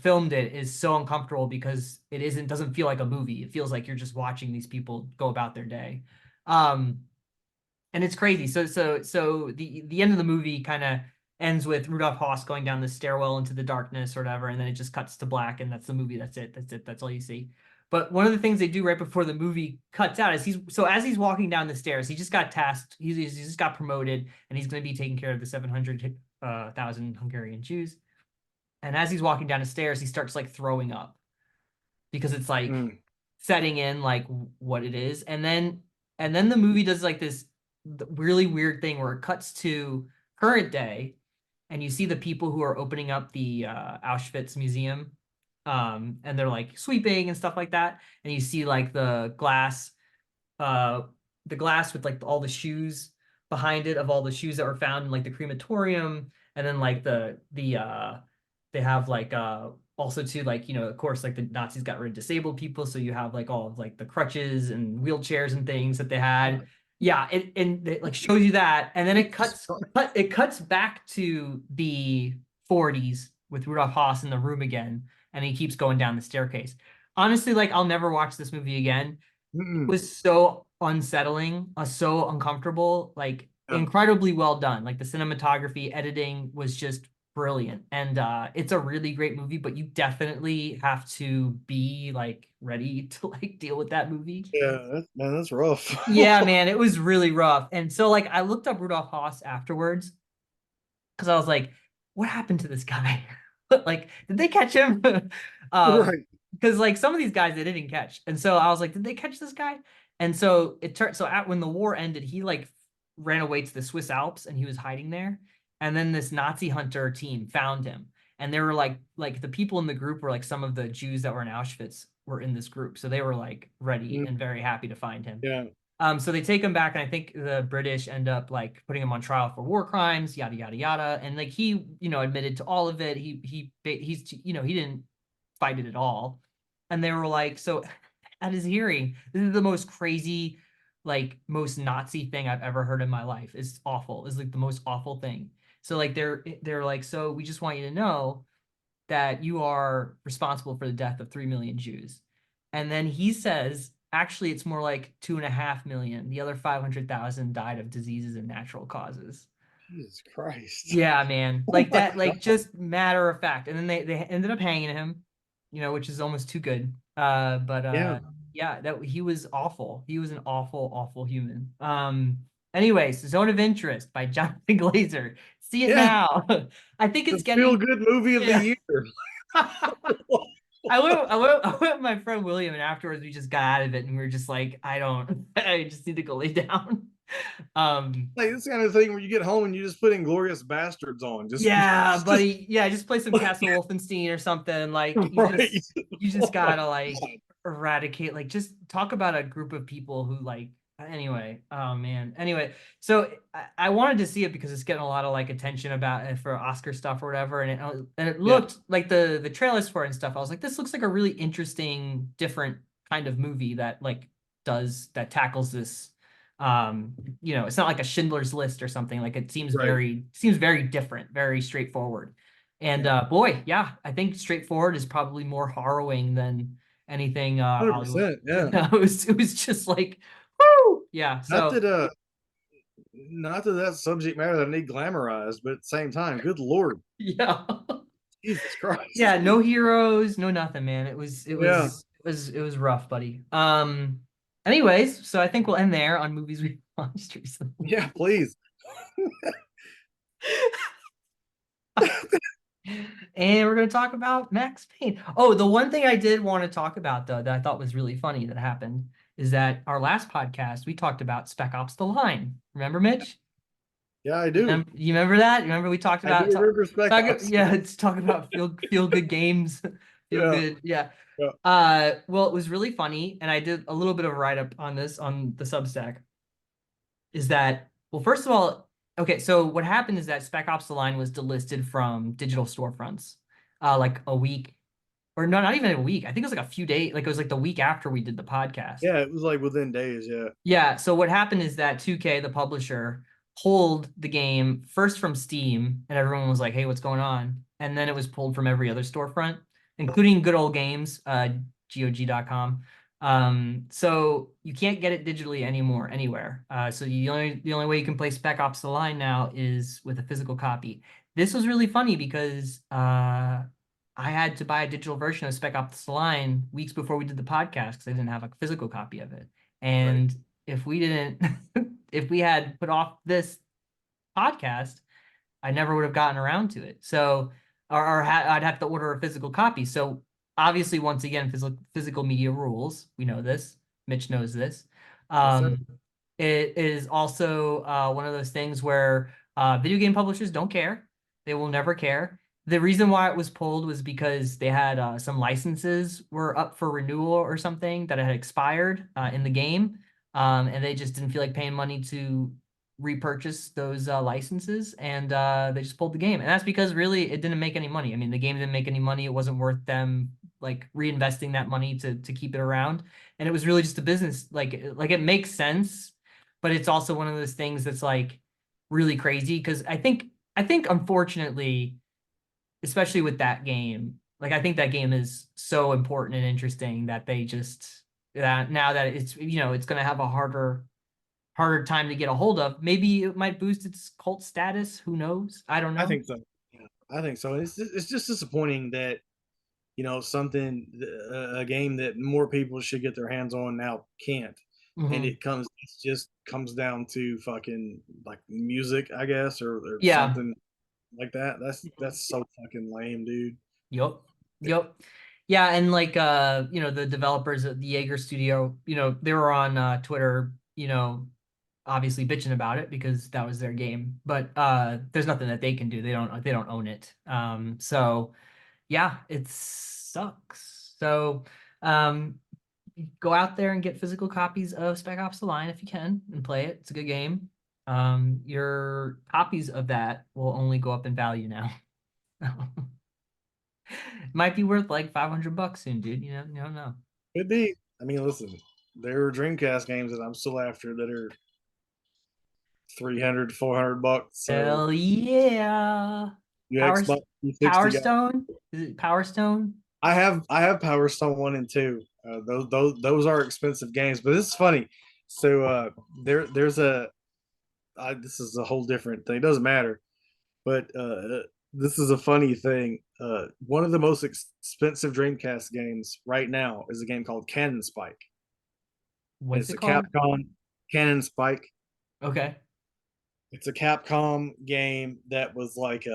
filmed it is so uncomfortable because it doesn't feel like a movie. It feels like you're just watching these people go about their day. um and it's crazy. So the end of the movie kind of ends with Rudolph Haas going down the stairwell into the darkness or whatever, and then it just cuts to black, and that's the movie. That's it. That's it. That's all you see. But one of the things they do right before the movie cuts out is as he's walking down the stairs, he just got tasked. He's just got promoted, and he's going to be taking care of the 700,000 Hungarian Jews. And as he's walking down the stairs, he starts like throwing up because it's like Mm, setting in like what it is, and then the movie does like this really weird thing where it cuts to current day, and you see the people who are opening up the Auschwitz museum, and they're like sweeping and stuff like that, and you see like uh the glass with like all the shoes behind it of all the shoes that were found in like the crematorium, and then like they have like also too like of course like the Nazis got rid of disabled people, so you have like all of like the crutches and wheelchairs and things that they had. God. Yeah, it like shows you that, and then Jesus Christ. it cuts back to the 40s with Rudolph Haas in the room again, and he keeps going down the staircase. Honestly, like I'll never watch this movie again. It Mm-mm. was so unsettling, so uncomfortable, like Yeah. incredibly well done. Like the cinematography, editing was just brilliant. And it's a really great movie, but you definitely have to be like ready to like deal with that movie. Yeah, man, that's rough. Yeah, man, it was really rough. And so like I looked up Rudolph Haas afterwards because I was like, what happened to this guy? Like, did they catch him? Right. Because like some of these guys they didn't catch, and so I was like, did they catch this guy? And so it turned so at when the war ended, he like ran away to the Swiss Alps, and he was hiding there. And then this Nazi hunter team found him, and they were like the people in the group were like some of the Jews that were in Auschwitz were in this group, so they were like ready Mm, and very happy to find him. yeah. So they take him back, and I think the British end up like putting him on trial for war crimes, yada yada yada. And like he, admitted to all of it. He's he didn't fight it at all. And they were like, so at his hearing, this is the most crazy, like most Nazi thing I've ever heard in my life. It's awful. It's like the most awful thing. So like they're like, so we just want you to know that you are responsible for the death of 3 million Jews. And then he says, actually, it's more like 2.5 million. The other 500,000 died of diseases and natural causes. Jesus Christ. Yeah, man. Oh Like my that, like God. just matter of fact. And then they ended up hanging him. which is almost too good. But Yeah, yeah, that he was awful. He was an awful, awful human. Anyways, Zone of Interest by Jonathan Glazer. See it yeah, now. I think the it's feel getting, good movie of the yeah. year. I went with my friend William, and afterwards we just got out of it, and we were just like, I just need to go lay down. Um, Like this kind of thing where you get home and you just put Inglorious Bastards on, yeah, just buddy. Yeah, just play some Castle Wolfenstein or something. Like right. you just gotta like eradicate, like just talk about a group of people who like anyway. Oh man. Anyway, so I wanted to see it because it's getting a lot of like attention about it for Oscar stuff or whatever, and it Yeah, looked like the trailers for it and stuff. I was like, this looks like a really interesting, different kind of movie that like that tackles this it's not like a Schindler's List or something. Like it right. seems very different, very straightforward. And Yeah, boy, yeah, I think straightforward is probably more harrowing than anything Hollywood. 100%. Yeah. It was just like, whoo, yeah. Not So that not that that's subject matter that I need glamorized, but at the same time, good lord, yeah, Jesus Christ. yeah, no heroes, no nothing, man. Yeah, It was rough, buddy. Anyways, so I think we'll end there on movies we watched recently. yeah, please. And we're going to talk about Max Payne. Oh, the one thing I did want to talk about, though, that I thought was really funny that happened is that our last podcast, we talked about Spec Ops The Line. Remember, Mitch? Yeah, I do. You remember that? You remember we talked I do about, remember Spec Ops. yeah, it's talk about feel good games, feel Yeah, good. Yeah. yeah, Well, it was really funny. And I did a little bit of a write up on this on the Substack. Is that, well, first of all, okay, so what happened is that Spec Ops The Line was delisted from digital storefronts like a week, or no, not even a week. I think it was like a few days, like it was like the week after we did the podcast. yeah. It was like within days. Yeah, Yeah, so what happened is that 2K, the publisher, pulled the game first from Steam, and everyone was like, "Hey, what's going on?" And then it was pulled from every other storefront, including Good Old Games, GOG.com. So you can't get it digitally anymore anywhere. So the only way you can play Spec Ops: The Line now is with a physical copy. This was really funny because I had to buy a digital version of Spec Ops: The Line weeks before we did the podcast because I didn't have a physical copy of it. right. And if we didn't, if we had put off this podcast, I never would have gotten around to it. So, I'd have to order a physical copy. So, obviously, once again, physical media rules. We know this. Mitch knows this. Yes, sir. It is also one of those things where video game publishers don't care. They will never care. The reason why it was pulled was because they had some licenses were up for renewal or something that had expired in the game, and they just didn't feel like paying money to repurchase those licenses, and they just pulled the game. And that's because really it didn't make any money. I mean, the game didn't make any money. It wasn't worth them like reinvesting that money to keep it around. And it was really just a business. Like it makes sense, but it's also one of those things that's like really crazy because I think unfortunately, especially with that game, like I think that game is so important and interesting that they just that now that it's going to have a harder time to get a hold of. Maybe it might boost its cult status. Who knows? I don't I know. think so. Yeah, I think so. It's just disappointing that something a game that more people should get their hands on now can't, and Hmm. it just comes down to fucking like music, I guess, or Yeah. something like that. Mhm. That's so fucking lame, dude. Yep. Yep. Yeah, and like the developers at the Jaeger studio, they were on Twitter, obviously bitching about it because that was their game. But there's nothing that they can do. They don't own it. So yeah, it sucks. So um go out there and get physical copies of Spec Ops: The Line if you can and play it. It's a good game. Your copies of that will only go up in value now. Might be worth like $500 soon, dude. You don't know. Could be. I mean, listen, there are Dreamcast games that I'm still after that are 300, $400. So Hell yeah. you Power Xbox 360 Power guys. Stone? Is it Power Stone? I have Power Stone 1 and 2. Those are expensive games, but this is funny. So there's a this is a whole different thing. It doesn't matter. But this is a funny thing. One of the most expensive Dreamcast games right now is a game called Cannon Spike. And What's it's it a called? Capcom Cannon Spike. Okay. It's a Capcom game that was like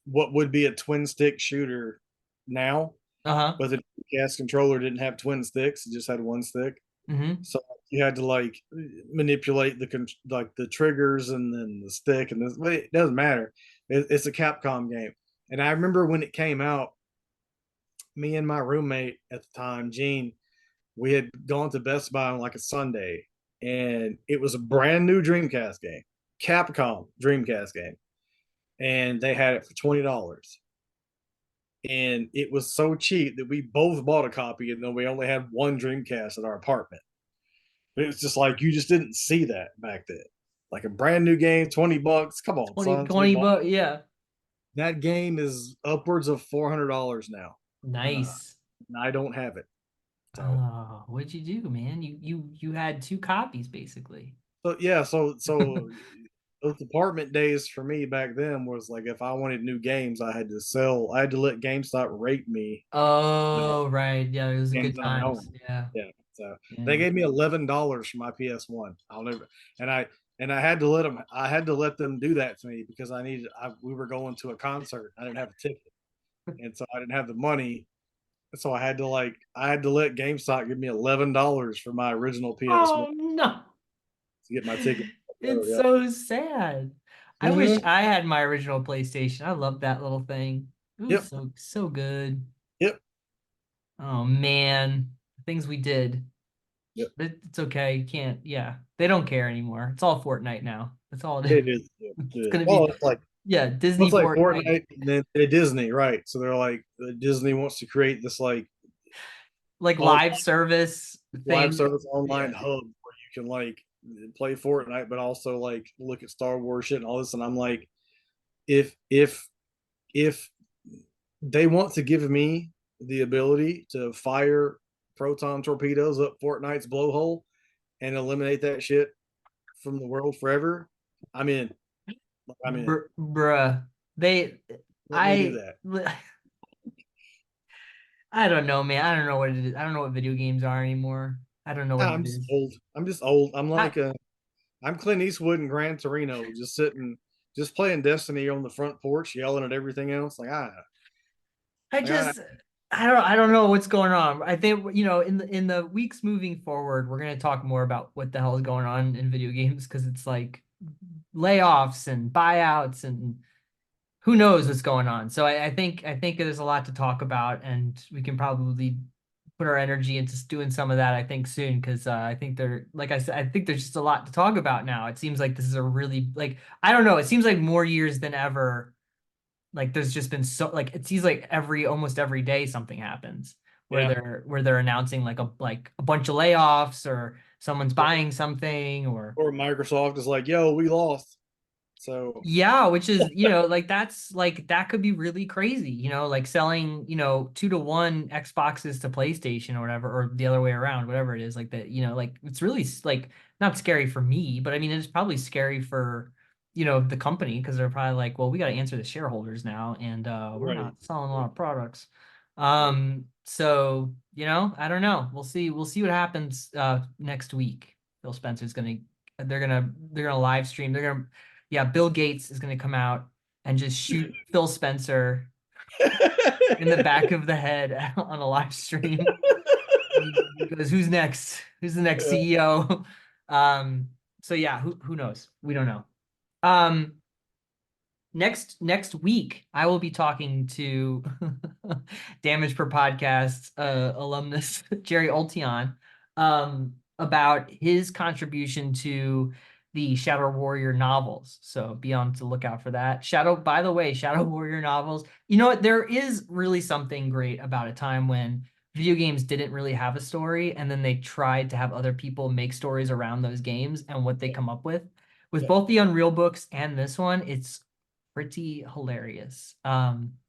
what would be a twin stick shooter now, Uh-huh. but the Dreamcast controller didn't have twin sticks; it just had one stick. Mm-hmm. So you had to like manipulate like the triggers and then the stick and this. But it doesn't matter. It's a Capcom game, and I remember when it came out. Me and my roommate at the time, Gene, we had gone to Best Buy on like a Sunday, and it was a brand new Dreamcast game, Capcom Dreamcast game, and they had it for $20. And it was so cheap that we both bought a copy, and then we only had one Dreamcast at our apartment. But it was just like you just didn't see that back then. Like a brand new game, $20. Come on, 20, son. We 20 bought bucks. Yeah. that game is upwards of $400 now. Nice. And I don't have it. So Oh, what'd you do, man? You had two copies basically. yeah, so those apartment days for me back then was like if I wanted new games, I had to let GameStop rate me the Oh, right. Yeah, it was games good that I times. owned. Yeah. Yeah. So they Yeah. gave me $11 for my PS1. I'll never and I had to let them do that to me because we were going to a concert. I didn't have a ticket. And so I didn't have the money. So I had to let GameStop give me $11 for my original PS1 Oh no. to get my ticket. So, It's yeah. so sad. I wish Mm-hmm. I had my original PlayStation. I love that little thing. It was Yep. so good. Yep. Oh man, the things we did. Yep. It's okay. You can't. Yeah, they don't care anymore. It's all Fortnite now. That's all it is. It is. It It's is. gonna Well, be, yeah, Disney it's like Fortnite, Fortnite and then Disney, right? So they're like Disney wants to create this like like on live service live thing. service online Yeah. hub where you can like play Fortnite, but also like look at Star Wars shit and all this. And I'm like, if if they want to give me the ability to fire proton torpedoes up Fortnite's blowhole and eliminate that shit from the world forever, I'm in. I'm in. Bruh. They, Let me do I, that. I don't know, man. I don't know what it is. I don't know what video games are anymore. I don't know what I'm it just is. old. I'm just old. I, I'm Clint Eastwood in Gran Torino, just sitting, just playing Destiny on the front porch, yelling at everything else. I like I, just I don't know what's going on. I think in the weeks moving forward, we're gonna talk more about what the hell is going on in video games because it's like layoffs and buyouts and who knows what's going on. So I think there's a lot to talk about, and we can probably put our energy into doing some of that. I think soon because I think like I said, I think there's just a lot to talk about now. It seems like this is a really like I don't know. It seems like more years than ever like there's just been so like it seems like almost every day something happens where yeah, they're announcing like a bunch of layoffs or someone's buying something or or Microsoft is like, yo, we lost. So yeah, which is like that's like that could be really crazy, like selling 2-to-1 Xboxes to PlayStation or whatever or the other way around, whatever it is like that, like it's really like not scary for me, but I mean it's probably scary for the company because they're probably like, well, we got to answer the shareholders now and we're right, not selling a lot right, of products. right. So, I don't know. We'll see what happens next week. Phil Spencer's gonna they're gonna live stream. They're gonna yeah, Bill Gates is gonna come out and just shoot Phil Spencer in the back of the head on a live stream. He goes, "Who's next? Who's the next Yeah. CEO?" Um, so yeah, who knows? We don't know. Um, next week, I will be talking to Damage Per Podcast alumnus Jerry Oltion about his contribution to the Shadow Warrior novels. So be on to look out for that. By the way, Shadow Warrior novels. You know what? There is really something great about a time when video games didn't really have a story, and then they tried to have other people make stories around those games and what they come up with. With Yeah. both the Unreal books and this one, it's pretty hilarious.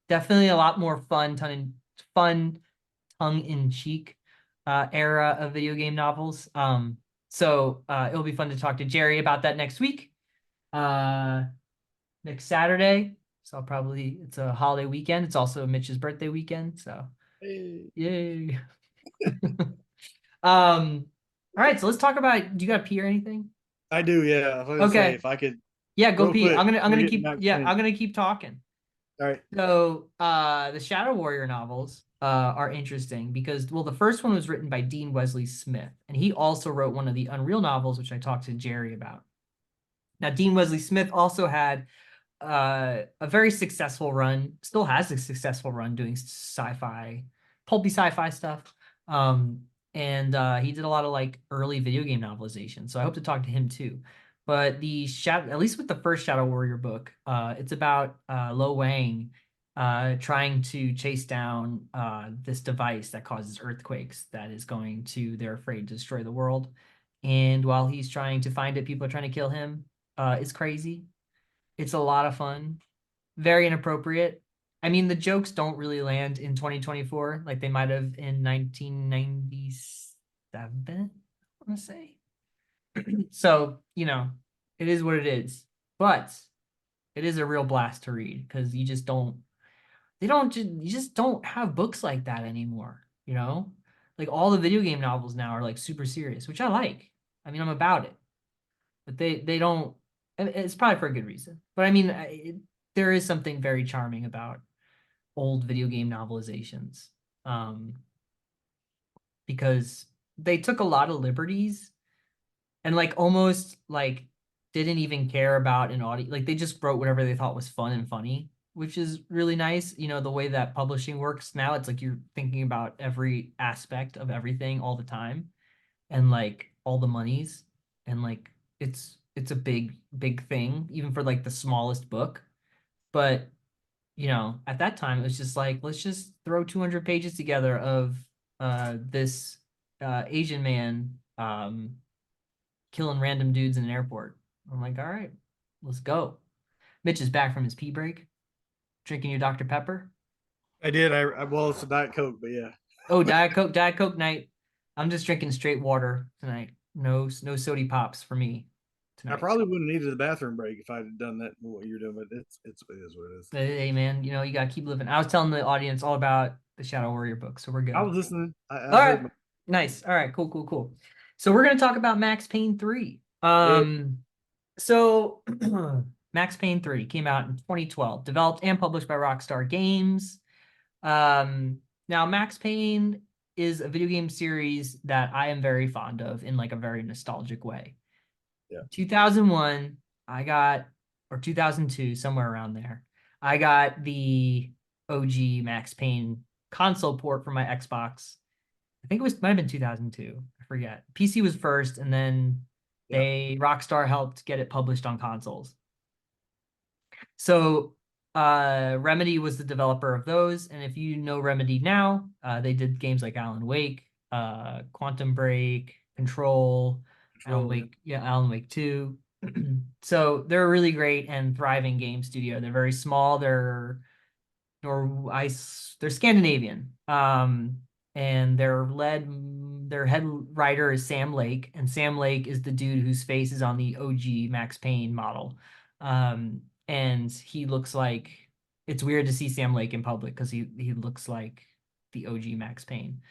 Definitely a lot more fun tongue-in-cheek era of video game novels. So it'll be fun to talk to Jerry about that next week, uh, next Saturday. So I'll probably it's a holiday weekend. It's also Mitch's birthday weekend. So Hey. yay. All right, so let's talk about do you got pee or anything? I do, yeah. I was going to say, Okay. if I could, Yeah, go real pee. quick, I'm we gonna get keep Max yeah, Payne. I'm gonna keep talking. All right. So the Shadow Warrior novels are interesting because well, the first one was written by Dean Wesley Smith, and he also wrote one of the Unreal novels, which I talked to Jerry about. Now, Dean Wesley Smith also had a very successful run, still has a successful run doing sci-fi, pulpy sci-fi stuff. Um, and he did a lot of like early video game novelization. So I hope to talk to him too. But the shadow, at least with the first Shadow Warrior book, it's about Lo Wang trying to chase down this device that causes earthquakes that is going to, they're afraid, to destroy the world. And while he's trying to find it, people are trying to kill him. It's crazy. It's a lot of fun. Very inappropriate. I mean, the jokes don't really land in 2024 like they might have in 1997, I want to say. So, it is what it is. But it is a real blast to read because you just don't have books like that anymore, you know? Like all the video game novels now are like super serious, which I like. I mean, I'm about it. But they don't, and it's probably for a good reason. But I mean, there is something very charming about old video game novelizations, um, because they took a lot of liberties and like almost like didn't even care about an audience. Like they just wrote whatever they thought was fun and funny, which is really nice. The way that publishing works now, it's like you're thinking about every aspect of everything all the time and like all the monies and like it's a big thing even for like the smallest book. But at that time it was just like let's just throw 200 pages together of this Asian man killing random dudes in an airport. I'm like, all right, let's go. Mitch is back from his pee break, drinking your Dr. Pepper. I did. Well, it's a Diet Coke, but yeah. Oh, Diet Coke night. I'm just drinking straight water tonight. No sody pops for me I tonight. probably wouldn't have needed a bathroom break if I'd have done that what you're doing, but it is what it is. Hey man, you gotta keep living. I was telling the audience all about the Shadow Warrior book, so we're I good. was listening. All I right, heard my nice. All right, cool. So we're gonna talk about Max Payne 3. yeah, So Max Payne 3 came out in 2012, developed and published by Rockstar Games. Now Max Payne is a video game series that I am very fond of in like a very nostalgic way. yeah, 2001, I got, or 2002, somewhere around there, I got the OG Max Payne console port for my Xbox. I think it was might have been 2002. I forget. PC was first, and then yeah, Rockstar helped get it published on consoles. So Remedy was the developer of those, and if you know Remedy now, they did games like Alan Wake, Quantum Break, Control, Alan control. Yeah, Wake, yeah, Alan Wake 2. So they're a really great and thriving game studio. They're very small. They're Scandinavian. And their head writer is Sam Lake, and Sam Lake is the dude whose face is on the OG Max Payne model. And he looks like it's weird to see Sam Lake in public because he looks like the OG Max Payne.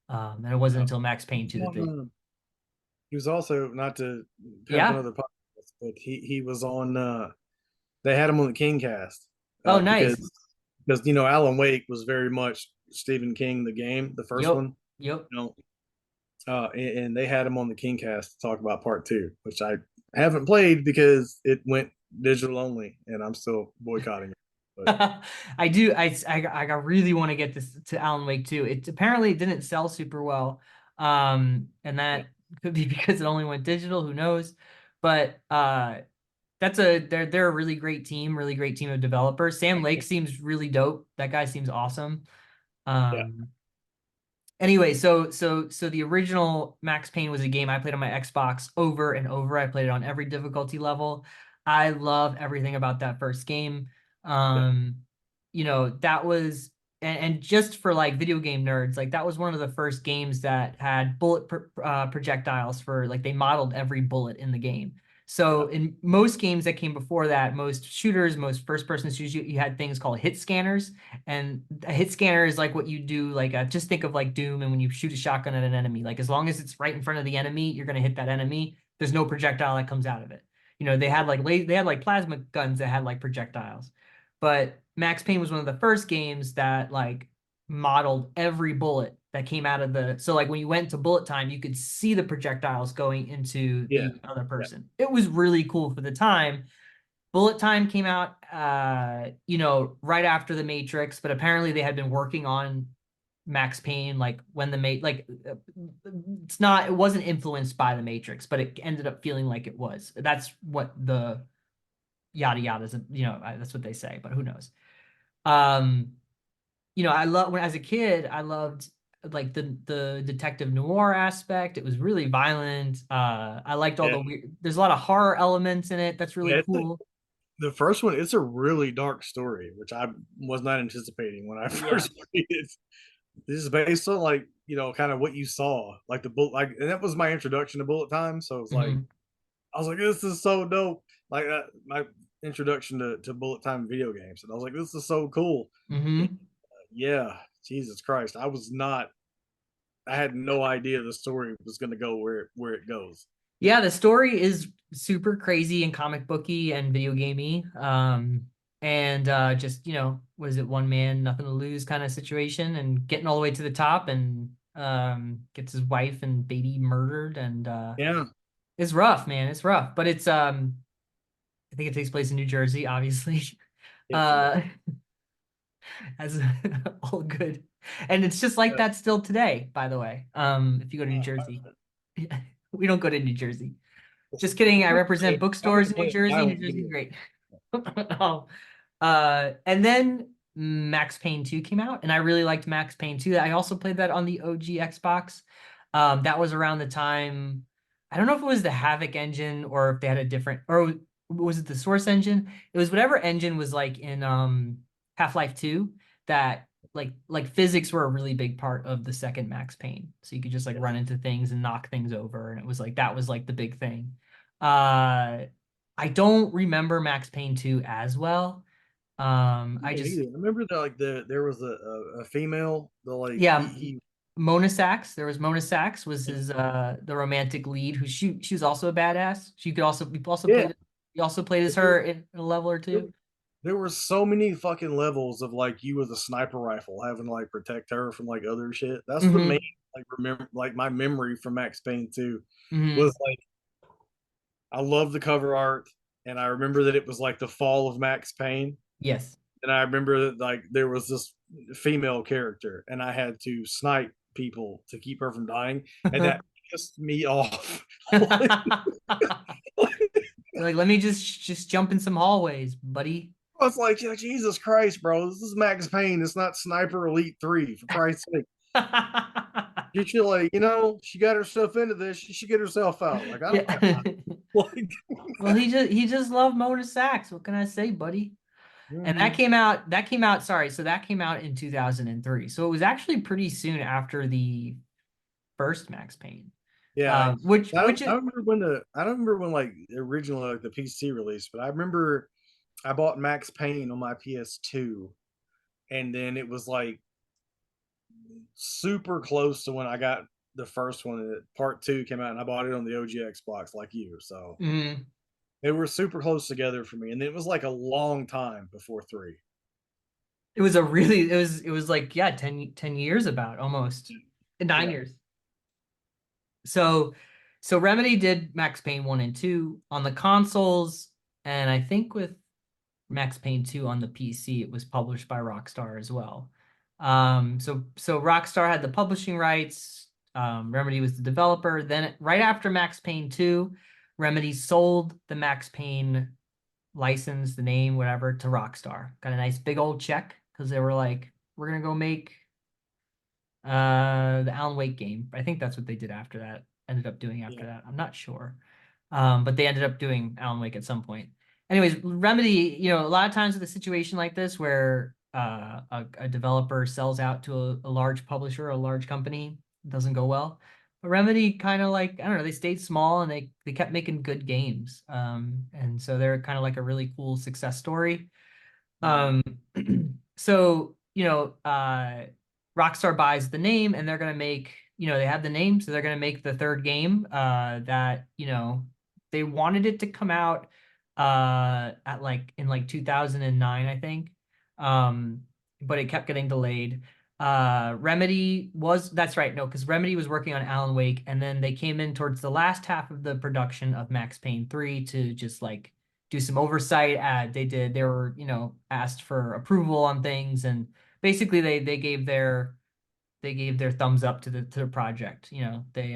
And it wasn't yeah. until Max Payne 2 that they, He was also not to have yeah. another podcast, but he was on. They had him on the King cast Oh, because nice. Alan Wake was very much Stephen King the game, the first Yep. one. Yep. You know, and they had him on the King cast to talk about part two, which I haven't played because it went digital only, and I'm still boycotting it. But I do. I really want to get this to Alan Wake 2. It apparently didn't sell super well. And yeah, that could be because it only went digital, who knows? But they're a really great team of developers. Sam Lake seems really dope. That guy seems awesome. yeah, Um Anyway, so the original Max Payne was a game I played on my Xbox over and over. I played it on every difficulty level. I love everything about that first game. yeah, That was and just for like video game nerds, like that was one of the first games that had projectiles for like they modeled every bullet in the game. So Yeah. in most games that came before that, most shooters, most first-person shooters, you had things called hit scanners, and a hit scanner is like what you do, like just think of like Doom, and when you shoot a shotgun at an enemy, like as long as it's right in front of the enemy, you're gonna hit that enemy. There's no projectile that comes out of it. They had Right. like they had like plasma guns that had like projectiles, but Max Payne was one of the first games that like modeled every bullet that came out of the so like when you went to bullet time you could see the projectiles going into Yeah. the other Yeah. person. It was really cool for the time. Bullet time came out right after the Matrix, but apparently they had been working on Max Payne like when the mate like it wasn't influenced by the Matrix, but it ended up feeling like it was. That's what the yada yadas, that's what they say, but who knows. um I love when as a kid, I loved like the detective noir aspect. It was really violent. I liked all Yeah. the weird. There's a lot of horror elements in it. That's really Yeah. cool. The first one, it's a really dark story, which I was not anticipating when I Yeah. first played it. This is based on like, kind of what you saw, like the bullet, like, and that was my introduction to bullet time. So it's like, Hmm. I was like, this is so dope. Like that, my introduction to bullet time video games. And I was like, this is so cool. And, Hmm. yeah, Jesus Christ. I had no idea the story was going to go where it goes. Yeah, the story is super crazy and comic booky and video gamey. And just was it one man, nothing to lose kind of situation, and getting all the way to the top, and gets his wife and baby murdered, and Yeah. it's rough, man. It's rough, but it's I think it takes place in New Jersey, obviously. Yes, it does. Uh, as all good. And it's just like Yeah. that still today, by the way. If you go to New Jersey. We don't go to New Jersey. Just kidding. I represent I'm going bookstores to in New play a Jersey. New violent Jersey's video. great. Oh. And then Max Payne 2 came out, and I really liked Max Payne 2. I also played that on the OG Xbox. That was around the time, I don't know if it was the Havoc engine or if they had a different, or was it the Source engine? It was whatever engine was like in Half-Life 2 that like physics were a really big part of the second Max Payne. So you could just like Yeah. run into things and knock things over, and it was like that was like the big thing. Uh I don't remember Max Payne 2 as well. I Me just neither. I remember that like there was a female, the like yeah, he Mona Sachs. There was Mona Sachs was his the romantic lead who she was also a badass. She could also we also yeah. played you also played as There, her in a level or there, two. there were so many fucking levels of like you with a sniper rifle having to like protect her from like other shit. That's the main Mm-hmm. like remember like my memory from Max Payne 2 was Mm-hmm. like I love the cover art and I remember that it was like the fall of Max Payne. Yes. And I remember that like there was this female character and I had to snipe people to keep her from dying. And that pissed me off. like, You're like, let me just jump in some hallways, buddy. I was like, yeah, Jesus Christ, bro, this is Max Payne. It's not Sniper Elite 3, for Christ's sake. You should like, she got herself into this. She should get herself out. Like, I don't have Yeah. time. Like, Well, he just loved Mona Sachs. What can I say, buddy? And that mhm. came out, sorry, so that came out in 2003. So it was actually pretty soon after the first Max Payne. Yeah. Which I don't, which I don't remember when I don't remember when like originally like the PC release, but I remember I bought Max Payne on my PS2, and then it was like super close to when I got the first one. Part two came out, and I bought it on the OG Xbox, like you. So mm, they were super close together for me, and it was like a long time before three. it was a really it was like yeah, 10 years about almost 9 Yeah, years. So Remedy did Max Payne 1 and 2 on the consoles, and I think with Max Payne 2 on the PC, it was published by Rockstar as well. So Rockstar had the publishing rights. Remedy was the developer. Then right after Max Payne 2, Remedy sold the Max Payne license, the name, whatever, to Rockstar. Got a nice big old check because they were like, we're gonna go make the Alan Wake game. I think that's what they did after that. Ended up doing after yeah, that. I'm not sure. But they ended up doing Alan Wake at some point. Anyways, Remedy, a lot of times with a situation like this where a developer sells out to a large publisher, a large company, it doesn't go well. Remedy kind of like, I don't know, they stayed small and they kept making good games. And so they're kind of like a really cool success story. Mhm. Um, so, Rockstar buys the name and they're gonna make, they have the name, so they're gonna make the third game. That, they wanted it to come out at like in like 2009, I think. Um, but it kept getting delayed. Remedy was that's right, no, because Remedy was working on Alan Wake, and then they came in towards the last half of the production of Max Payne 3 to just like do some oversight. They were, asked for approval on things, and basically they gave their thumbs up to the project. Yeah. They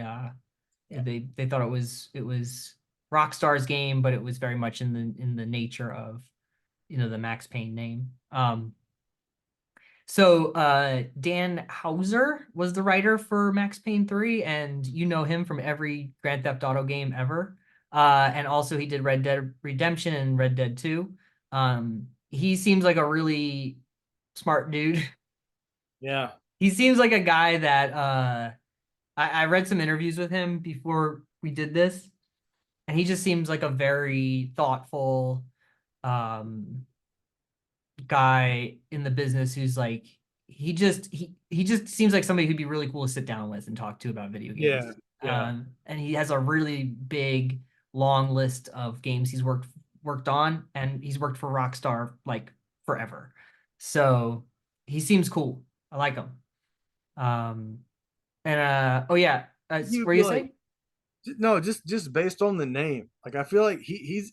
thought it was Rockstar's game, but it was very much in the nature of, the Max Payne name. So Dan Houser was the writer for Max Payne 3, and you know him from every Grand Theft Auto game ever. And also he did Red Dead Redemption and Red Dead 2. He seems like a really smart dude. Yeah. He seems like a guy that I read some interviews with him before we did this, and he just seems like a very thoughtful, um, guy in the business who's like he just seems like somebody who'd be really cool to sit down with and talk to about video Yeah. games. Yeah. And he has a really big, long list of games he's worked on, and he's worked for Rockstar like forever. So he seems cool. I like him. Um, and oh yeah, You'd were be you like, saying? no, just based on the name. Like I feel like he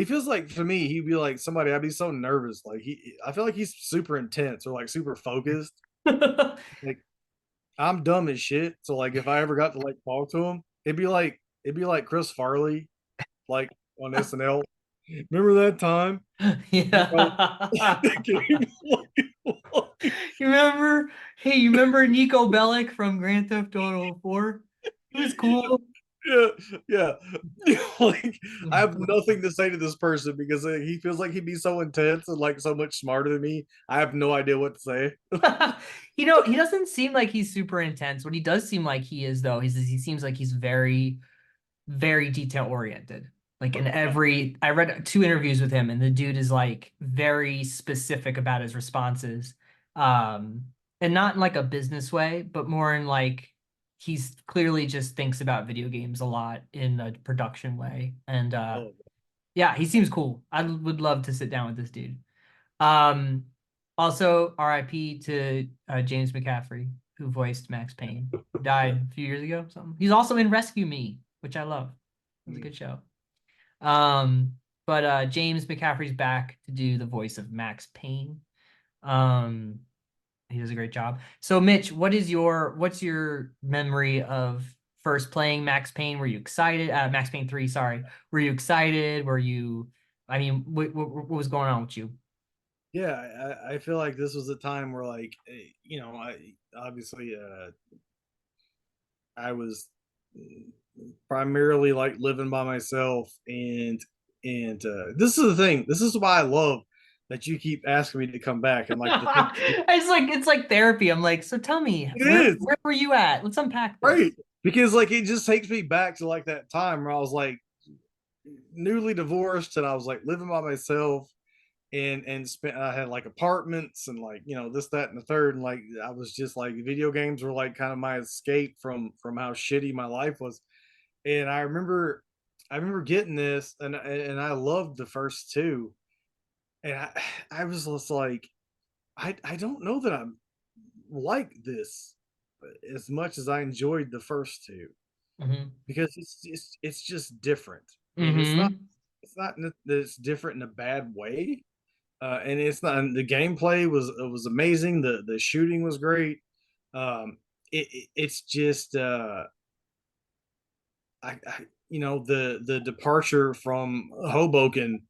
feels like to me he'd be like somebody I'd be so nervous. Like I feel like he's super intense or like super focused. Like I'm dumb as shit. So like if I ever got to like talk to him, it'd be like Chris Farley, like on SNL. Remember that time? You know, Yeah. the game, You remember? Hey, you remember Nico Bellic from Grand Theft Auto 4? He was cool. yeah, yeah. Like I have nothing to say to this person because he feels like he'd be so intense and like so much smarter than me. I have no idea what to say. He doesn't seem like he's super intense. What he does seem like he is, though, he seems like he's very, very detail oriented. Like I read two interviews with him, and the dude is like very specific about his responses. Um, and not in like a business way, but more in like he's clearly just thinks about video games a lot in a production way. And Oh, yeah, he seems cool. I would love to sit down with this dude. Um, Also, RIP to James McCaffrey, who voiced Max Payne, who died a few years ago. Something. He's also in Rescue Me, which I love. It was a mm, good show. Um, but James McCaffrey's back to do the voice of Max Payne. Um, he does a great job. So, Mitch, what's your memory of first playing Max Payne? Were you excited? Max Payne 3, sorry. Were you excited? I mean, what was going on with you? yeah, I feel like this was a time where like I obviously I was primarily like living by myself and this is the thing. This is why I love that you keep asking me to come back and like the thing It's like therapy. I'm like, so tell me, it where is where were you at? Let's unpack right this. because like it just takes me back to like that time where I was like newly divorced and I was like living by myself and spent I had like apartments and like this that and the third and like I was just like video games were like kind of my escape from how shitty my life was and I remember getting this and I loved the first two and I was just like I don't know that I'm like this as much as I enjoyed the first two Hmm. because it's just different and Hmm. it's not that it's different in a bad way and it's not and the gameplay was amazing the shooting was great it's just the departure from Hoboken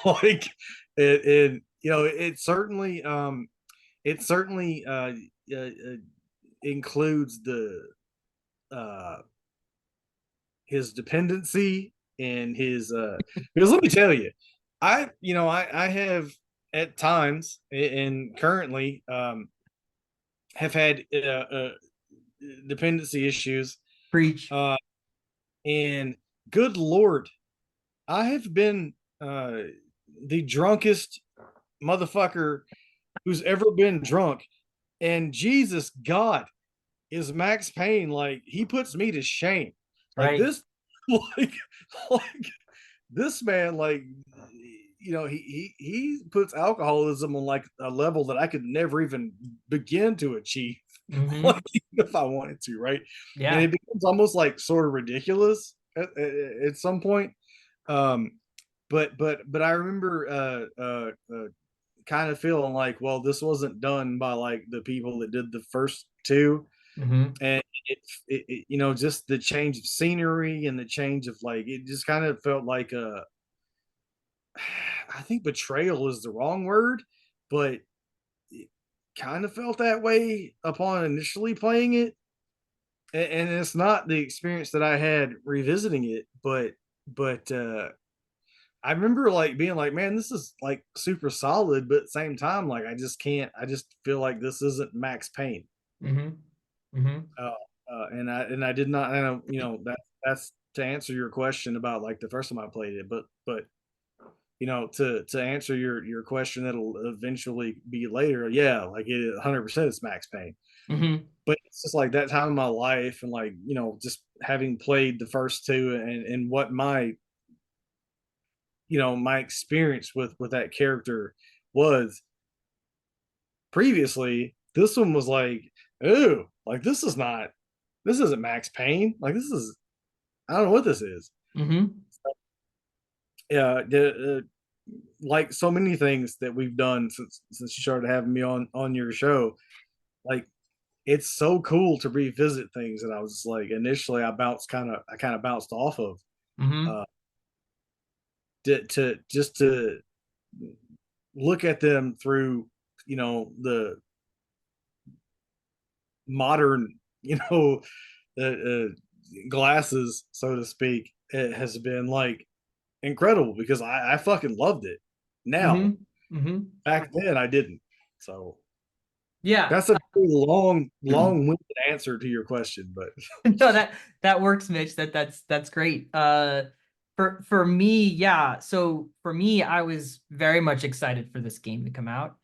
like it certainly uh, includes the uh his dependency and his because let me tell you I have at times and currently have had dependency issues. Preach. Uh, and good Lord, I have been the drunkest motherfucker who's ever been drunk. And Jesus God, is Max Payne, like, he puts me to shame. Like Right. this, like, like this man, like, he puts alcoholism on like a level that I could never even begin to achieve, Mm-hmm. like if I wanted to, right? And Yeah. it becomes almost like sort of ridiculous at some point. Um, but I remember kind of feeling like, well, this wasn't done by like the people that did the first two, Mm-hmm. and just the change of scenery and the change of like, it just kind of felt like a, I think betrayal is the wrong word, but it kind of felt that way upon initially playing it. And it's not the experience that I had revisiting it, but I remember like being like, man, this is like super solid, but at the same time, like I just can't. I just feel like this isn't Max Payne. Mm-hmm. Mm-hmm. Uh, and I did not. I know, that's to answer your question about like the first time I played it, but to answer your question that'll eventually be later. Yeah, like it 100% is Max Payne. Mm-hmm. But it's just like that time in my life, and like just having played the first two, and what my experience with that character was previously. This one was like, ooh, like this isn't Max Payne. Like this is, I don't know what this is. Mm-hmm. Yeah, like so many things that we've done since you started having me on your show. Like it's so cool to revisit things that I was just like, initially I kind of bounced off of, Mm-hmm. uh to look at them through the modern uh, uh, glasses, so to speak. It has been like incredible because I fucking loved it. Now, Mm-hmm. Mm-hmm. back then I didn't. So Yeah. that's a pretty long-winded answer to your question, but No, that works, Mitch. That's great. For me, yeah. So for me, I was very much excited for this game to come out.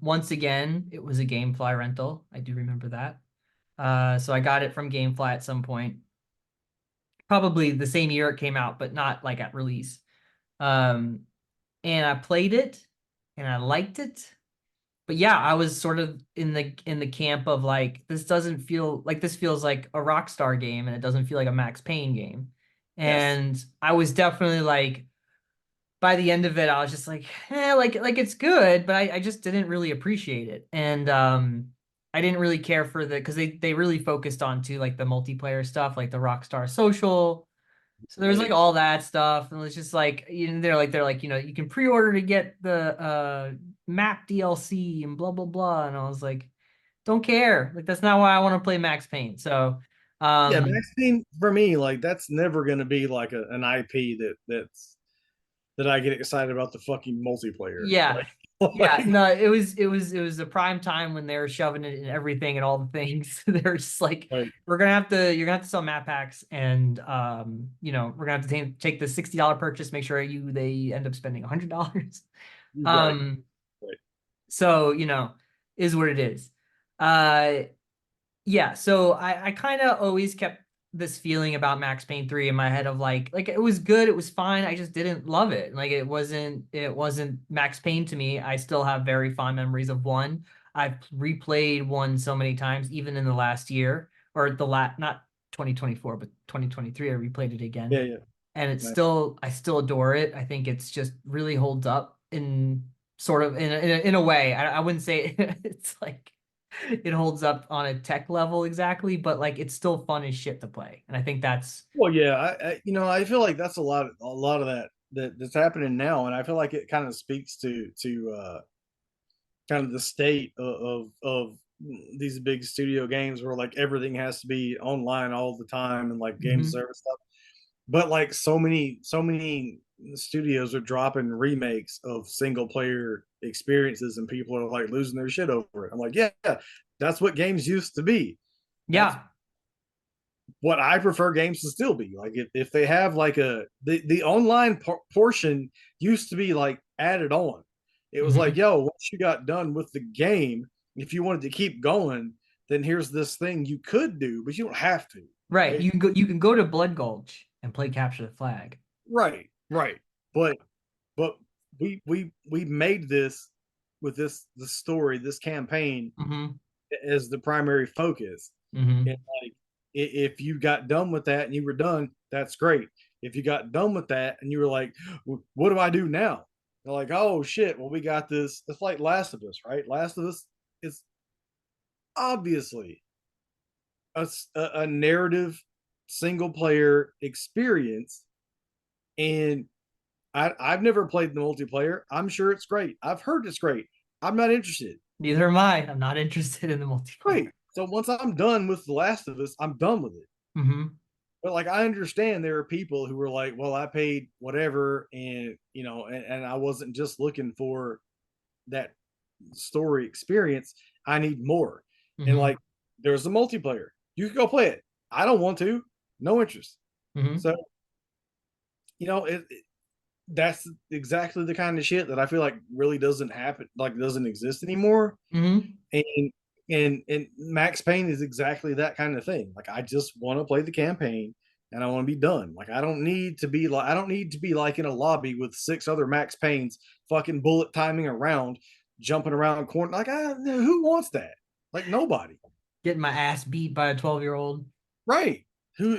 Once again, it was a GameFly rental. I do remember that. So I got it from GameFly at some point, probably the same year it came out, but not like at release. Um, and I played it, and I liked it. But yeah, I was sort of in the camp of like, this doesn't feel like, this feels like a Rockstar game, and it doesn't feel like a Max Payne game. yes. And I was definitely like, by the end of it, I was just like, like it's good, but I just didn't really appreciate it. And I didn't really care for because they really focused on to like the multiplayer stuff, like the Rockstar Social. So there was like Right. all that stuff, and it was just like, they're like, you can pre-order to get the map DLC and blah blah blah, and I was like, don't care. Like that's not why I want to play Max Payne. So Yeah, um Max Payne for me, like that's never going to be like an IP that I get excited about the fucking multiplayer. yeah. Like, Yeah, like, no, it was a prime time when they were shoving it in everything and all the things. They're just like, like you're gonna have to sell map packs, and we're gonna have to take the $60 purchase, make sure they end up spending $100. right, Um, right. so is what it is. Uh, yeah, so I kind of always kept this feeling about Max Payne 3 in my head of like it was good, it was fine, I just didn't love it. Like it wasn't Max Payne to me. I still have very fond memories of one. I've replayed one so many times, even in the last year, or not 2024, but 2023, I replayed it Yeah, again. yeah. And Nice. I still adore it. I think it's just really holds up in sort of in a way. I wouldn't say it's like it holds up on a tech level exactly, but like it's still fun as shit to play. And I think that's Well, yeah, I feel like that's a lot of that's happening now, and I feel like it kind of speaks to kind of the state of these big studio games where like everything has to be online all the time and like game Mhm. service stuff. But like so many studios are dropping remakes of single player experiences, and people are like losing their shit over it. I'm like, yeah, that's what games used to be. That's Yeah. what I prefer games to still be. Like if they have like the online portion used to be like added on. It was like, Hmm. yo, once you got done with the game, if you wanted to keep going, then here's this thing you could do, but you don't have to, Right. right? You can go to Blood Gulch and play capture the flag. Right, right. But but we made this with this story, this campaign Hmm. as the primary focus. And Hmm. like, if you got done with that and you were done, that's great. If you got done with that and you were like, what do I do now? They're like, oh shit, well, we got this. It's like Last of Us, right? Last of Us is obviously a narrative single player experience. And I've never played the multiplayer. I'm sure it's great. I've heard it's great. I'm not interested. Neither am I. I'm not interested in the multiplayer. Great. So once I'm done with The Last of Us, I'm done with it. Hmm. But like I understand there are people who are like, well, I paid whatever, and and I wasn't just looking for that story experience. I need more. And Hmm. like, there's a multiplayer. You can go play it. I don't want to. No interest. Hmm. So that's exactly the kind of shit that I feel like really doesn't happen, like doesn't exist anymore. Hmm. And and Max Payne is exactly that kind of thing. Like I just want to play the campaign and I want to be done. Like I don't need to be like in a lobby with six other Max Paynes fucking bullet timing around, jumping around corner. Like who wants that? Like nobody. Getting my ass beat by a 12-year-old. Right. Who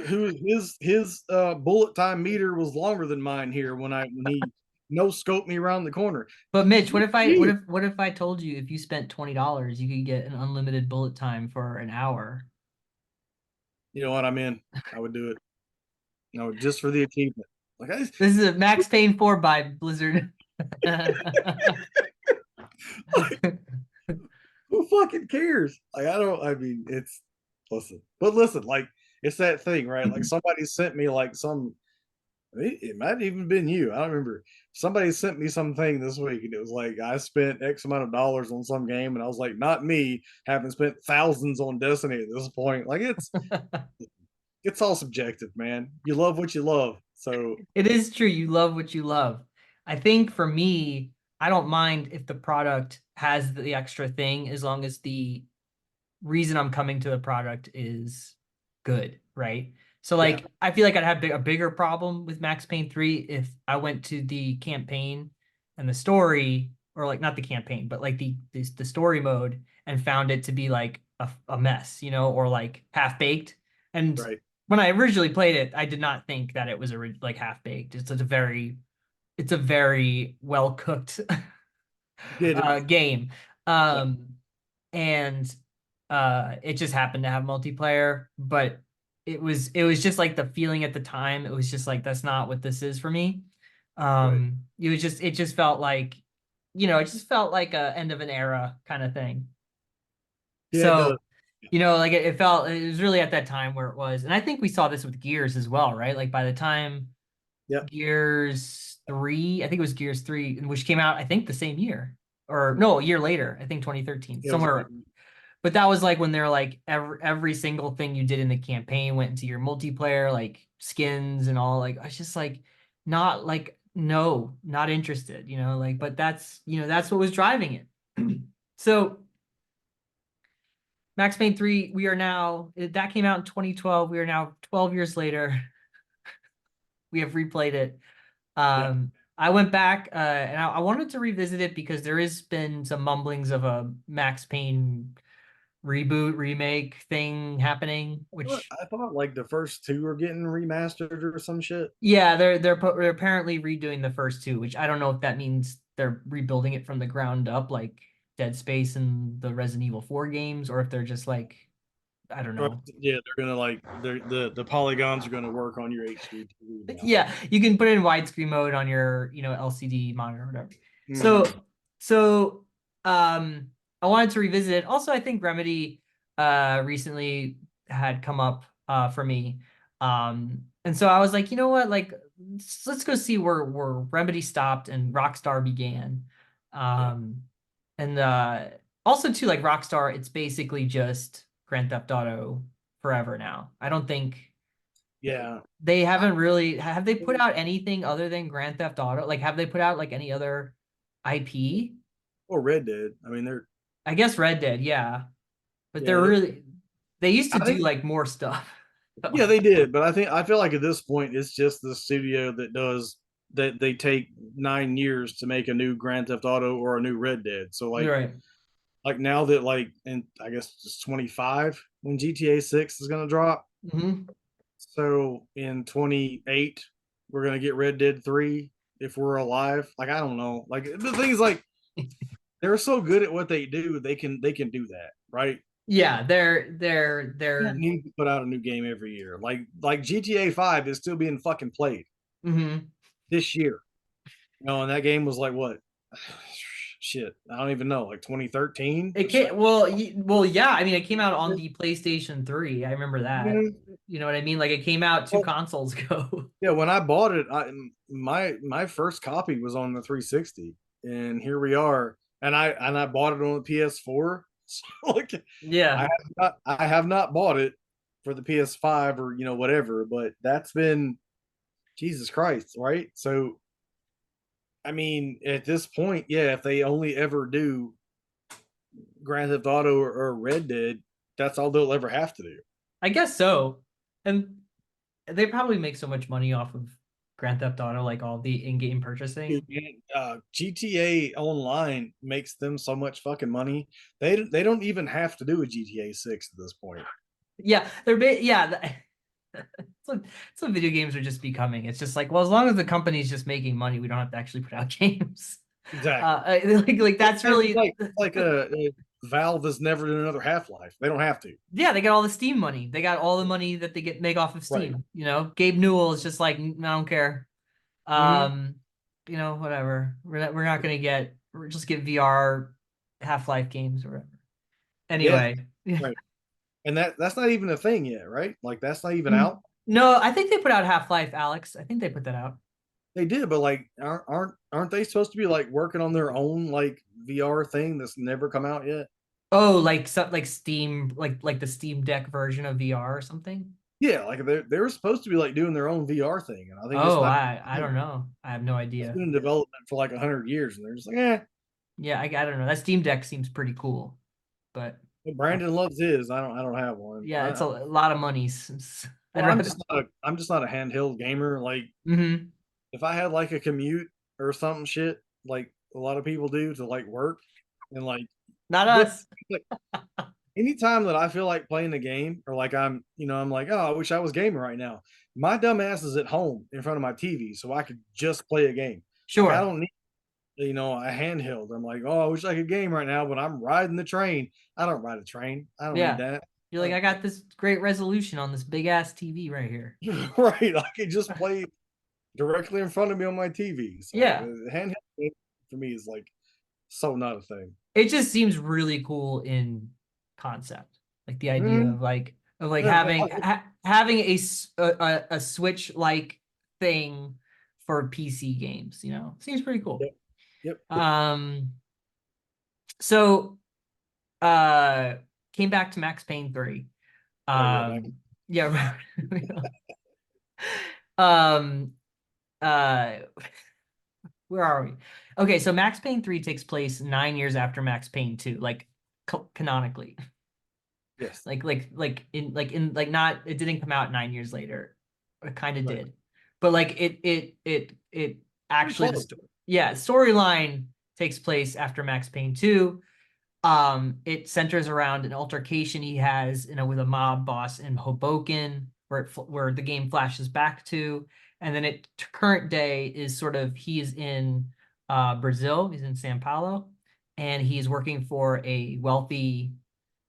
his bullet time meter was longer than mine here when he no scoped me around the corner. But Mitch, what if I what You if what if I told you if you spent $20, you could get an unlimited bullet time for an hour? know what I'm in. I would do it. Just for the achievement. Like This is a Max Payne 4 by Blizzard. who fucking cares? Like I don't. I mean, it's listen. Like it's that thing, right? Like somebody sent me like some. It might have even been you. I don't remember. Somebody sent me something this week, and it was like I spent X amount of dollars on some game, and I was like, not me, having spent thousands on Destiny at this point. Like it's all subjective, man. You love what you love, so It is true. You love what you love. I think for me, I don't mind if the product has the extra thing as long as the reason I'm coming to the product is good, right? So yeah, like I feel like I'd have a bigger problem with Max Payne 3 if I went to the campaign and the story, or like not the campaign, but like the story mode and found it to be like a mess, or like half baked. And right. when I originally played it, I did not think that it was like half baked. It's a very well cooked It is game. yeah, Um, and it just happened to have multiplayer, but it was just like the feeling at the time. It was just like that's not what this is for me. right. It just felt like, it just felt like a end of an era kind of thing. Yeah, it does. So, like it was really at that time where it was. And I think we saw this with Gears as well, right? Like by the time Yep. Gears 3, I think it was Gears 3, which came out, I think, the same year. Or no, a year later, I think 2013, It was somewhere. But that was like when they're like every single thing you did in the campaign went into your multiplayer, like skins and all. Like I was just like not like no, not interested, like, but that's what was driving it. So Max Payne 3, that came out in 2012. We are now 12 years later. We have replayed it. yeah. I went back and I wanted to revisit it because there has been some mumblings of a Max Payne reboot remake thing happening, which, I thought like the first two were getting remastered or some shit. yeah, they're apparently redoing the first two, which I don't know if that means they're rebuilding it from the ground up like Dead Space and the Resident Evil 4 games, or if they're just like, I don't Or, know. yeah, they're gonna like the polygons are gonna work on your HD TV now. Yeah, you can put it in widescreen mode on your, LCD monitor or whatever. Mm-hmm. So I wanted to revisit it. Also, I think Remedy recently had come up for me. And so I was like, you know what? Like let's go see where Remedy stopped and Rockstar began. Yeah, Um and also too, like Rockstar, it's basically just Grand Theft Auto forever now. I don't think Yeah. they haven't really have they put out anything other than Grand Theft Auto? Like have they put out like any other IP? Or Red Dead. I mean, they're I guess Red Dead, yeah. But they're yeah. really they used to I do think like more stuff. yeah, they did, but I feel like at this point it's just the studio that does that. They take 9 years to make a new Grand Theft Auto or a new Red Dead. So You're right. like now that like and I guess it's 25 when GTA 6 is gonna drop. Hmm. So in 28 we're gonna get Red Dead 3 if we're alive. Like I don't know. Like the thing is like they're so good at what they do, they can do that, right? Yeah, You don't they're need to put out a new game every year. Like GTA 5 is still being fucking played mhm. this year. And that game was like what? Shit, I don't even know, like 2013 It or something. came well, yeah. I mean, it came out on the PlayStation 3. I remember that. Mhm. You know what I mean? Like it came out two Well, consoles ago. yeah, when I bought it, my first copy was on the 360, and here we are. And I bought it on the PS4. So like, Yeah. I have not bought it for the PS5 or whatever, but that's been Jesus Christ, right? So I mean, at this point, yeah, if they only ever do Grand Theft Auto or Red Dead, that's all they'll ever have to do. I guess so. And they probably make so much money off of Grand Theft Auto, like all the in-game purchasing. GTA Online makes them so much fucking money. They don't even have to do a GTA 6 at this point. Yeah, yeah. That's what video games are just becoming. It's just like, well, as long as the company's just making money, we don't have to actually put out games. Exactly. Like that's really Like a Valve has never done another Half Life. They don't have to. yeah, they got all the Steam money. They got all the money that they get make off of Right. Steam. You know, Gabe Newell is just like, I don't care. Mm-hmm. Um, whatever. We're not gonna get we're just get VR Half-Life games or whatever. Yeah. Anyway, yeah. Right. And that's not even a thing yet, right? Like that's not even out. No, I think they put out Half-Life, Alex. I think they put that out. They did, but like aren't they supposed to be like working on their own like VR thing that's never come out yet? Oh, like some like Steam, like the Steam Deck version of VR or something. Yeah, like they're supposed to be like doing their own VR thing, and I think it's Oh, not. I don't know. I have no It's idea. been in development for like 100 years, and they're just like, eh. Yeah, I don't know. That Steam Deck seems pretty cool, but Brandon loves his. I don't have one. yeah, it's a lot of money. I'd Well, I'm rather. just not a I'm just not a handheld gamer. Like Hmm. if I had like a commute or something shit, like a lot of people do to like work, and Not but us. like anytime that I feel like playing a game or like I'm like, oh, I wish I was gaming right now. My dumb ass is at home in front of my TV, so I could just play a game. Like I Sure. don't need a handheld. I'm like, oh, I wish I could game right now, but I'm riding the train. I don't ride a train. I don't need Yeah. that. You're like, I got this great resolution on this big ass TV right here. Right. I could just play directly in front of me on my TV. So Yeah. handheld for me is like so not a thing. It just seems really cool in concept. Like the idea Mm-hmm. of like Yeah, having a Switch like thing for PC games, seems pretty cool. yep. Yep. Um, so uh came back to Max Payne 3. Oh yeah, Mac. Yeah. um uh where are we? Okay, so Max Payne 3 takes place 9 years after Max Payne 2, like canonically. Yes. Like not it didn't come out 9 years later. It kind of Right. did. But like it Pretty actually close. yeah, storyline takes place after Max Payne 2. It centers around an altercation he has with a mob boss in Hoboken, where the game flashes back to, and then current day is sort of he is in Brazil. He's in São Paulo, and he's working for a wealthy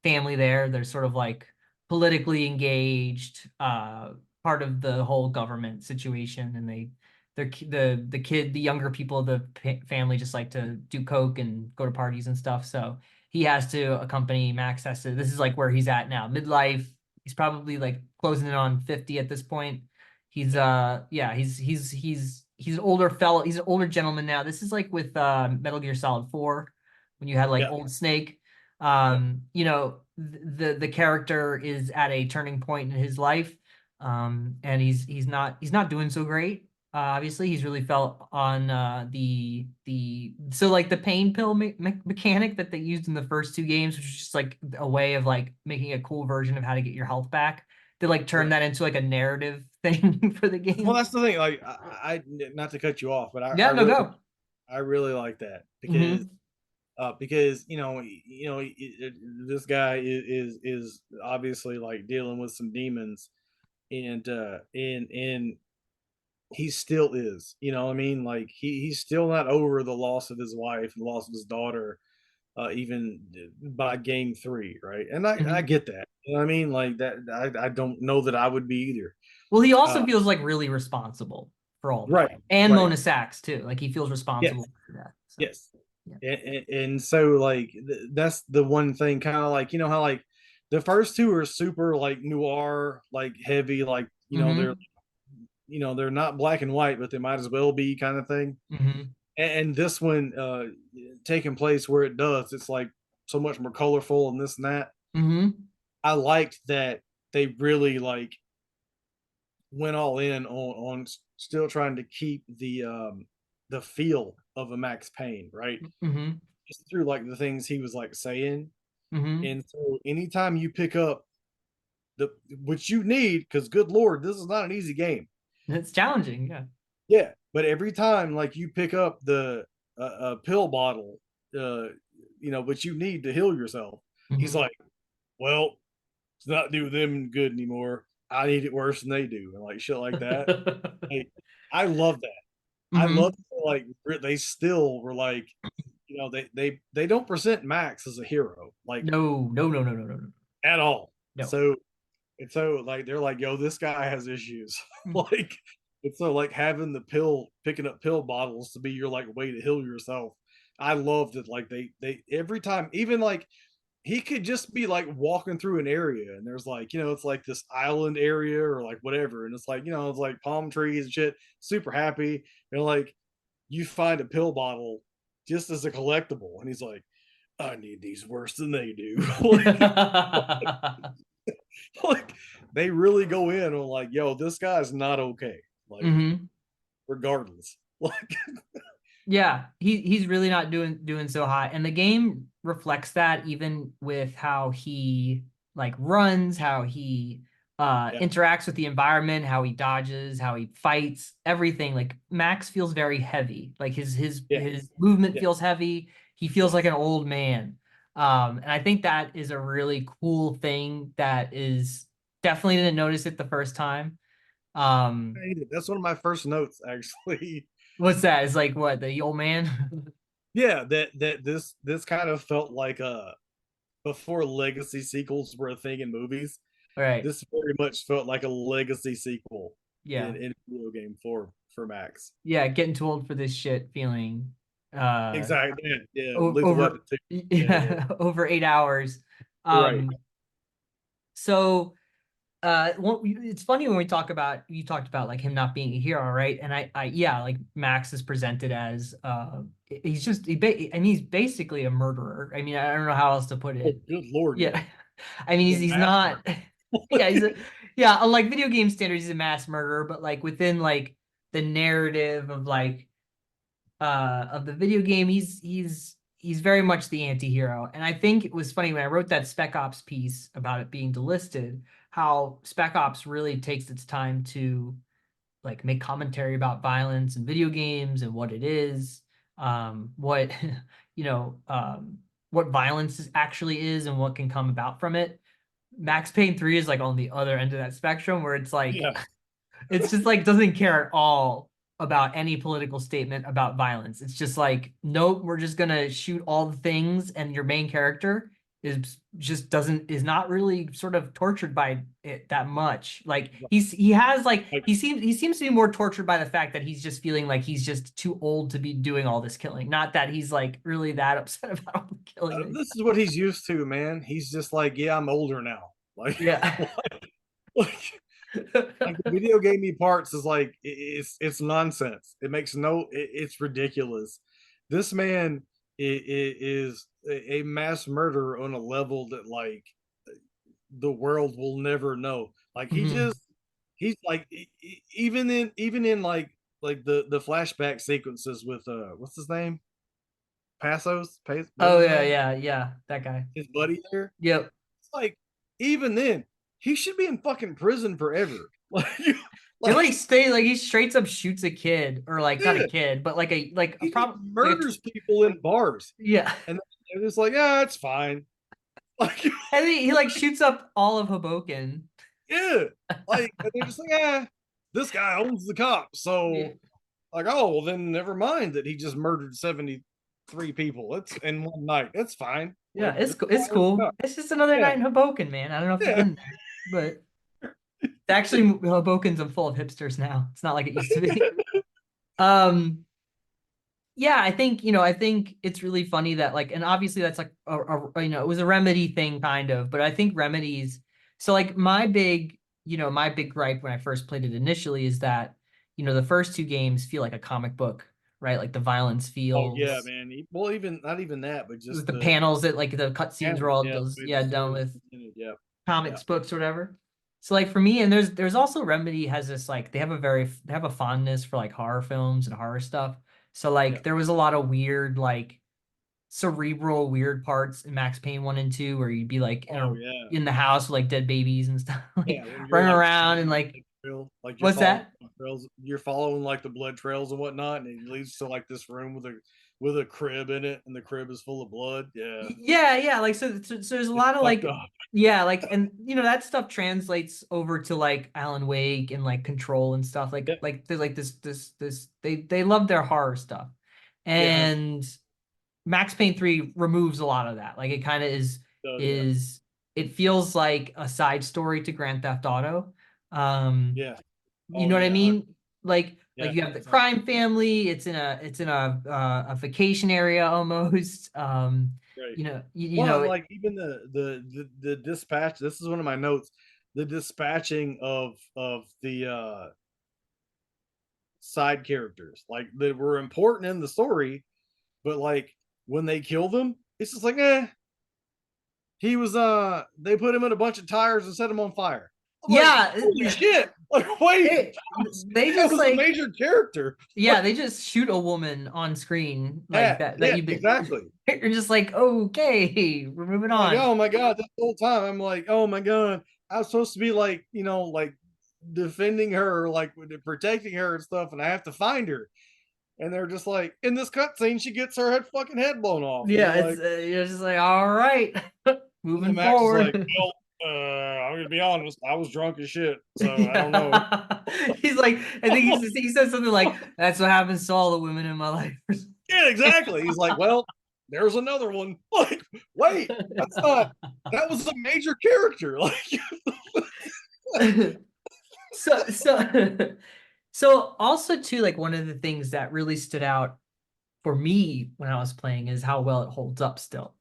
family there. They're sort of like politically engaged, part of the whole government situation, and the younger people of the family just like to do coke and go to parties and stuff. So he has to accompany Max. This is like where he's at now, midlife. He's probably like closing in on 50 at this point. He's yeah, he's an older fellow. He's an older gentleman now. This is like with Metal Gear Solid 4 when you had like Yeah. old Snake. Yeah. the character is at a turning point in his life, and he's not doing so great. Obviously, he's really felt on the so like the pain pill mechanic that they used in the first two games, which is just like a way of like making a cool version of how to get your health back. They like turn Right. that into like a narrative thing for the Well, game. that's the thing. Like, not to cut you off, but Yeah, no go. I really like that Mm-hmm. because this guy is obviously like dealing with some demons, and he still is. You know what I mean? Like he's still not over the loss of his wife and the loss of his daughter, even by game three, right? And I Mm-hmm. get that. You know what I mean? Like that. I don't know that I would be either. Well, he Uh, also feels like really responsible for all that, right, and right. Mona Sachs too. Like he feels Yes, responsible for that. So yes. yeah. And so like that's the one thing, kind of like, how like the first two are super like noir, like heavy, like Mm-hmm. they're not black and white, but they might as well be, kind of thing. Mm-hmm. And this one, taking place where it does, it's like so much more colorful and this and that. Mm-hmm. I liked that they really like went all in on still trying to keep the feel of a Max Payne, right? Mm-hmm. Just through like the things he was like saying. Mm-hmm. And so anytime you pick up the which you need, because good lord, this is not an easy game. It's challenging. Yeah. Yeah, but every time like you pick up the pill bottle, uh, which you need to heal yourself, he's Mm-hmm. like, "Well, it's not doing them good anymore. I need it worse than they do," and like shit like that. Like, I love that. I love Mm-hmm. like they still were like, they don't present Max as a hero like No, no, no, no, no, no, no. at all. No. So like they're like, yo, this guy has issues. Like, it's so like having picking up pill bottles to be your like way to heal yourself. I love that. Like they every time, even like he could just be like walking through an area and there's like, it's like this island area or like whatever, and it's like, it's like palm trees and shit, super happy, and like you find a pill bottle just as a collectible, and he's like, I need these worse than they do. Like, like they really go in on like, yo, this guy's not okay. Like, Mm-hmm. regardless. Like, Yeah, he's really not doing so hot, and the game reflects that even with how he like runs, how he yeah, interacts with the environment, how he dodges, how he fights, everything. Like Max feels very heavy. Like his yes, movement yes, feels heavy. He feels like yes. an old man. And I think that is a really cool thing that is definitely didn't notice it the first time. Um, That's one of my first notes, actually. what's that? Is like what, the old man? Yeah, that this kind of felt like before legacy sequels were a thing in movies. Right. This very much felt like a legacy sequel Yeah. in video game for Max. Yeah, getting too old for this shit feeling uh Exactly. Yeah, yeah. Lethal Weapon over 2. Yeah, yeah. yeah, over 8 hours. Right. So it's funny when we talk about you talked about like him not being a hero, right? And I yeah, like Max is presented as he's just and he's basically a murderer. I mean, I don't know how else to put Oh, it. good lord, yeah. Yeah. I mean, The he's mass not murder. yeah, yeah, unlike video game standards, he's a mass murderer, but like within like the narrative of the video game, he's very much the anti-hero. And I think it was funny when I wrote that Spec Ops piece about it being delisted, how Spec Ops really takes its time to like make commentary about violence in video games and what it is, what you know, what violence actually is and what can come about from it. Yeah. Max Payne 3 is like on the other end of that spectrum where it's like Yeah. it's just like doesn't care at all about any political statement about violence. It's just like, nope, we're just gonna shoot all the things, and your main character is not really sort of tortured by it that much. Like he has like Like, he seems to be more tortured by the fact that he's just feeling like he's just too old to be doing all this killing. Not that he's like really that upset about all the killing that he's this is what he's used to, man. He's just like, yeah, I'm older now. Like, yeah. like, like the video gamey parts is like it's nonsense. It makes it's ridiculous. This man is a mass murderer on a level that like the world will never know. Like Hmm. he's like even in like the flashback sequences with what's his name? What's Oh his yeah, name? yeah, yeah. That guy. His buddy there. Yep. It's like even then, he should be in fucking prison forever. He Like like stay like he straight up shoots a kid or like not a yeah, kid, but like a he just problem like a murders people in bars, yeah. and it's like, yeah, it's fine. Like And he like shoots up all of Hoboken. yeah, like and they're just like, yeah, this guy owns the cops, Yeah. so like, oh well, then never mind that he just murdered 73 people. It's in one night. It's fine. Yeah, Like it's this cool. guy It's owns the cool. cops. It's just another Yeah, night in Hoboken, man. I don't know if you've yeah, been there, but actually Hoboken's full of hipsters now. It's not like it used to be. Um, yeah, I think, I think it's really funny that like, and obviously that's like it was a Remedy thing kind of, but I think Remedies, so like my big gripe when I first played it initially is that, the first two games feel like a comic book, right? Like the violence oh yeah, feels, man. Well, even not even that, but just the panels that like the cutscenes were animals. all Yeah, those, the way the yeah, done story was with presented. Yeah, yeah, comics books or whatever. So like for me, and there's also Remedy has this like they have a fondness for like horror films and horror stuff. So yeah. like there was a lot of weird like cerebral weird parts in Max Payne 1 and 2 where you'd be like Oh yeah, in the house with like dead babies and stuff yeah. like When you're running like around and following like the trail, like you're what's following that? the trails, you're following like the blood trails and whatnot, and it leads to like this room with a crib in it, and the crib is full of blood. Yeah, Yeah, yeah, like so there's a it's lot of fucked like up. yeah, like and that stuff translates over to like Alan Wake and like Control and stuff Yeah, like there's like this they love their horror stuff. yeah. And Max Payne 3 removes a lot of that. Like it kind of Does yeah, is it feels like a side story to Grand Theft Auto. Um yeah. you Oh know what I yeah, mean? Like yeah. you have the crime family, it's in a vacation area almost. Right. You Well, know and it, like even the dispatch. This is one of my notes. The dispatching of the side characters, like that were important in the story, but like when they kill them, it's just like, he was they put him in a bunch of tires and set him on fire. I'm like, yeah, holy shit! Like, wait, they that just was a like major character. yeah, Like, they just shoot a woman on screen like yeah, that yeah, you've been exactly. you're just like, okay, we're moving Like, on. oh my god, this whole time I'm like, oh my god, I was supposed to be like, like defending her, like protecting her and stuff, and I have to find her. And they're just like, in this cutscene, she gets her fucking head blown off, and Yeah, you're it's like, you're just like, all right, and then moving Max is like, forward. well, I'm gonna be honest, I was drunk as shit, so I don't know. Yeah. He's like, I think he said something like, "That's what happens to all the women in my life." Yeah, exactly. He's like, well, there's another one. Like, wait, that's not. That was a major character. Like, So so also too, like one of the things that really stood out for me when I was playing is how well it holds up still.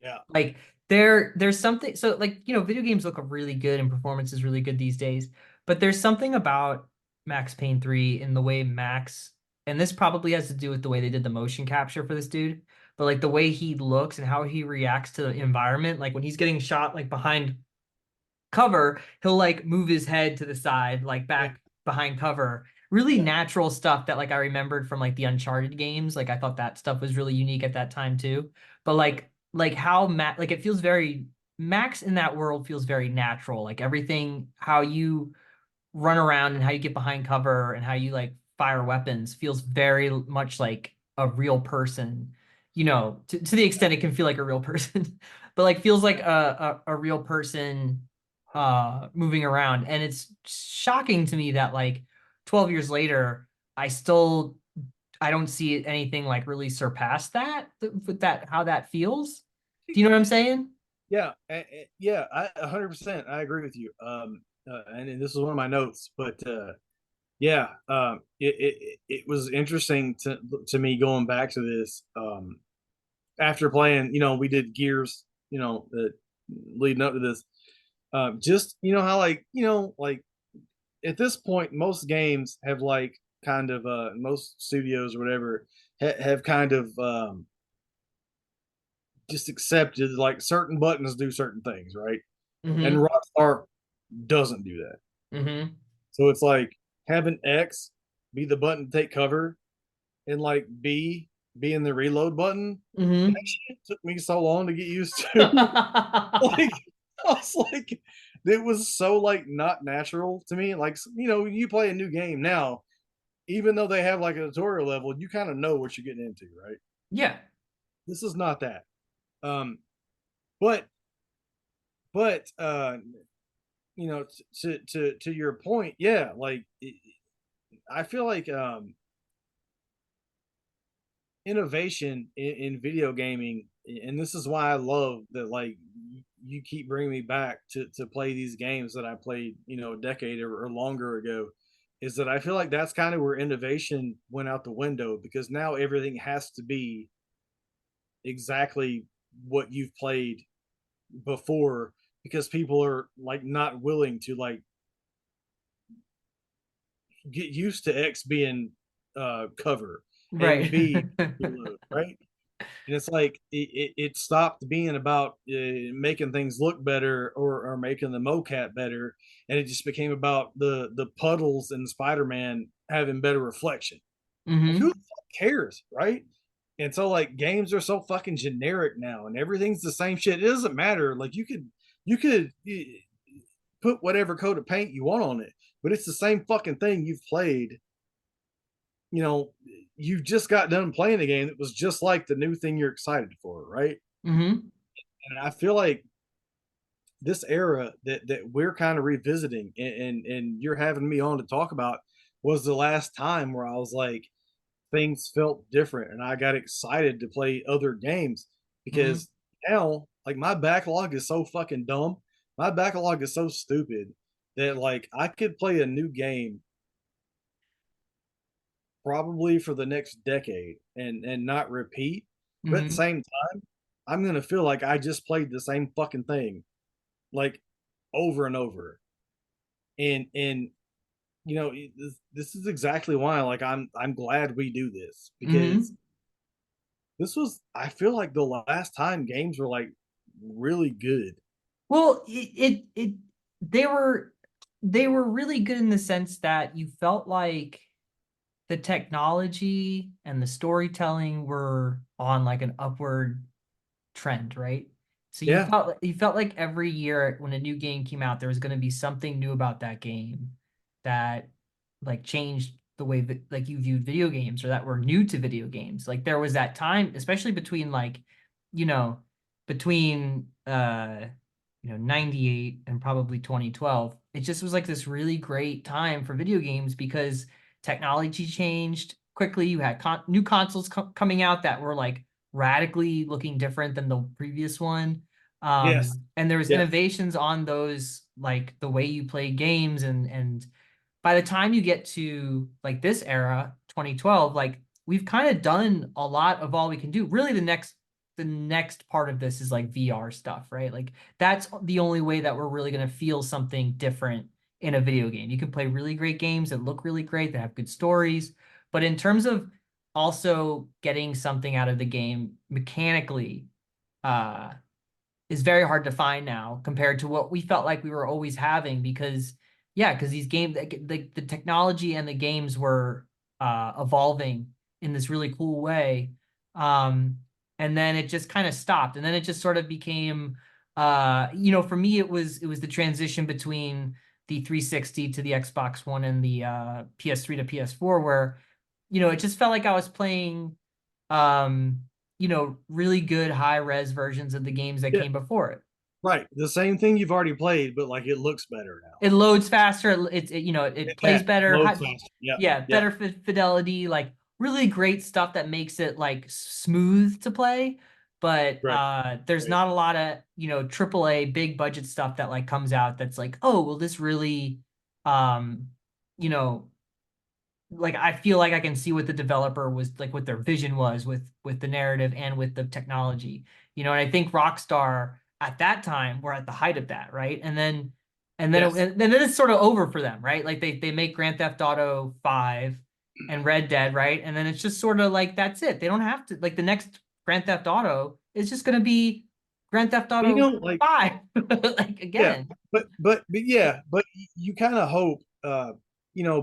yeah, Like there's something so like video games look really good and performance is really good these days, but there's something about Max Payne 3 in the way Max, and this probably has to do with the way they did the motion capture for this dude, but like the way he looks and how he reacts to the environment, like when he's getting shot like behind cover, he'll like move his head to the side, like yeah, back behind cover. Really yeah, natural stuff that like I remembered from like the Uncharted games. Like I thought that stuff was really unique at that time too. But right. like how like it feels very Max in that world feels very natural. Like everything, how you run around and how you get behind cover and how you like fire weapons feels very much like a real person, to the Yeah, extent it can feel like a real person, but like feels like yeah. a real person moving around. And it's shocking to me that like 12 years later, I don't see anything like really surpass that with that how that feels. Do you know what I'm saying? Yeah, yeah, 100%. I agree with you. And this is one of my notes, but yeah, it was interesting to me going back to this. After playing, we did Gears, leading up to this. Just how like at this point, most games have like kind of most studios or whatever have kind of just accepted like certain buttons do certain things, right? and Mm-hmm. Rockstar doesn't do that. Mm-hmm. So it's like having X be the button to take cover and like B being the reload button. That Mm-hmm. shit took me so long to get used to. Like I was like, it was so like not natural to me. Like you play a new game now, even though they have like a tutorial level, you kind of know what you're getting into, right? Yeah. This is not that. Um, but but to your point, yeah, like I feel like innovation in video gaming, and this is why I love that. Like you keep bringing me back to play these games that I played, a decade or longer ago. Is that I feel like that's kind of where innovation went out the window because now everything has to be exactly what you've played before because people are like not willing to like get used to X being cover and Right. B reload, right? And it's like it stopped being about making things look better or making the mocap better, and it just became about the puddles and Spider-Man having better reflection. Like who Mm-hmm. the fuck cares, right? And so like games are so fucking generic now, and everything's the same shit. It doesn't matter. Like you could put whatever coat of paint you want on it, but it's the same fucking thing you've played. You know, you just got done playing a game that was just like the new thing you're excited for, right? Mm-hmm. And I feel like this era that we're kind of revisiting and you're having me on to talk about was the last time where I was like things felt different and I got excited to play other games Mm-hmm. because now like my backlog is so fucking dumb. My backlog is so stupid that like I could play a new game probably for the next decade and not repeat. But at the Mm-hmm. same time, I'm gonna feel like I just played the same fucking thing like over and over. And this is exactly why like I'm glad we do this because Mm-hmm. this was I feel like the last time games were like really good. Well, they were they were really good in the sense that you felt like the technology and the storytelling were on like an upward trend, right? So Yeah, you felt like every year when a new game came out, there was going to be something new about that game that like changed the way that like you viewed video games or that were new to video games. Like there was that time, especially between like, you know, between 98 and probably 2012. It just was like this really great time for video games because technology changed quickly. You had new consoles coming out that were like radically looking different than the previous one. yes, And there was yes, innovations on those, like the way you play games, and by the time you get to like this era, 2012, like we've kind of done a lot of all we can do. Really, the next part of this is like VR stuff, right? Like that's the only way that we're really gonna feel something different in a video game. You can play really great games that look really great, that have good stories, but in terms of also getting something out of the game mechanically, uh, is very hard to find now compared to what we felt like we were always having because yeah, because these games the technology and the games were evolving in this really cool way. Um, and then it just kind of stopped. And then it just sort of became for me it was the transition between the 360 to the Xbox One and the PS3 to PS4 where it just felt like I was playing um really good high res versions of the games that yeah, came before it. right. The same thing you've already played, but like it looks better now. It loads faster. It plays Yeah, better. loads faster. Yeah, Yeah, yeah, better fidelity. Like really great stuff that makes it like smooth to play. But right, there's right. not a lot of AAA big budget stuff that like comes out that's like, oh, well, this really um you know like I feel like I can see what the developer was like, what their vision was with the narrative and with the technology. And I think Rockstar at that time were at the height of that, right? Yes, And then it's sort of over for them, right? Like they make Grand Theft Auto 5 and Red Dead, right? And then it's just sort of like that's it. They don't have to like the next Grand Theft Auto is just going to be Grand Theft You Auto know, like 5. Like yeah, again. but yeah, but you kind of hope,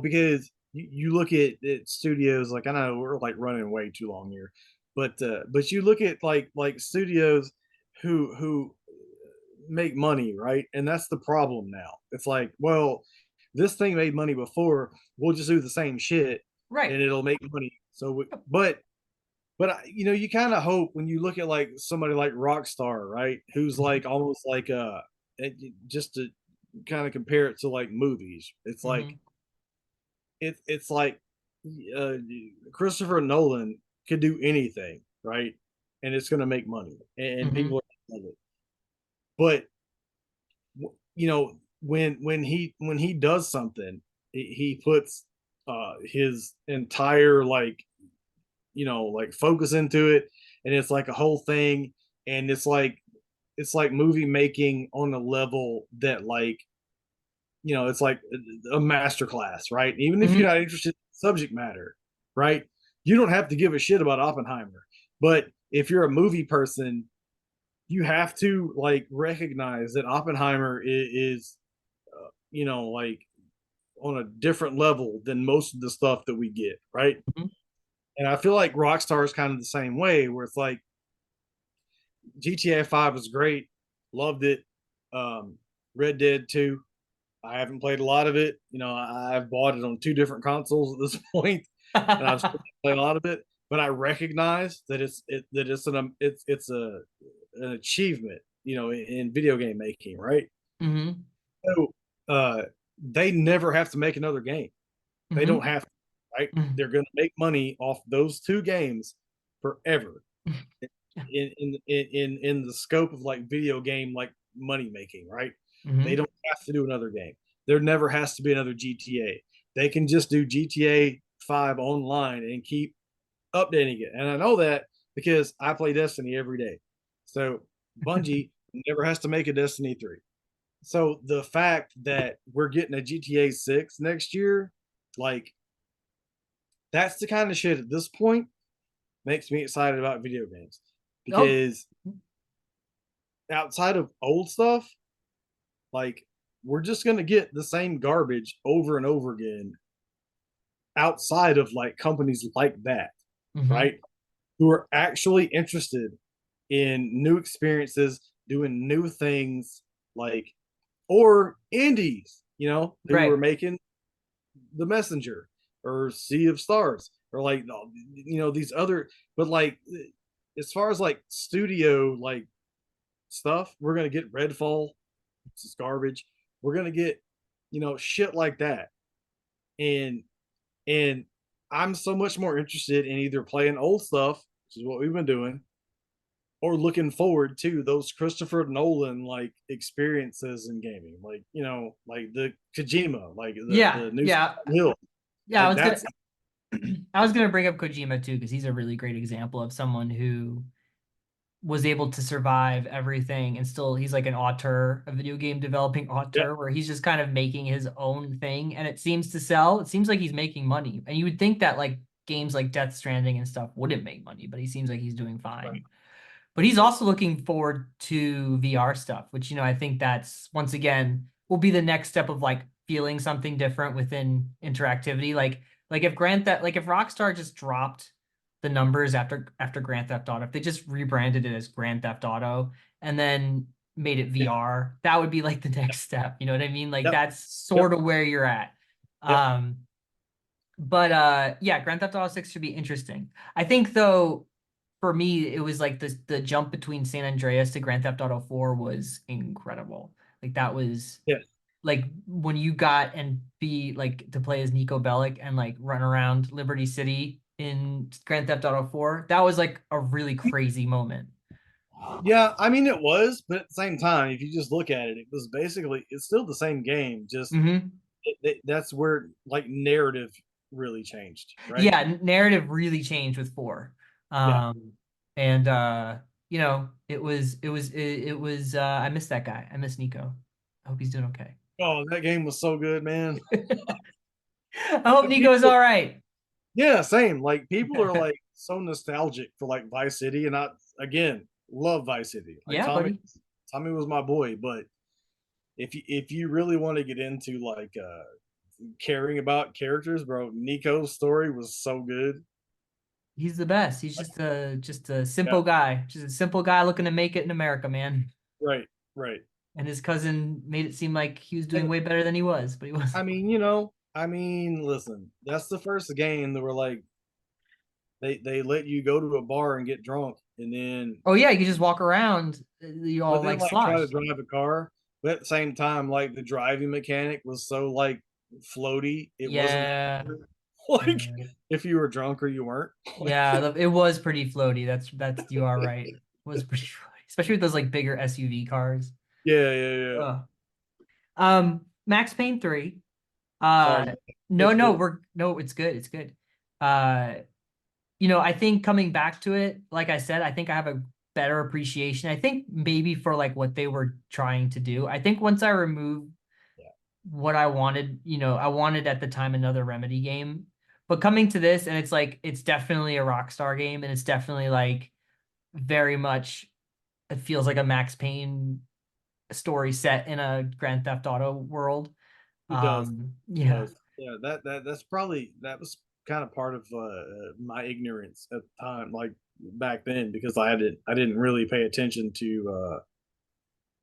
because you look at studios, like I know we're like running way too long here, but you look at like studios who make money, right? And that's the problem now. It's like, well, this thing made money before, we'll just do the same shit Right. and it'll make money. So, you kind of hope when you look at like somebody like Rockstar, right? Who's like almost like just to kind of compare it to like movies. It's like Hmm. it's like uh, Christopher Nolan could do anything, right? And it's going to make money, and Hmm. people love it. But when he does something, he puts his entire like focus into it, and it's like a whole thing, and it's like movie making on a level that it's like a master class, right? Even if Hmm. you're not interested in subject matter, right? You don't have to give a shit about Oppenheimer, but if you're a movie person, you have to like recognize that Oppenheimer is like on a different level than most of the stuff that we get, right? Hmm. And I feel like Rockstar is kind of the same way, where it's like GTA 5 was great, loved it. Red Dead 2, I haven't played a lot of it. I've bought it on two different consoles at this point, and I've still played a lot of it. But I recognize that it's an achievement, in video game making, right? Hmm. So they never have to make another game. They don't Hmm. have to, right? They're going to make money off those two games forever in the scope of like video game like money making, right? They Hmm. don't have to do another game. There never has to be another GTA. They can just do GTA 5 online and keep updating it. And I know that because I play Destiny every day. So Bungie never has to make a Destiny 3. So the fact that we're getting a GTA 6 next year, like that's the kind of shit at this point makes me excited about video games, Oh, because outside of old stuff, like we're just going to get the same garbage over and over again outside of like companies like that, hmm. right? Who are actually interested in new experiences, doing new things, like, or indies, who are Right. making The Messenger or Sea of Stars or like these other, but like as far as like studio like stuff, we're gonna get Redfall, which is garbage. We're gonna get shit like that, and and I'm so much more interested in either playing old stuff, which is what we've been doing, or looking forward to those Christopher Nolan like experiences in gaming, like like the Kojima, like Yeah. the new Yeah. Hill, Yeah. I like was gonna that's I was gonna bring up Kojima too, because he's a really great example of someone who was able to survive everything and still he's like an auteur, a video game developing yeah, auteur, where he's just kind of making his own thing and it seems to sell. It seems like he's making money. And you would think that like games like Death Stranding and stuff wouldn't make money, but he seems like he's doing fine. right. But he's also looking forward to VR stuff, which, I think that's once again will be the next step of like feeling something different within interactivity. Like if Rockstar just dropped the numbers after Grand Theft Auto, if they just rebranded it as Grand Theft Auto and then made it Yeah, VR, that would be like the next step. You know what I mean? Like yep, that's yep, sort of where you're at. yep. Um, but yeah, Grand Theft Auto 6 should be interesting. I think though for me it was like the jump between San Andreas to Grand Theft Auto 4 was incredible. Like that was Yeah. like when you got and be like to play as Nico Bellic and like run around Liberty City in Grand Theft Auto 4. That was like a really crazy moment. Yeah, I mean it was, but at the same time, if you just look at it, it was basically it's still the same game. Just Hmm. that's where like narrative really changed, right? Yeah, narrative really changed with 4. Yeah. And it was I miss that guy. I miss Nico. I hope he's doing okay. Oh, that game was so good, man. I hope But Nico's all right. yeah, same. Like people are like so nostalgic for like Vice City, and I again, love Vice City. Like Yeah, buddy. Tommy was my boy. But if you really want to get into like caring about characters, bro, Nico's story was so good. He's the best. He's just a Yeah, simple guy. Just a simple guy looking to make it in America, man. right, right. And his cousin made it seem like he was doing And way better than he was, but he wasn't. I mean, listen, that's the first game that were like they let you go to a bar and get drunk, and then Oh yeah, you could just walk around. You but all then like like try to sloshed. drive a car. But at the same time, like the driving mechanic was so like floaty, it wasn't Yeah. like Yeah. if you were drunk or you weren't. Yeah, it was pretty floaty. That's you are right. It was pretty floaty, especially with those like bigger SUV cars. Yeah, yeah, yeah. Ugh. Max Payne 3. Sorry, No, it's no, good. no, it's good. It's good. Uh, I think coming back to it, like I said, I think I have a better appreciation. I think maybe for like what they were trying to do. I think once I removed Yeah, what I wanted, I wanted at the time another Remedy game. But coming to this, and it's like it's definitely a Rockstar game, and it's definitely like very much it feels like a Max Payne story set in a Grand Theft Auto world. it does. It Yeah. does. Yeah, that's probably that was kind of part of my ignorance at the time, like back then, because I didn't really pay attention to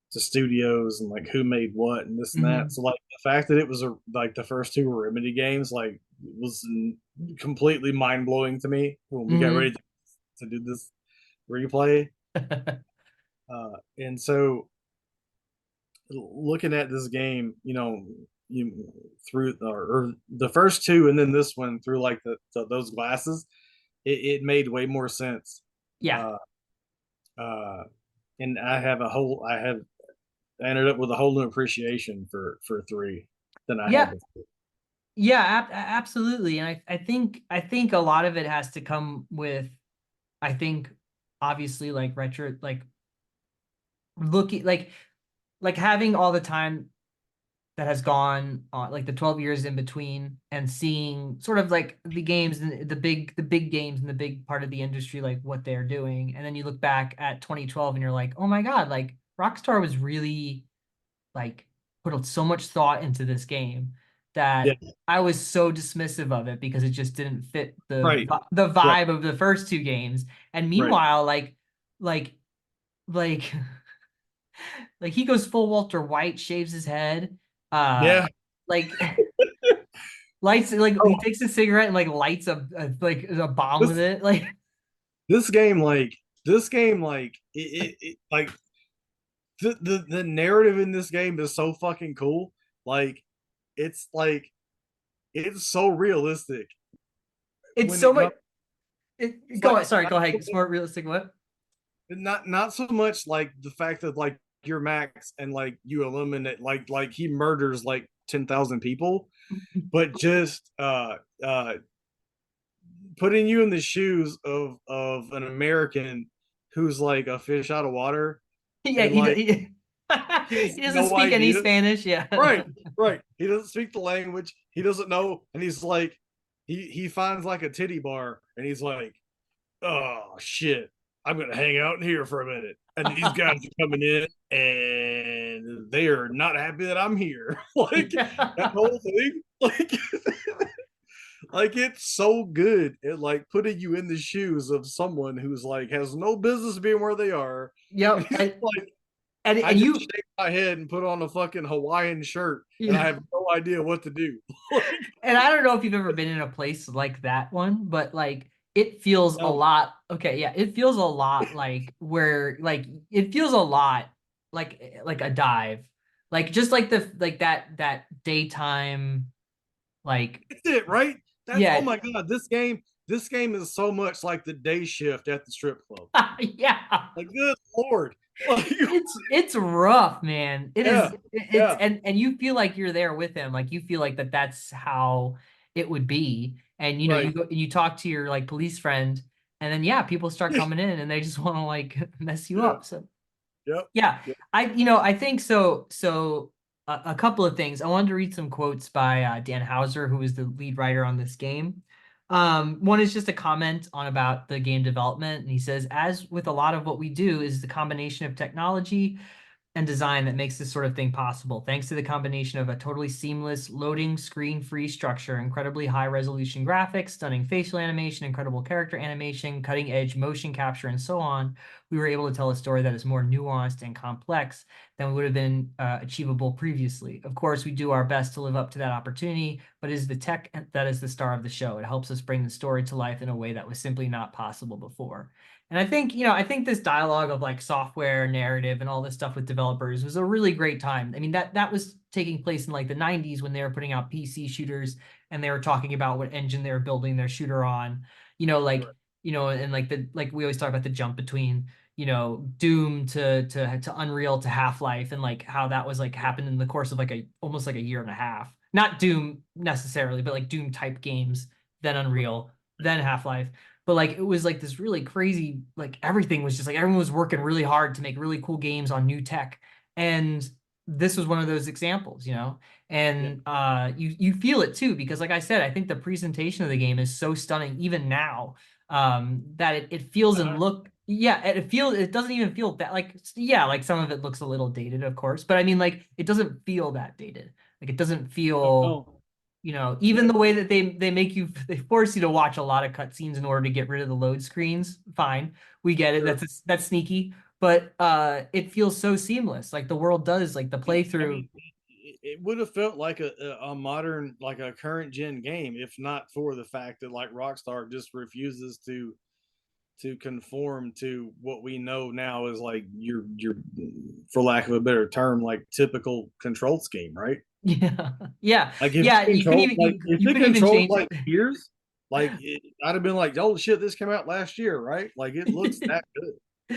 studios and like who made what and this and that. Hmm. So like the fact that it was like the first two were Remedy games, like was completely mind blowing to me when we got ready Hmm. to do this replay. And so looking at this game, you through or the first two and then this one through like those glasses, it made way more sense. Yeah. Uh, uh, and I have I ended up with a whole new appreciation for three than I had Yeah. before. Yeah, absolutely. And I think a lot of it has to come with I think obviously like retro like looking like having all the time that has gone on like the 12 years in between and seeing sort of like the games and the big games and the big part of the industry like what they're doing. And then you look back at 2012 and you're like, "Oh my God, like Rockstar was really like put so much thought into this game Yeah, that I was so dismissive of it because it just didn't fit right, the right, vibe of the first two games. And right. meanwhile, like like like he goes full Walter White, shaves his head, Yeah. like lights like Oh, he takes a cigarette and like lights a bomb with this it. Like this game like this game like it like the narrative in this game is so fucking cool. It's like it's so realistic it's when so it much comes. It's go like on, sorry, go ahead. It's more realistic. What? not so much like the fact that like you're Max and like you eliminate like he murders like 10,000 people, but just putting you in the shoes of an American who's like a fish out of water Yeah, and like he has he doesn't no speak any idea. Spanish. Yeah. Right, right. He doesn't speak the language. He doesn't know, and he's like, he finds like a titty bar, and he's like, oh shit, I'm gonna hang out in here for a minute. And these guys are coming in, and they are not happy that I'm here. Like that Yeah. whole thing, like it's so good at like putting you in the shoes of someone who's like has no business being where they are. And Yep. he's like, And I and just you shake my head and put on a fucking Hawaiian shirt, and I yeah. have no idea what to do. Like, And I don't know if you've ever been in a place like that one, but like it feels a no, lot. Okay, yeah, it feels a lot like where like it feels a lot like a dive. Like just like the like that daytime like that's it, right? That's oh yeah. my god, this game is so much like the day shift at the strip club. Yeah. Like, good lord, like, It's rough, man. It yeah, is it's yeah, and you feel like you're there with him. Like you feel like that's how it would be. And you right, go you talk to your like police friend and then yeah, people start coming in and they just want to like mess you yeah, up. So yep, yeah, yep. I think so a couple of things. I wanted to read some quotes by Dan Hauser, who is the lead writer on this game. One is just a comment on about the game development, and he says, as with a lot of what we do, is the combination of technology and design that makes this sort of thing possible. Thanks to the combination of a totally seamless loading screen-free structure, incredibly high resolution graphics, stunning facial animation, incredible character animation, cutting edge motion capture, and so on, we were able to tell a story that is more nuanced and complex than would have been achievable previously. Of course, we do our best to live up to that opportunity, but it is the tech that is the star of the show. It helps us bring the story to life in a way that was simply not possible before. And I think, I think this dialogue of like software narrative and all this stuff with developers was a really great time. I mean, that was taking place in like the 90s when they were putting out PC shooters and they were talking about what engine they were building their shooter on, like, Right. and like like we always talk about the jump between, Doom to Unreal to Half-Life and like how that was like Yeah. happened in the course of like a almost like a year and a half. Not Doom necessarily, but like Doom type games, then Right. Unreal, then Half-Life. But like it was like this really crazy, like everything was just like everyone was working really hard to make really cool games on new tech. And this was one of those examples. Yeah. And you feel it too, because like I said, I think the presentation of the game is so stunning even now, that it feels and look yeah, it doesn't even feel that like yeah, like some of it looks a little dated, of course, but I mean like it doesn't feel that dated. Like it doesn't feel No. even Yeah. the way that they make you they force you to watch a lot of cutscenes in order to get rid of the load screens. Fine, we get it. Sure. That's sneaky, but it feels so seamless. Like the world does, like the Yeah. I playthrough. mean, it would have felt like a modern, like a current gen game, if not for the fact that like Rockstar just refuses to conform to what we know now is like your for lack of a better term, like typical control scheme, right? Yeah, yeah, Like if yeah. it controlled like if You it couldn't even controlled change like it. years, I'd have been like, oh shit, this came out last year, right? Like it looks that good.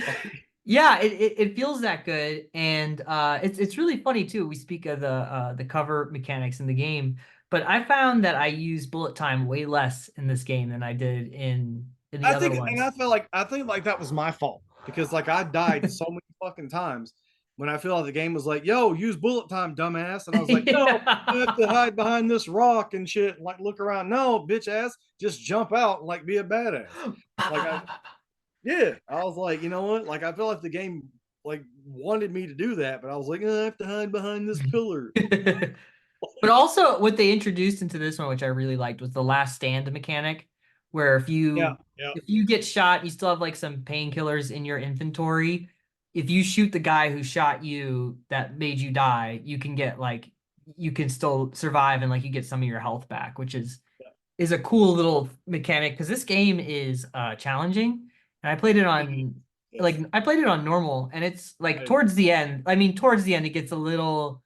Like Yeah, it feels that good, and it's really funny too. We speak of the cover mechanics in the game, but I found that I use bullet time way less in this game than I did in the I other think, and ones. I think like that was my fault because like I died so many fucking times when I feel like the game was like, "Yo, use bullet time, dumbass," and I was like, "No, you have to Yeah. hide behind this rock and shit, and like look around." No, bitch ass, just jump out and like be a badass. Like I, yeah, I was like, you know what? Like I feel like the game like wanted me to do that, but I was like, I have to hide behind this pillar. But also, what they introduced into this one, which I really liked, was the last stand mechanic, where Yeah, yeah, if you get shot, you still have like some painkillers in your inventory. If you shoot the guy who shot you that made you die, you can get like you can still survive and like you get some of your health back, which yeah. is a cool little mechanic because this game is challenging. And I played it It is. on Yes, I played it on normal, and it's like I, towards the end. I mean, towards the end, it gets a little.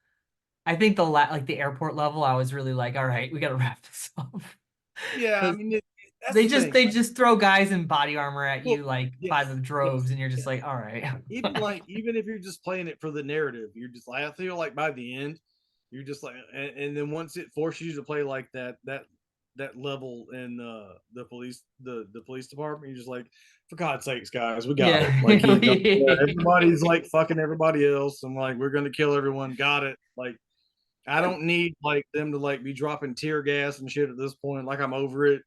I think like the airport level, I was really like, all right, we got to wrap this up. yeah. I Because mean, that's the thing. they just throw guys in body armor at Well, you like by the yes, droves, yes, and you're just yes. like, all right. Even if you're just playing it for the narrative, you're just like I feel like by the end, you're just like, and then once it forces you to play like that level in the police department, you're just like, for God's sakes, guys, we got it. Yeah. Like you know, everybody's like fucking everybody else. I'm like, we're gonna kill everyone. Got it. Like I don't need like them to like be dropping tear gas and shit at this point. Like I'm over it.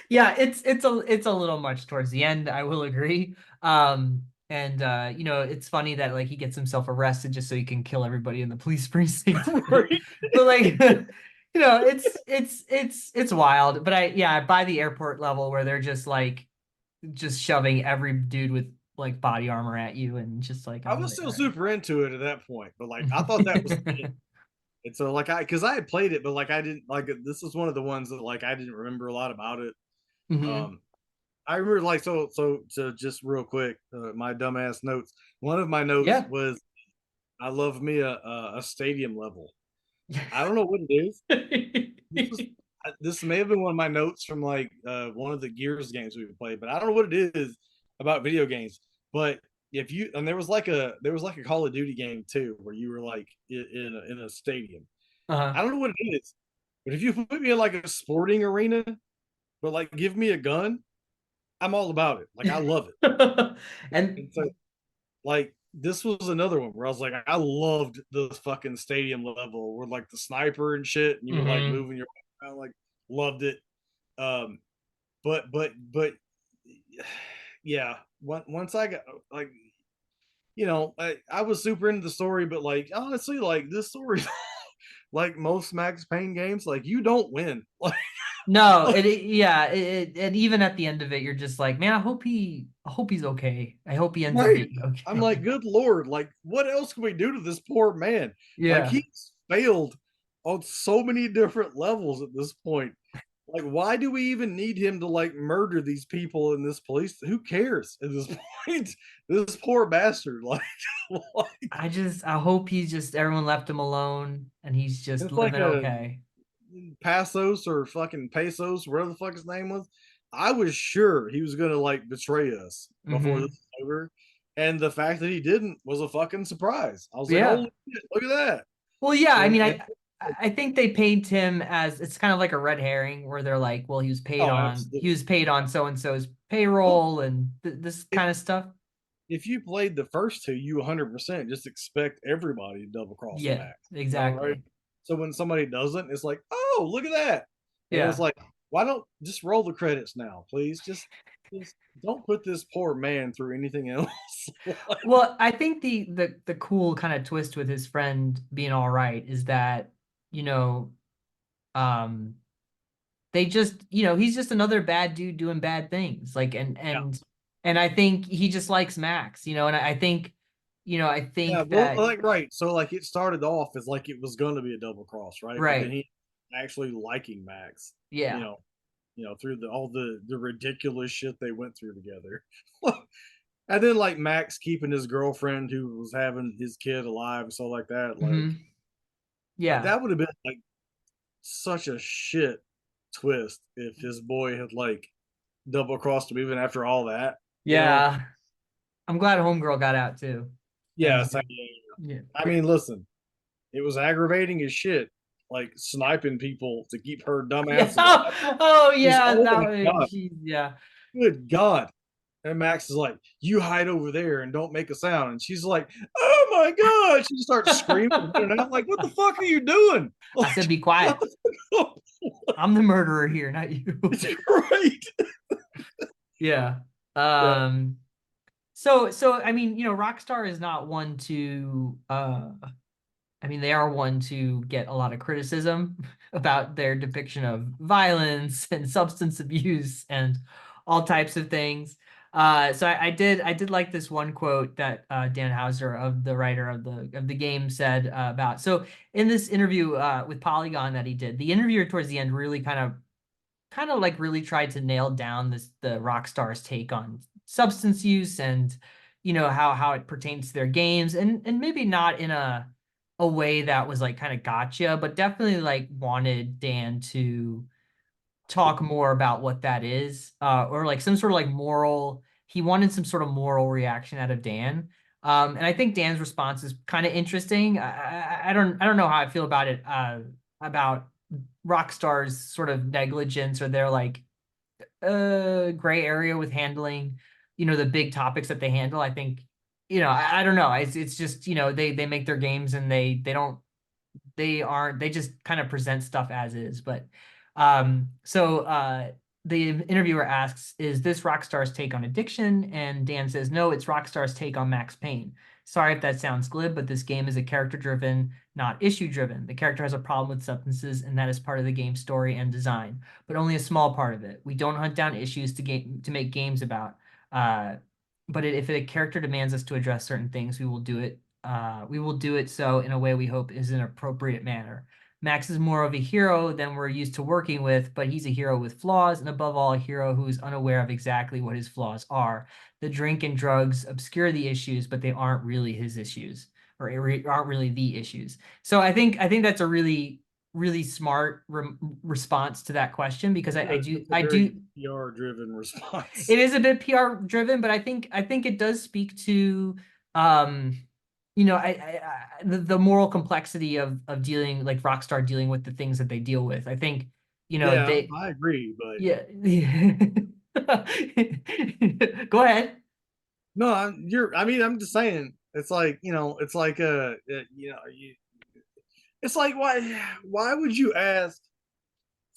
Yeah, it's a little much towards the end, I will agree. And it's funny that like he gets himself arrested just so he can kill everybody in the police precinct. Right? But like it's wild. But I buy the airport level where they're just like just shoving every dude with like body armor at you and just like I I'm was like, still all super into it at that point, but like I thought that was it. right. And so like because I had played it, but like I didn't like this is one of the ones that like I didn't remember a lot about it. Hmm. Um, I remember like so just real quick, my dumbass notes. One of my notes Yeah. was I love me a stadium level. I don't know what it is. This was this may have been one of my notes from like one of the Gears games we played, but I don't know what it is about video games. But if you and there was like a Call of Duty game too where you were like in a stadium. Uh-huh. I don't know what it is, but if you put me in like a sporting arena, but like give me a gun, I'm all about it. Like I love it. And And so like this was another one where I was like, I loved the fucking stadium level where like the sniper and shit, and you were like mhm. moving your way around, like loved it. Um, but yeah, once I got like, I was super into the story, but like honestly, like this story, like most Max Payne games, like you don't win. No, Like, yeah, and even at the end of it, you're just like, man, I hope he's okay. I hope he ends up right. being I'm okay. like, good lord, like what else can we do to this poor man? Like Yeah. he's failed on so many different levels at this point. Like, why do we even need him to like murder these people in this police? Who cares at this point? This poor bastard. Like I hope he's just everyone left him alone and he's just it's like living a okay. Passos or fucking Pesos, whatever the fuck his name was. I was sure he was gonna like betray us before this Hmm. was over. And the fact that he didn't was a fucking surprise. I was like, Yeah. holy shit, look at that. Well, yeah, I mean, And I think they paint him as it's kind of like a red herring where they're like, well, oh, he was absolutely. paid on so and so's Well, payroll and this if kind of stuff. if you played the first two, you 100% just expect everybody to double cross Yeah, Max. Right? exactly. So when somebody doesn't, it's like, oh, look at that. And it's Yeah. like, why don't just roll the credits now, please? Just don't put this poor man through anything else. Well, I think the cool kind of twist with his friend being all right is that, you know, um they just, he's just another bad dude doing bad things. Like Yeah. and I think he just likes Max, and I think, I Yeah. think Well, that like, right. So, like, it started off as like it was going to be a double cross, right? But then right. he actually liking Max, you Yeah. know, through all the ridiculous shit they went through together. And then like Max keeping his girlfriend who was having his kid alive and stuff like that. Hmm. Like Yeah. that would have been like such a shit twist if his boy had like double crossed him even after all that, you know? Yeah. I'm glad Homegirl got out too. That was Yes. good. Yeah. I mean, listen, it was aggravating as shit, like sniping people to keep her Yeah. dumbass alive. Oh Just, yeah, oh that my was, God, geez, yeah. good God. And Max is like, you hide over there and don't make a sound. And she's like, oh my God. She starts screaming. And I'm like, what the fuck are you doing? I said Like, be quiet. shut the fuck up. I'm the murderer here, not you. It's great. Yeah. Yeah. Um so I mean, Rockstar is not one to I mean, they are one to get a lot of criticism about their depiction of violence and substance abuse and all types of things. So I did like this one quote that Dan Houser, of the writer of the game, said about. So in this interview with Polygon that he did, the interviewer towards the end really kind of like really tried to nail down the Rockstar's take on substance use and how it pertains to their games, and maybe not in a way that was like kind of gotcha, but definitely like wanted Dan to talk more about what that is, or like some sort of like moral. He wanted some sort of moral reaction out of Dan. And I think Dan's response is kind of interesting. I don't know how I feel about it, about Rockstar's sort of negligence or their like gray area with handling, the big topics that they handle. I think, I don't know. It's just, they make their games and they don't they just kind of present stuff as is. But the interviewer asks, is this Rockstar's take on addiction? And Dan says, no, it's Rockstar's take on Max Payne. Sorry if that sounds glib, but this game is a character driven, not issue driven. The character has a problem with substances, and that is part of the game's story and design, but only a small part of it. We don't hunt down issues to make games about. Uh, but if a character demands us to address certain things, we will do it. We will do it so in a way we hope is an appropriate manner. Max is more of a hero than we're used to working with, but he's a hero with flaws, and above all, a hero who is unaware of exactly what his flaws are. The drink and drugs obscure the issues, but they aren't really his issues, or aren't really the issues. So I think that's a really smart response to that question, because That's a I very do PR driven response. it is a bit PR driven, but I think it does speak to um the moral complexity of dealing, like Rockstar dealing with the things that they deal with. I think, Yeah, they I agree, but yeah. Go ahead. no, I mean, I'm just saying, it's like, it's like it's like why would you ask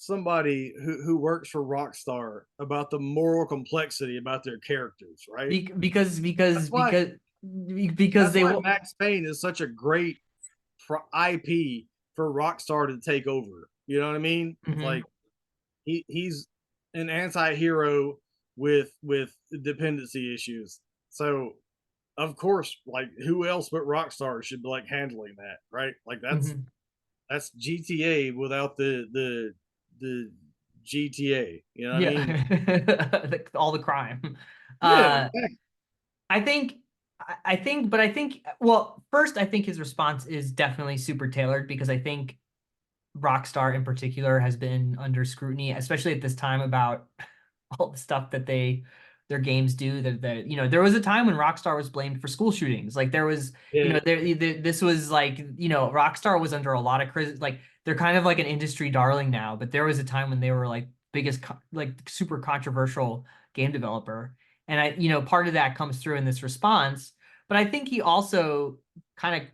somebody who works for Rockstar about the moral complexity about their characters, right? Be- because That's because why because because that's they why will. Max Payne is such a great IP for Rockstar to take over. You know what I mean? Mhm. Like he's an anti-hero with dependency issues. So of course, like who else but Rockstar should be like handling that, right? Like Mhm. that's GTA without the GTA. You know what I Yeah. mean? All the crime. Yeah, Uh, exactly. I think, but I think, well, first, I think his response is definitely super tailored because I think Rockstar in particular has been under scrutiny, especially at this time about all the stuff that their games do. That there was a time when Rockstar was blamed for school shootings. Like there was, Yeah, this was like, Rockstar was under a lot of like they're kind of like an industry darling now, but there was a time when they were like like super controversial game developer. And part of that comes through in this response, but I think he also kind of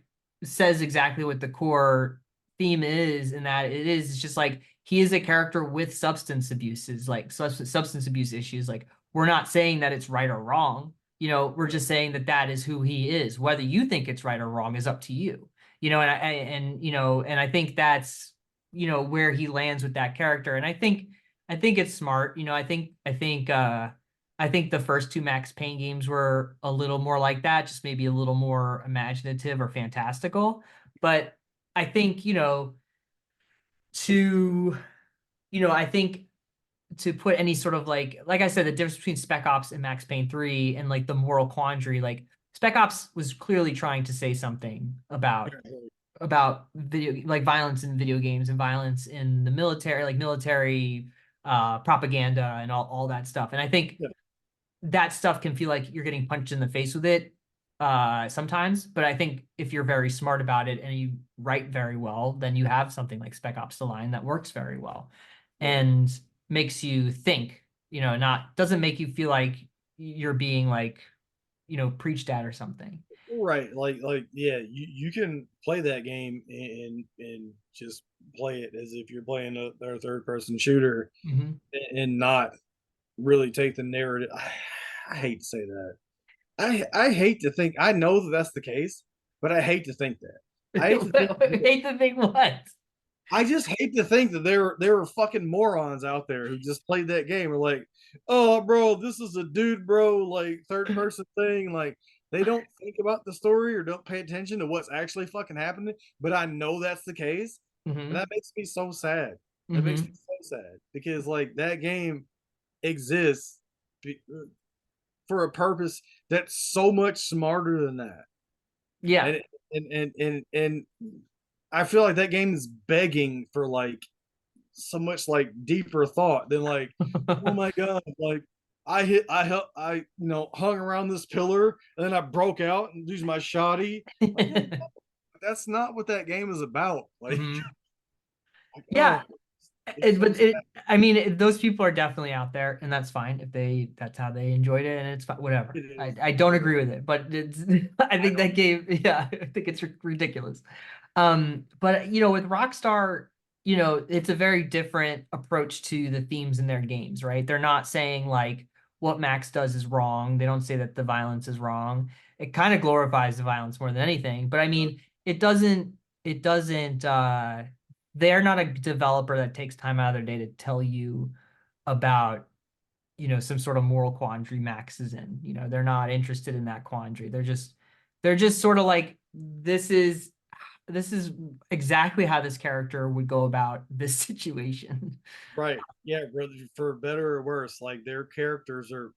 says exactly what the core theme is, in that it's just like he is a character with substance abuses, like substance abuse issues. Like we're not saying that it's right or wrong. We're just saying that that is who he is. Whether you think it's right or wrong is up to you. And I think that's where he lands with that character. And I think it's smart. I think the first two Max Payne games were a little more like that, just maybe a little more imaginative or fantastical. But I think, to, I think to put any sort of like I said, the difference between Spec Ops and Max Payne 3 and like the moral quandary, like Spec Ops was clearly trying to say something about video, like violence in video games and violence in the military, like military propaganda and all that stuff. And I think yeah, that stuff can feel like you're getting punched in the face with it sometimes. But I think if you're very smart about it and you write very well, then you have something like Spec Ops The Line that works very well yeah. and makes you think, not doesn't make you feel like you're being like, preached at or something. Right. Like yeah, you can play that game and just play it as if you're playing a third person shooter Hmm. and not really take the narrative. I hate to say that. I hate to think I know that that's the case, but I hate to think that. I hate to think I hate to think what. I just hate to think that there were fucking morons out there who just played that game. Are like, oh, bro, this is a dude, bro, like third person thing. Like they don't think about the story or don't pay attention to what's actually fucking happening. But I know that's the case, and Hmm. that makes me so sad. That makes me Hmm. so sad because like that game exists for a purpose that's so much smarter than that. Yeah. And and I feel like that game is begging for like so much like deeper thought than like, oh my god, like hung around this pillar and then I broke out and used my shoddy. Like that's not what that game is about. Like, Hmm. like Yeah. oh, it's so sad. I mean, those people are definitely out there, and that's fine if that's how they enjoyed it, and it's fine, whatever. It I, is. I don't agree with it, but I I think don't. that game, yeah, I think it's ridiculous. But with Rockstar, it's a very different approach to the themes in their games, right? They're not saying like what Max does is wrong. They don't say that the violence is wrong. It kind of glorifies the violence more than anything. But I mean, it doesn't they're not a developer that takes time out of their day to tell you about, some sort of moral quandary Max is in. They're not interested in that quandary. They're just sort of like, this is exactly how this character would go about this situation. Right. Yeah, brother, for better or worse, like their characters are,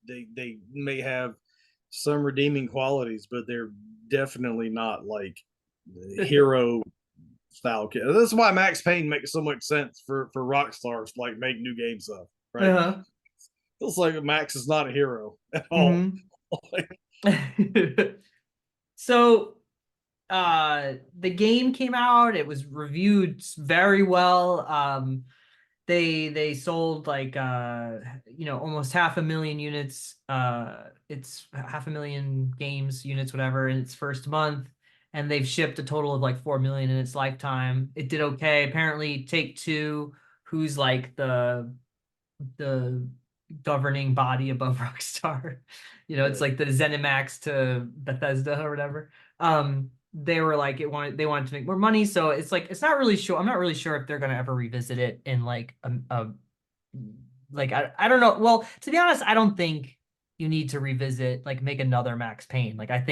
they may have some redeeming qualities, but they're definitely not like hero style. That's why Max Payne makes so much sense for Rockstars to like make new games of, right? Uh-huh. It's like Max is not a hero at all. Hmm. Like, So the game came out, it was reviewed very well. They sold like almost 500,000 units. It's 500,000 games units, whatever, in its first month, and they've shipped a total of like 4 million in its lifetime. It did okay. Apparently, Take Two, who's like the governing body above Rockstar. It's Right. like the ZeniMax to Bethesda or whatever. They were like they wanted to make more money, so it's like it's not really sure. I'm not really sure if they're gonna ever revisit it in like a like I don't know. Well, to be honest, I don't think you need to revisit like make another Max Payne. Like I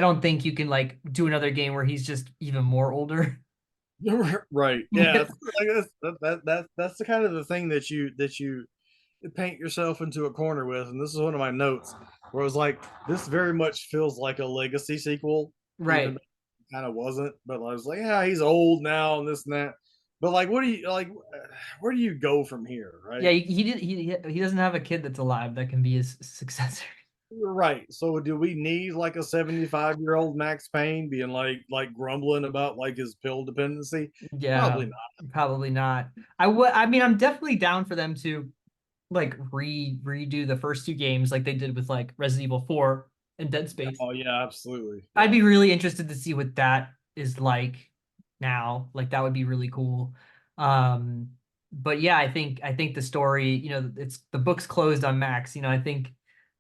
don't think you can like do another game where he's just even more older. Right. Yeah. Like that's the kind of the thing that you paint yourself into a corner with. And this is one of my notes where it was like, this very much feels like a legacy sequel, even though Right. it kind of wasn't. But I was like, yeah, he's old now and this and that. But like, what do you like? Where do you go from here, Yeah, right? he doesn't have a kid that's alive that can be his successor. Right. So do we need like a 75-year-old Max Payne being like grumbling about like his pill dependency? Yeah, Probably not. probably not. I mean, I'm definitely down for them to like redo the first two games like they did with like Resident Evil 4 and Dead Space. Oh yeah, absolutely. I'd Yeah. be really interested to see what that is like now. Like that would be really cool. Um, but yeah, I think the story, it's the book's closed on Max.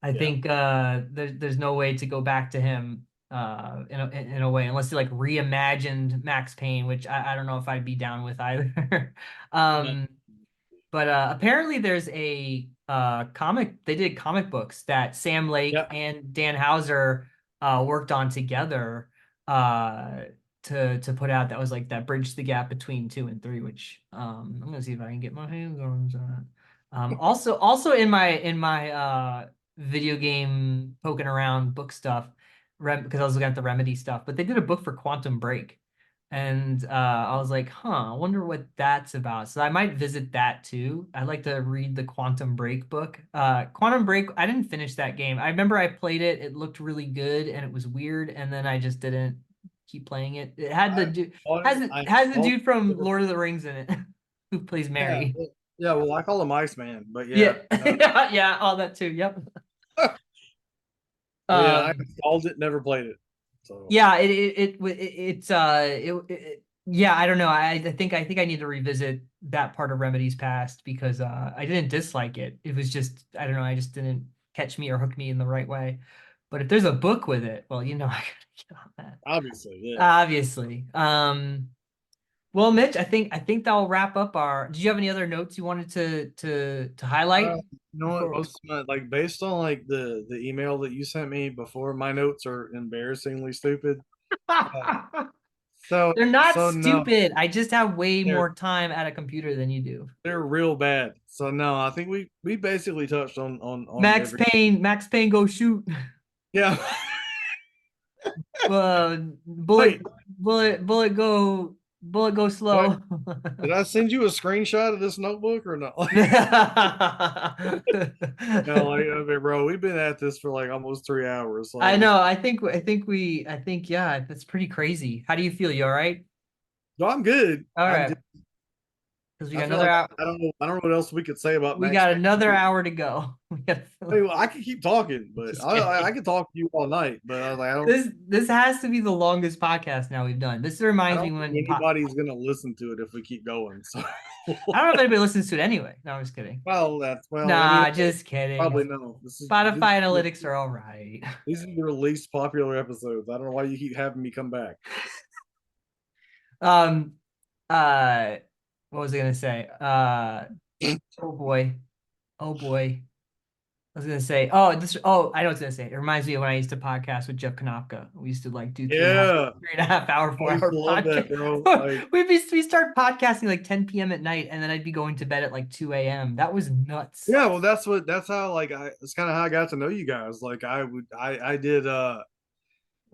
I Yeah. think there's no way to go back to him in a way unless they like reimagined Max Payne, which I don't know if I'd be down with either. No. um but apparently there's a comic they did comic books that Sam Lake Yeah. and Dan Houser worked on together uh to put out that was like that bridged the gap between 2 and 3, which I'm gonna see if I can get my hands on that. Also in my video game poking around book stuff, because I was looking at the Remedy stuff, but they did a book for Quantum Break. And I was like, huh, I wonder what that's about. So I might visit that too. I'd like to read the Quantum Break book. Quantum Break, I didn't finish that game. I remember I played it, it looked really good and it was weird, and then I just didn't keep playing it. It had the I dude bought it. has I has the installed dude from it. Lord of the Rings in it who plays Yeah. Mary. Yeah. Well, I call him Iceman, but yeah. Yeah. Yeah, yeah, all that too. Yep. But yeah, I Um installed it, never played it. So Yeah, yeah, I don't know. I think I need to revisit that part of Remedy's past because I didn't dislike it. It was just I don't know, I just didn't catch me or hook me in the right way. But if there's a book with it, well, I gotta get on that. obviously, yeah. Obviously. Well, Mitch, I think that'll wrap up our. Did you have any other notes you wanted to highlight You know what? before? Most of my like based on like the email that you sent me before, my notes are embarrassingly stupid. Uh, so They're not so no, stupid. I just have way they're more time at a computer than you do. they're real bad. So no, I think we basically touched on every. Max Payne, go shoot. Yeah. Bullet, Wait, bullet go did I slow. did I send you a screenshot of this notebook or not? No, like, I mean, bro, we've been at this for like almost 3 hours. I Like, know. Yeah, that's pretty crazy. How do you feel? You all right? no, I'm good. All I'm right. just, Because I feel like I don't know what else we could say about we Max got Payne. another hour to go. We got I mean, well, I could keep talking, but just I kidding. could talk to you all night. But I was like, This has to be the longest podcast now we've done. This I reminds me don't think when anybody's gonna listen to it if we keep going. So, I don't know if anybody listens to it anyway. No, I'm just kidding. well, I mean, Nah, just kidding. probably no. Spotify analytics are all right. These are your least popular episodes. I don't know why you keep having me come back. Um, uh, what was I gonna say? Oh boy, oh boy. I was gonna say, I know what I was gonna say. It reminds me of when I used to podcast with Jeff Kanopka. We used to like do Yeah, 3.5 hour, I used 4 hour to love that, podcast. bro. Like, We start podcasting like 10 p.m. at night, and then I'd be going to bed at like 2 a.m. That was nuts. yeah, well, that's how like it's kind of how I got to know you guys. Like, I did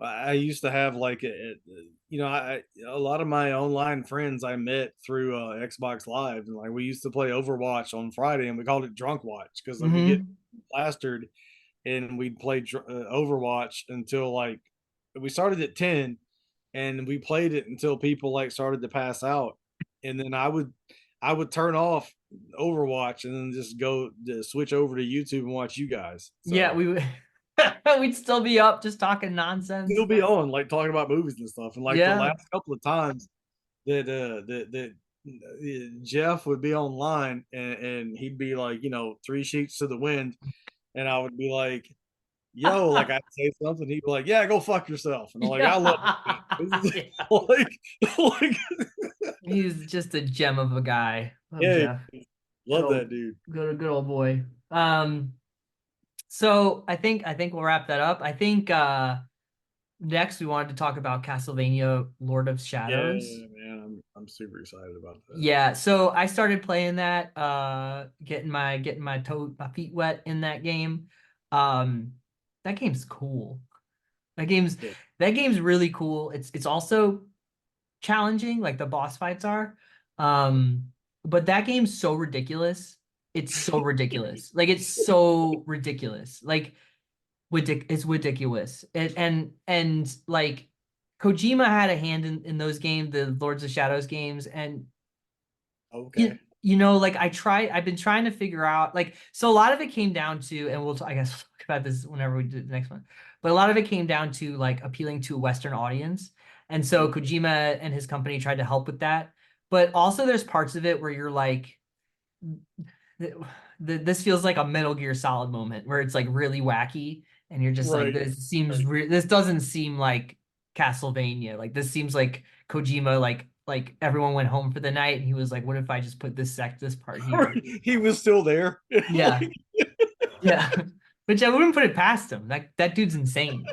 I used to have like a lot of my online friends I met through Xbox Live, and like we used to play Overwatch on Friday, and we called it Drunk Watch because like we get Hmm. plastered, and we'd play Overwatch until like we started at 10, and we played it until people like started to pass out, and then I would turn off Overwatch and then just go to switch over to YouTube and watch you guys. Yeah, So we'd still be up just talking nonsense. still be on like talking about movies and stuff. And like the Yeah. last couple of times that Jeff would be online and he'd be like, three sheets to the wind, and I would be like, yo, like I'd say something, he'd be like, yeah, go fuck yourself, and I'm like, I love this Yeah. guy. This is Yeah. like, He's just a gem of a guy. Love yeah, Jeff. Good love old, that dude. good old boy. So I think we'll wrap that up. I think next we wanted to talk about Castlevania Lord of Yeah, Shadows. man, I'm super excited about that. Yeah, so I started playing that, getting my feet wet in that game. Um, that game's cool. That game's Yeah. that game's really cool. It's also challenging, like the boss fights are. But that game's so ridiculous. It's so ridiculous. Like it's so ridiculous. Like it's ridiculous. And like Kojima had a hand in those games, the Lords of Shadows games, and Okay. like I've been trying to figure out, like, so a lot of it came down to, and I guess we'll talk about this whenever we do the next one, but a lot of it came down to like appealing to a Western audience. And so Mhm. Kojima and his company tried to help with that. But also there's parts of it where you're like, this feels like a Metal Gear Solid moment where it's like really wacky, and you're just like, Right. Right. this doesn't seem like Castlevania. Like this seems like Kojima, like everyone went home for the night and he was like, what if I just put this part here? He was still there. Yeah, Like, yeah. Which I wouldn't put it past him. Like that dude's insane.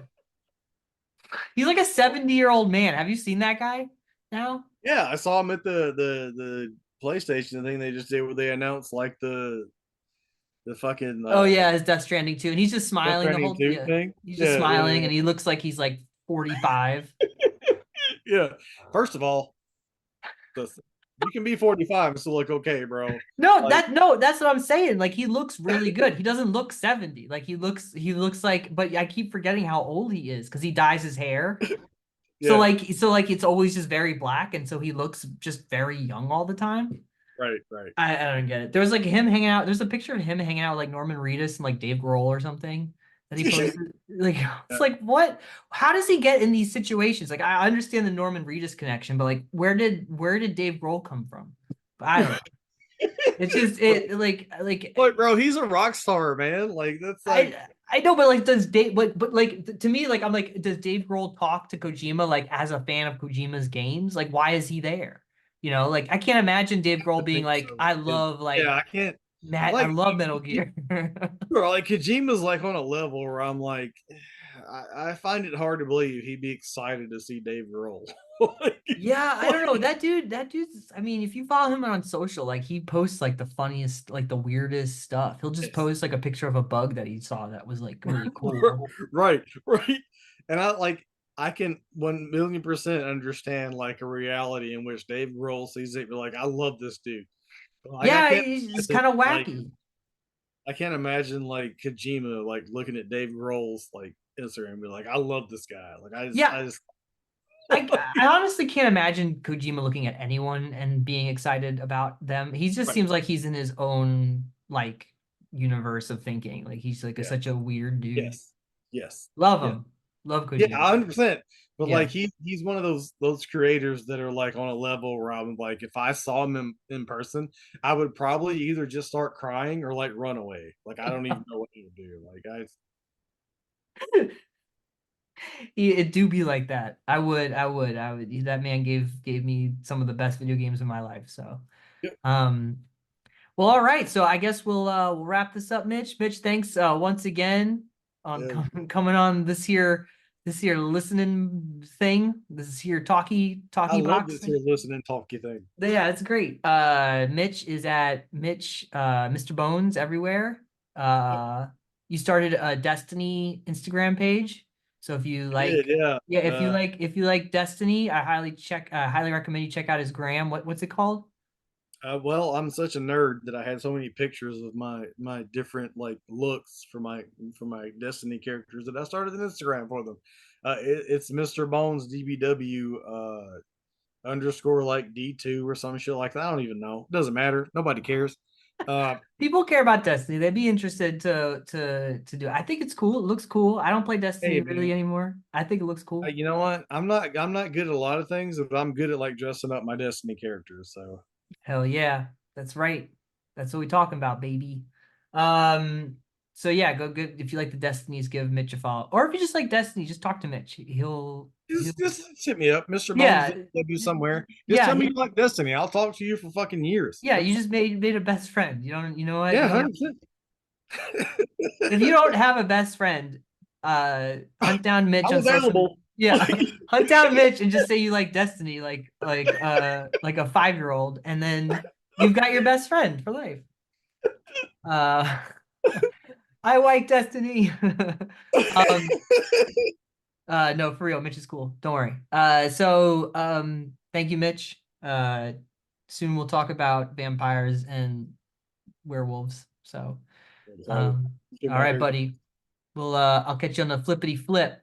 He's like a 70-year-old man. Have you seen that guy now? yeah, I saw him at the PlayStation thing they just did where they announced like the fucking Oh yeah, his Death Stranding too. And he's just Death smiling the Stranding whole, 2 yeah. thing. He's just Yeah, yeah, smiling yeah. and he looks like he's like 45. Yeah. First of all, listen, you can be 45 and still look okay, bro. Like, No, that's what I'm saying. Like he looks really good. He doesn't look 70. Like he looks like, but I keep forgetting how old he is because he dyes his hair. yeah, So like it's always just very black, and so he looks just very young all the time. right, right. I don't get it. There was like him hanging out. There's a picture of him hanging out with like Norman Reedus and like Dave Grohl or something that he posted. Like it's Yeah. like what? How does he get in these situations? Like I understand the Norman Reedus connection, but like where did Dave Grohl come from? I don't know. It's just it like Look, bro, he's a rock star, man. Like that's like I know, but like does Dave but like to me, like I'm like, does Dave Grohl talk to Kojima like as a fan of Kojima's games? Like why is he there? Like I can't imagine Dave I Grohl being think like, so. I And love yeah, like I can't I like love Metal Gear. bro, like Kojima's like on a level where I'm like, I find it hard to believe he'd be excited to see Dave Grohl. like, Yeah, I don't know. like, That dude's, I mean, if you follow him on social, like he posts like the funniest, like the weirdest stuff. He'll just yes. post like a picture of a bug that he saw that was like really cool. right, right. And I can 1,000,000% understand like a reality in which Dave Grohl sees it, be like, I love this dude. Like Yeah, he's just kind of wacky. I can't imagine like Kojima like looking at Dave Grohl's like Instagram and be like, I love this guy. Like Yeah, I just I honestly can't imagine Kojima looking at anyone and being excited about them. He just right. seems like he's in his own like universe of thinking. Like he's like Yeah. such a weird dude. Yes. Yes. Love Yeah. him. Love Yeah, Kojima. 100%. But like Yeah. he's one of those creators that are like on a level where I'm like, if I saw him in person, I would probably either just start crying or like run away. Like I don't even know what to do. Like It do be like that. I would. That man gave me some of the best video games in my life. So, yeah, um, well, all right. So I guess we'll wrap this up, Mitch. Mitch, thanks once again on yeah, coming on this here listening thing. This is here I talkie love box this thing. here listening talky thing. Yeah, it's great. Mitch is at Mr. Bones everywhere. Yep, Uh, you started a Destiny Instagram page. So if you I did, like, yeah. yeah, Uh, if you like Destiny, highly recommend you check out his gram. What's it called? well, I'm such a nerd that I had so many pictures of my different like looks for my Destiny characters that I started an Instagram for them. It's Mr. Bones DBW underscore like D2 or some shit like that. I don't even know. Doesn't matter. Nobody cares. Uh, People care about Destiny. They'd be interested to do. I think it's cool. It looks cool. I don't play hey Destiny really man, anymore. I think it looks cool. you know what? I'm not good at a lot of things, but I'm good at like dressing up my Destiny characters. So Hell yeah. That's right. That's what we talking about, baby. Um, so yeah, go good if you like the Destinies, give Mitch a follow. Or if you just like Destiny, just talk to Mitch. He'll Just hit me up, Mr. Bones. yeah. You somewhere. Just Yeah, tell me you like Destiny. I'll talk to you for fucking years. yeah, you just made a best friend. You know what? Yeah, You don't have 100%. if you don't have a best friend, hunt down Mitch I'm on social. available. Yeah, Like, hunt down Mitch and just say you like Destiny, like a 5-year-old, and then you've got your best friend for life. Uh, I like Destiny. um, no, for real, Mitch is cool. Don't worry. Thank you, Mitch. Soon we'll talk about vampires and werewolves. so, All right, buddy. I'll catch you on the flippity flip.